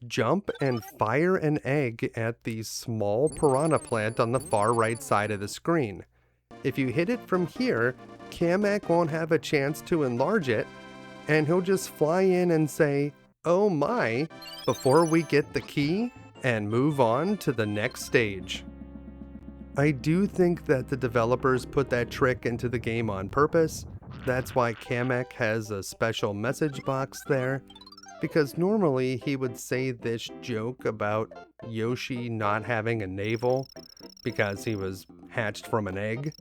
jump and fire an egg at the small piranha plant on the far right side of the screen. If you hit it from here, Kamek won't have a chance to enlarge it, and he'll just fly in and say, "Oh my," before we get the key and move on to the next stage. I do think that the developers put that trick into the game on purpose. That's why Kamek has a special message box there, because normally he would say this joke about Yoshi not having a navel because he was hatched from an egg.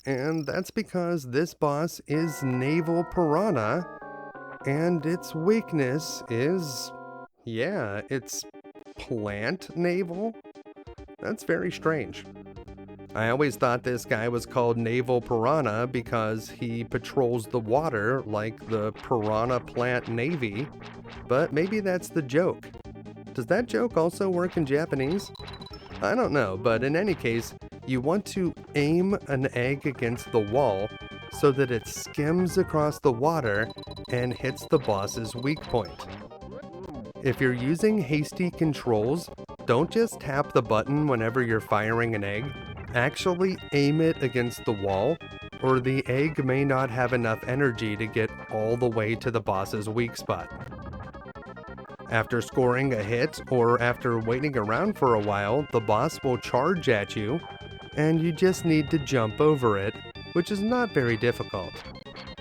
And that's because this boss is Naval Piranha, and its weakness is, yeah, it's plant naval? That's very strange. I always thought this guy was called Naval Piranha because he patrols the water like the Piranha Plant Navy, but maybe that's the joke. Does that joke also work in Japanese? I don't know, but in any case, you want to aim an egg against the wall so that it skims across the water and hits the boss's weak point. If you're using hasty controls, don't just tap the button whenever you're firing an egg. Actually aim it against the wall, or the egg may not have enough energy to get all the way to the boss's weak spot. After scoring a hit, or after waiting around for a while, the boss will charge at you, and you just need to jump over it, which is not very difficult.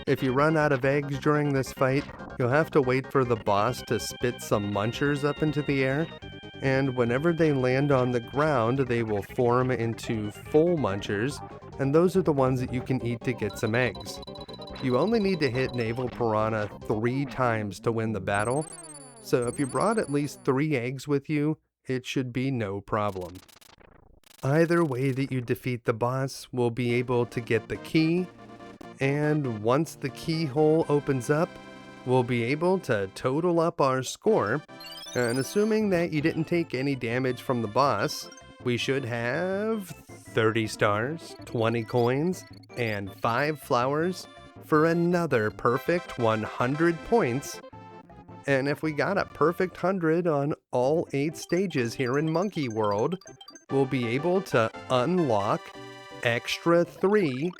If you run out of eggs during this fight, you'll have to wait for the boss to spit some munchers up into the air, and whenever they land on the ground, they will form into full munchers, and those are the ones that you can eat to get some eggs. You only need to hit Naval Piranha 3 times to win the battle, so if you brought at least 3 eggs with you, it should be no problem. Either way that you defeat the boss, we'll be able to get the key, and once the keyhole opens up, we'll be able to total up our score. And assuming that you didn't take any damage from the boss, we should have 30 stars, 20 coins, and 5 flowers for another perfect 100 points. And if we got a perfect 100 on all 8 stages here in Monkey World, we'll be able to unlock extra 3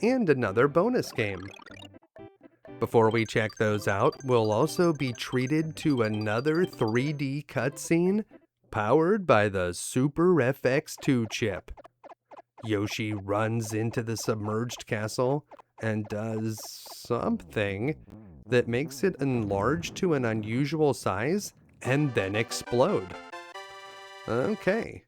and another bonus game. Before we check those out, we'll also be treated to another 3D cutscene powered by the Super FX2 chip. Yoshi runs into the submerged castle and does something that makes it enlarge to an unusual size and then explode. Okay.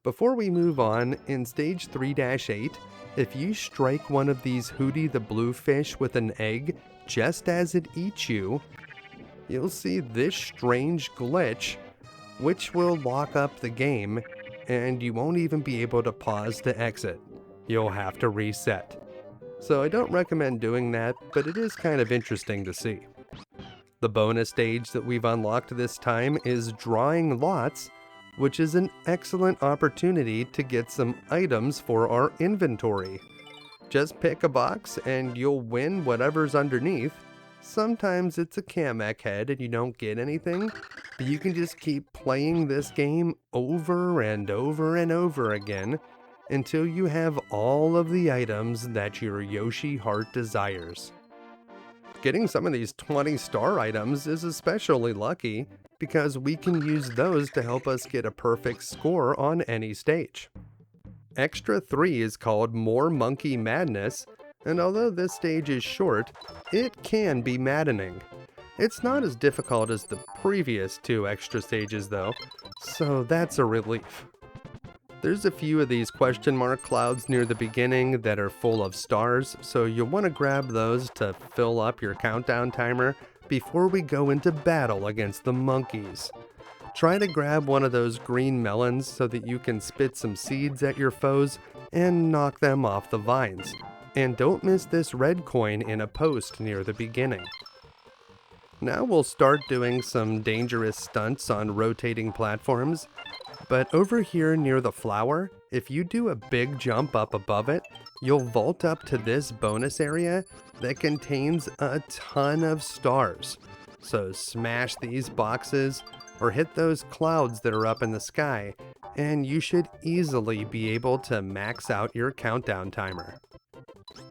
Before we move on, in stage 3-8, if you strike one of these Hootie the Bluefish with an egg just as it eats you, you'll see this strange glitch, which will lock up the game, and you won't even be able to pause to exit. You'll have to reset. So I don't recommend doing that, but it is kind of interesting to see. The bonus stage that we've unlocked this time is drawing lots, which is an excellent opportunity to get some items for our inventory. Just pick a box and you'll win whatever's underneath. Sometimes it's a Kamek head and you don't get anything, but you can just keep playing this game over and over and over again until you have all of the items that your Yoshi heart desires. Getting some of these 20-star items is especially lucky because we can use those to help us get a perfect score on any stage. Extra 3 is called More Monkey Madness, and although this stage is short, it can be maddening. It's not as difficult as the previous 2 extra stages though, so that's a relief. There's a few of these question mark clouds near the beginning that are full of stars, so you'll want to grab those to fill up your countdown timer before we go into battle against the monkeys. Try to grab one of those green melons so that you can spit some seeds at your foes and knock them off the vines. And don't miss this red coin in a post near the beginning. Now we'll start doing some dangerous stunts on rotating platforms. But over here near the flower, if you do a big jump up above it, you'll vault up to this bonus area that contains a ton of stars. So smash these boxes or hit those clouds that are up in the sky, and you should easily be able to max out your countdown timer.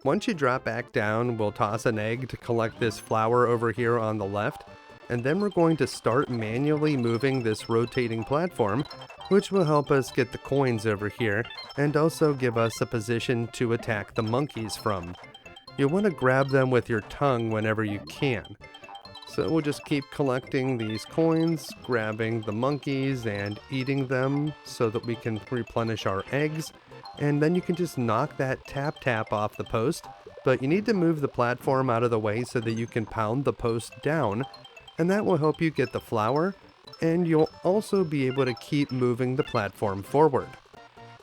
Once you drop back down, we'll toss an egg to collect this flower over here on the left, and then we're going to start manually moving this rotating platform, which will help us get the coins over here and also give us a position to attack the monkeys from. You'll want to grab them with your tongue whenever you can. So we'll just keep collecting these coins, grabbing the monkeys and eating them so that we can replenish our eggs, and then you can just knock that tap off the post, but you need to move the platform out of the way so that you can pound the post down, and that will help you get the flower, and you'll also be able to keep moving the platform forward.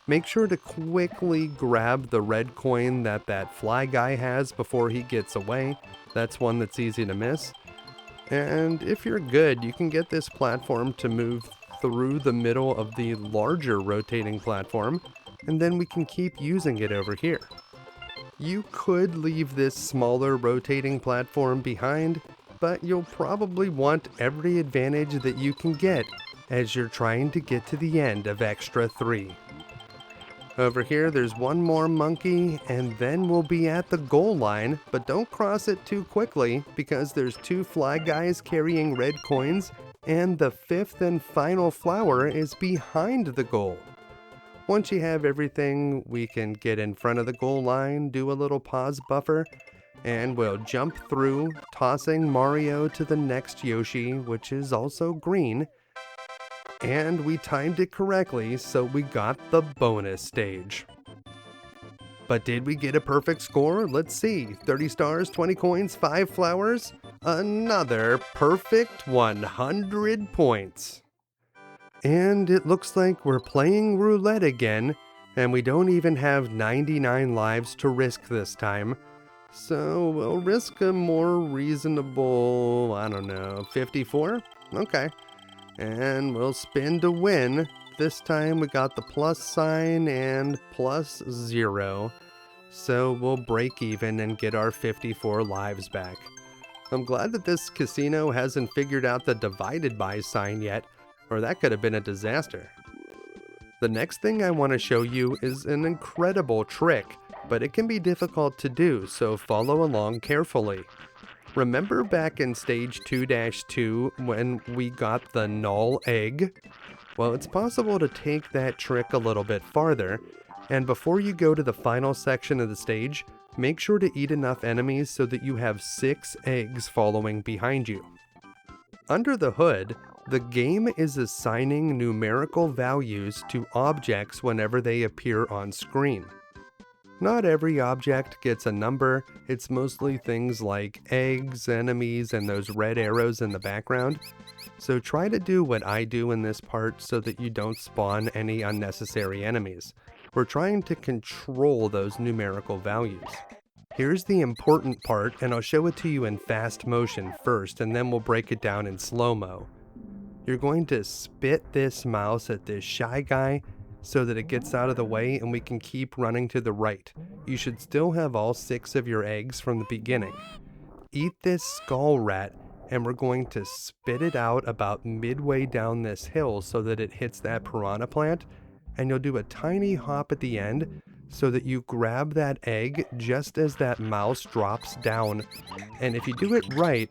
Make sure to quickly grab the red coin that fly guy has before he gets away. That's one that's easy to miss. And if you're good, you can get this platform to move through the middle of the larger rotating platform, and then we can keep using it over here. You could leave this smaller rotating platform behind, but you'll probably want every advantage that you can get as you're trying to get to the end of Extra 3. Over here there's one more monkey, and then we'll be at the goal line, but don't cross it too quickly because there's 2 fly guys carrying red coins, and the 5th and final flower is behind the goal. Once you have everything, we can get in front of the goal line, do a little pause buffer, and we'll jump through, tossing Mario to the next Yoshi, which is also green. And we timed it correctly, so we got the bonus stage. But did we get a perfect score? Let's see. 30 stars, 20 coins, 5 flowers. Another perfect 100 points. And it looks like we're playing roulette again, and we don't even have 99 lives to risk this time. So we'll risk a more reasonable, 54? Okay. And we'll spin to win. This time we got the plus sign and +0. So we'll break even and get our 54 lives back. I'm glad that this casino hasn't figured out the divided by sign yet, or that could have been a disaster. The next thing I want to show you is an incredible trick, but it can be difficult to do, so follow along carefully. Remember back in stage 2-2 when we got the null egg? Well, it's possible to take that trick a little bit farther, and before you go to the final section of the stage, make sure to eat enough enemies so that you have 6 eggs following behind you. Under the hood, the game is assigning numerical values to objects whenever they appear on screen. Not every object gets a number, it's mostly things like eggs, enemies, and those red arrows in the background. So try to do what I do in this part so that you don't spawn any unnecessary enemies. We're trying to control those numerical values. Here's the important part, and I'll show it to you in fast motion first, and then we'll break it down in slow-mo. You're going to spit this mouse at this shy guy so that it gets out of the way and we can keep running to the right. You should still have all 6 of your eggs from the beginning. Eat this skull rat, and we're going to spit it out about midway down this hill so that it hits that piranha plant, and you'll do a tiny hop at the end so that you grab that egg just as that mouse drops down. And if you do it right,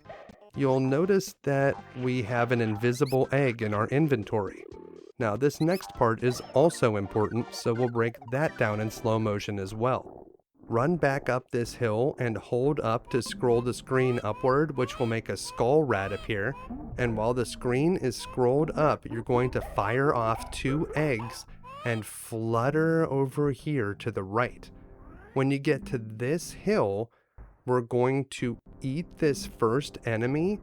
you'll notice that we have an invisible egg in our inventory. Now this next part is also important, so we'll break that down in slow motion as well. Run back up this hill and hold up to scroll the screen upward, which will make a skull rat appear. And while the screen is scrolled up, you're going to fire off 2 eggs and flutter over here to the right. When you get to this hill, we're going to eat this first enemy,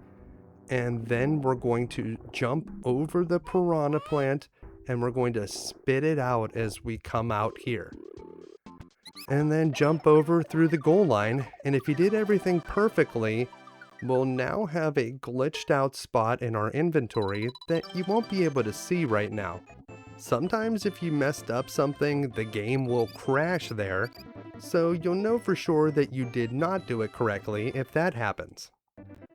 and then we're going to jump over the piranha plant and we're going to spit it out as we come out here. And then jump over through the goal line, and if you did everything perfectly, we'll now have a glitched out spot in our inventory that you won't be able to see right now. Sometimes if you messed up something, the game will crash there, so you'll know for sure that you did not do it correctly if that happens.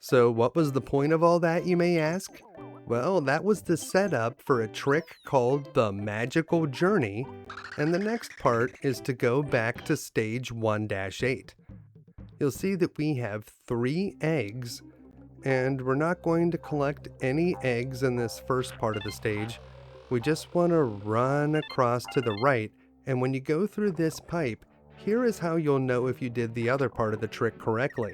So what was the point of all that, you may ask? Well, that was the setup for a trick called the Magical Journey, and the next part is to go back to stage 1-8. You'll see that we have 3 eggs, and we're not going to collect any eggs in this first part of the stage. We just want to run across to the right, and when you go through this pipe, here is how you'll know if you did the other part of the trick correctly.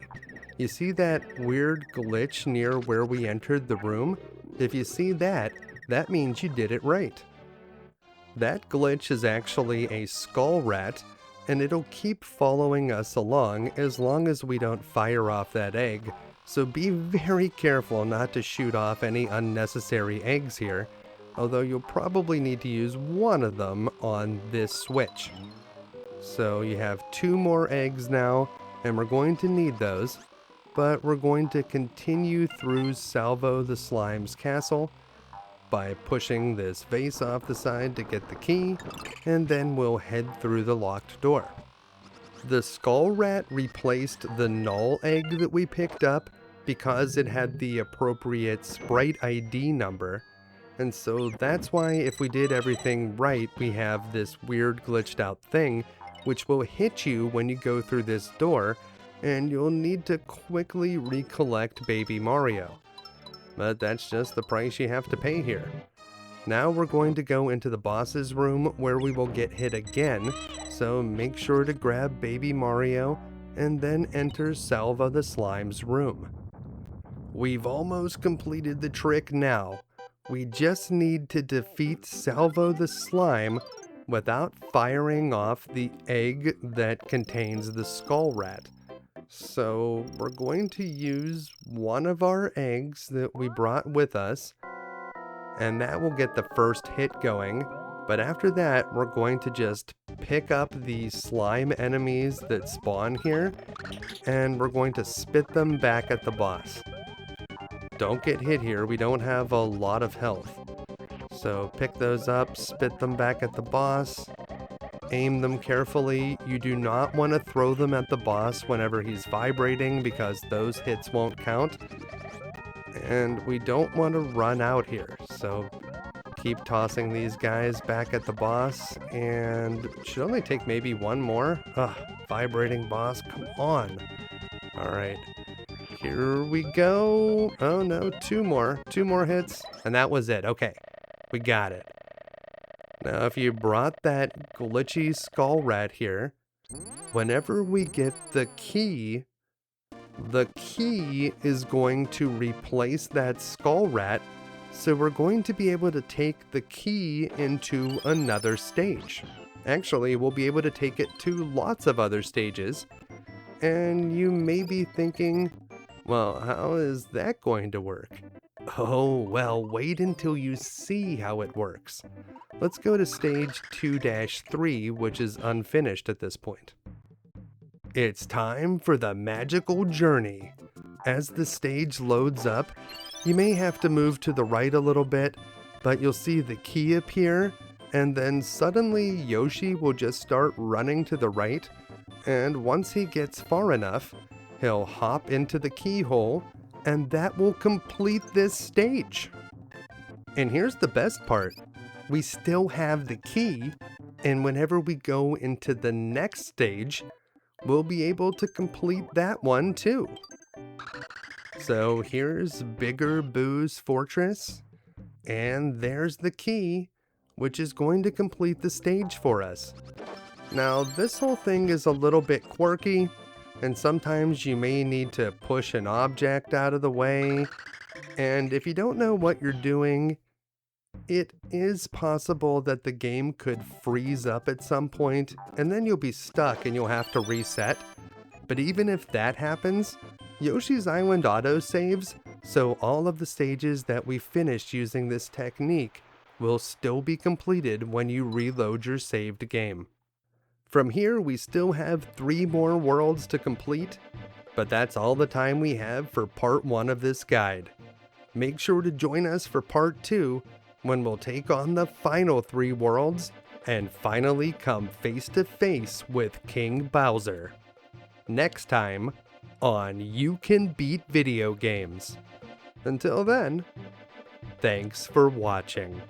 You see that weird glitch near where we entered the room? If you see that, that means you did it right. That glitch is actually a skull rat, and it'll keep following us along as long as we don't fire off that egg, so be very careful not to shoot off any unnecessary eggs here, although you'll probably need to use one of them on this switch. So you have 2 more eggs now, and we're going to need those. But we're going to continue through Salvo the Slime's castle by pushing this vase off the side to get the key, and then we'll head through the locked door. The skull rat replaced the null egg that we picked up because it had the appropriate sprite ID number, and so that's why if we did everything right, we have this weird glitched out thing which will hit you when you go through this door, and you'll need to quickly recollect Baby Mario. But that's just the price you have to pay here. Now we're going to go into the boss's room where we will get hit again, so make sure to grab Baby Mario and then enter Salvo the Slime's room. We've almost completed the trick now. We just need to defeat Salvo the Slime without firing off the egg that contains the skull rat. So we're going to use one of our eggs that we brought with us, and that will get the first hit going. But after that, we're going to just pick up the slime enemies that spawn here, and we're going to spit them back at the boss. Don't get hit here, we don't have a lot of health. So pick those up, spit them back at the boss. Aim them carefully. You do not want to throw them at the boss whenever he's vibrating because those hits won't count. And we don't want to run out here, so keep tossing these guys back at the boss, and it should only take maybe one more. Vibrating boss, come on. Alright, here we go. Oh no, 2 more hits, and that was it. Okay, we got it. Now, if you brought that glitchy skull rat here, whenever we get the key is going to replace that skull rat, so we're going to be able to take the key into another stage. Actually, we'll be able to take it to lots of other stages. And you may be thinking, well, how is that going to work? Oh, well, wait until you see how it works. Let's go to stage 2-3, which is unfinished at this point. It's time for the magical journey. As the stage loads up, you may have to move to the right a little bit, but you'll see the key appear, and then suddenly Yoshi will just start running to the right, and once he gets far enough, he'll hop into the keyhole, and that will complete this stage. And here's the best part. We still have the key, and whenever we go into the next stage, we'll be able to complete that one too. So here's Bigger Boo's fortress, and there's the key, which is going to complete the stage for us. Now, this whole thing is a little bit quirky, and sometimes you may need to push an object out of the way, and if you don't know what you're doing, it is possible that the game could freeze up at some point, and then you'll be stuck and you'll have to reset. But even if that happens, Yoshi's Island autosaves, so all of the stages that we finished using this technique will still be completed when you reload your saved game. From here, we still have 3 more worlds to complete, but that's all the time we have for part 1 of this guide. Make sure to join us for part 2, when we'll take on the final 3 worlds and finally come face to face with King Bowser. Next time on You Can Beat Video Games. Until then, thanks for watching.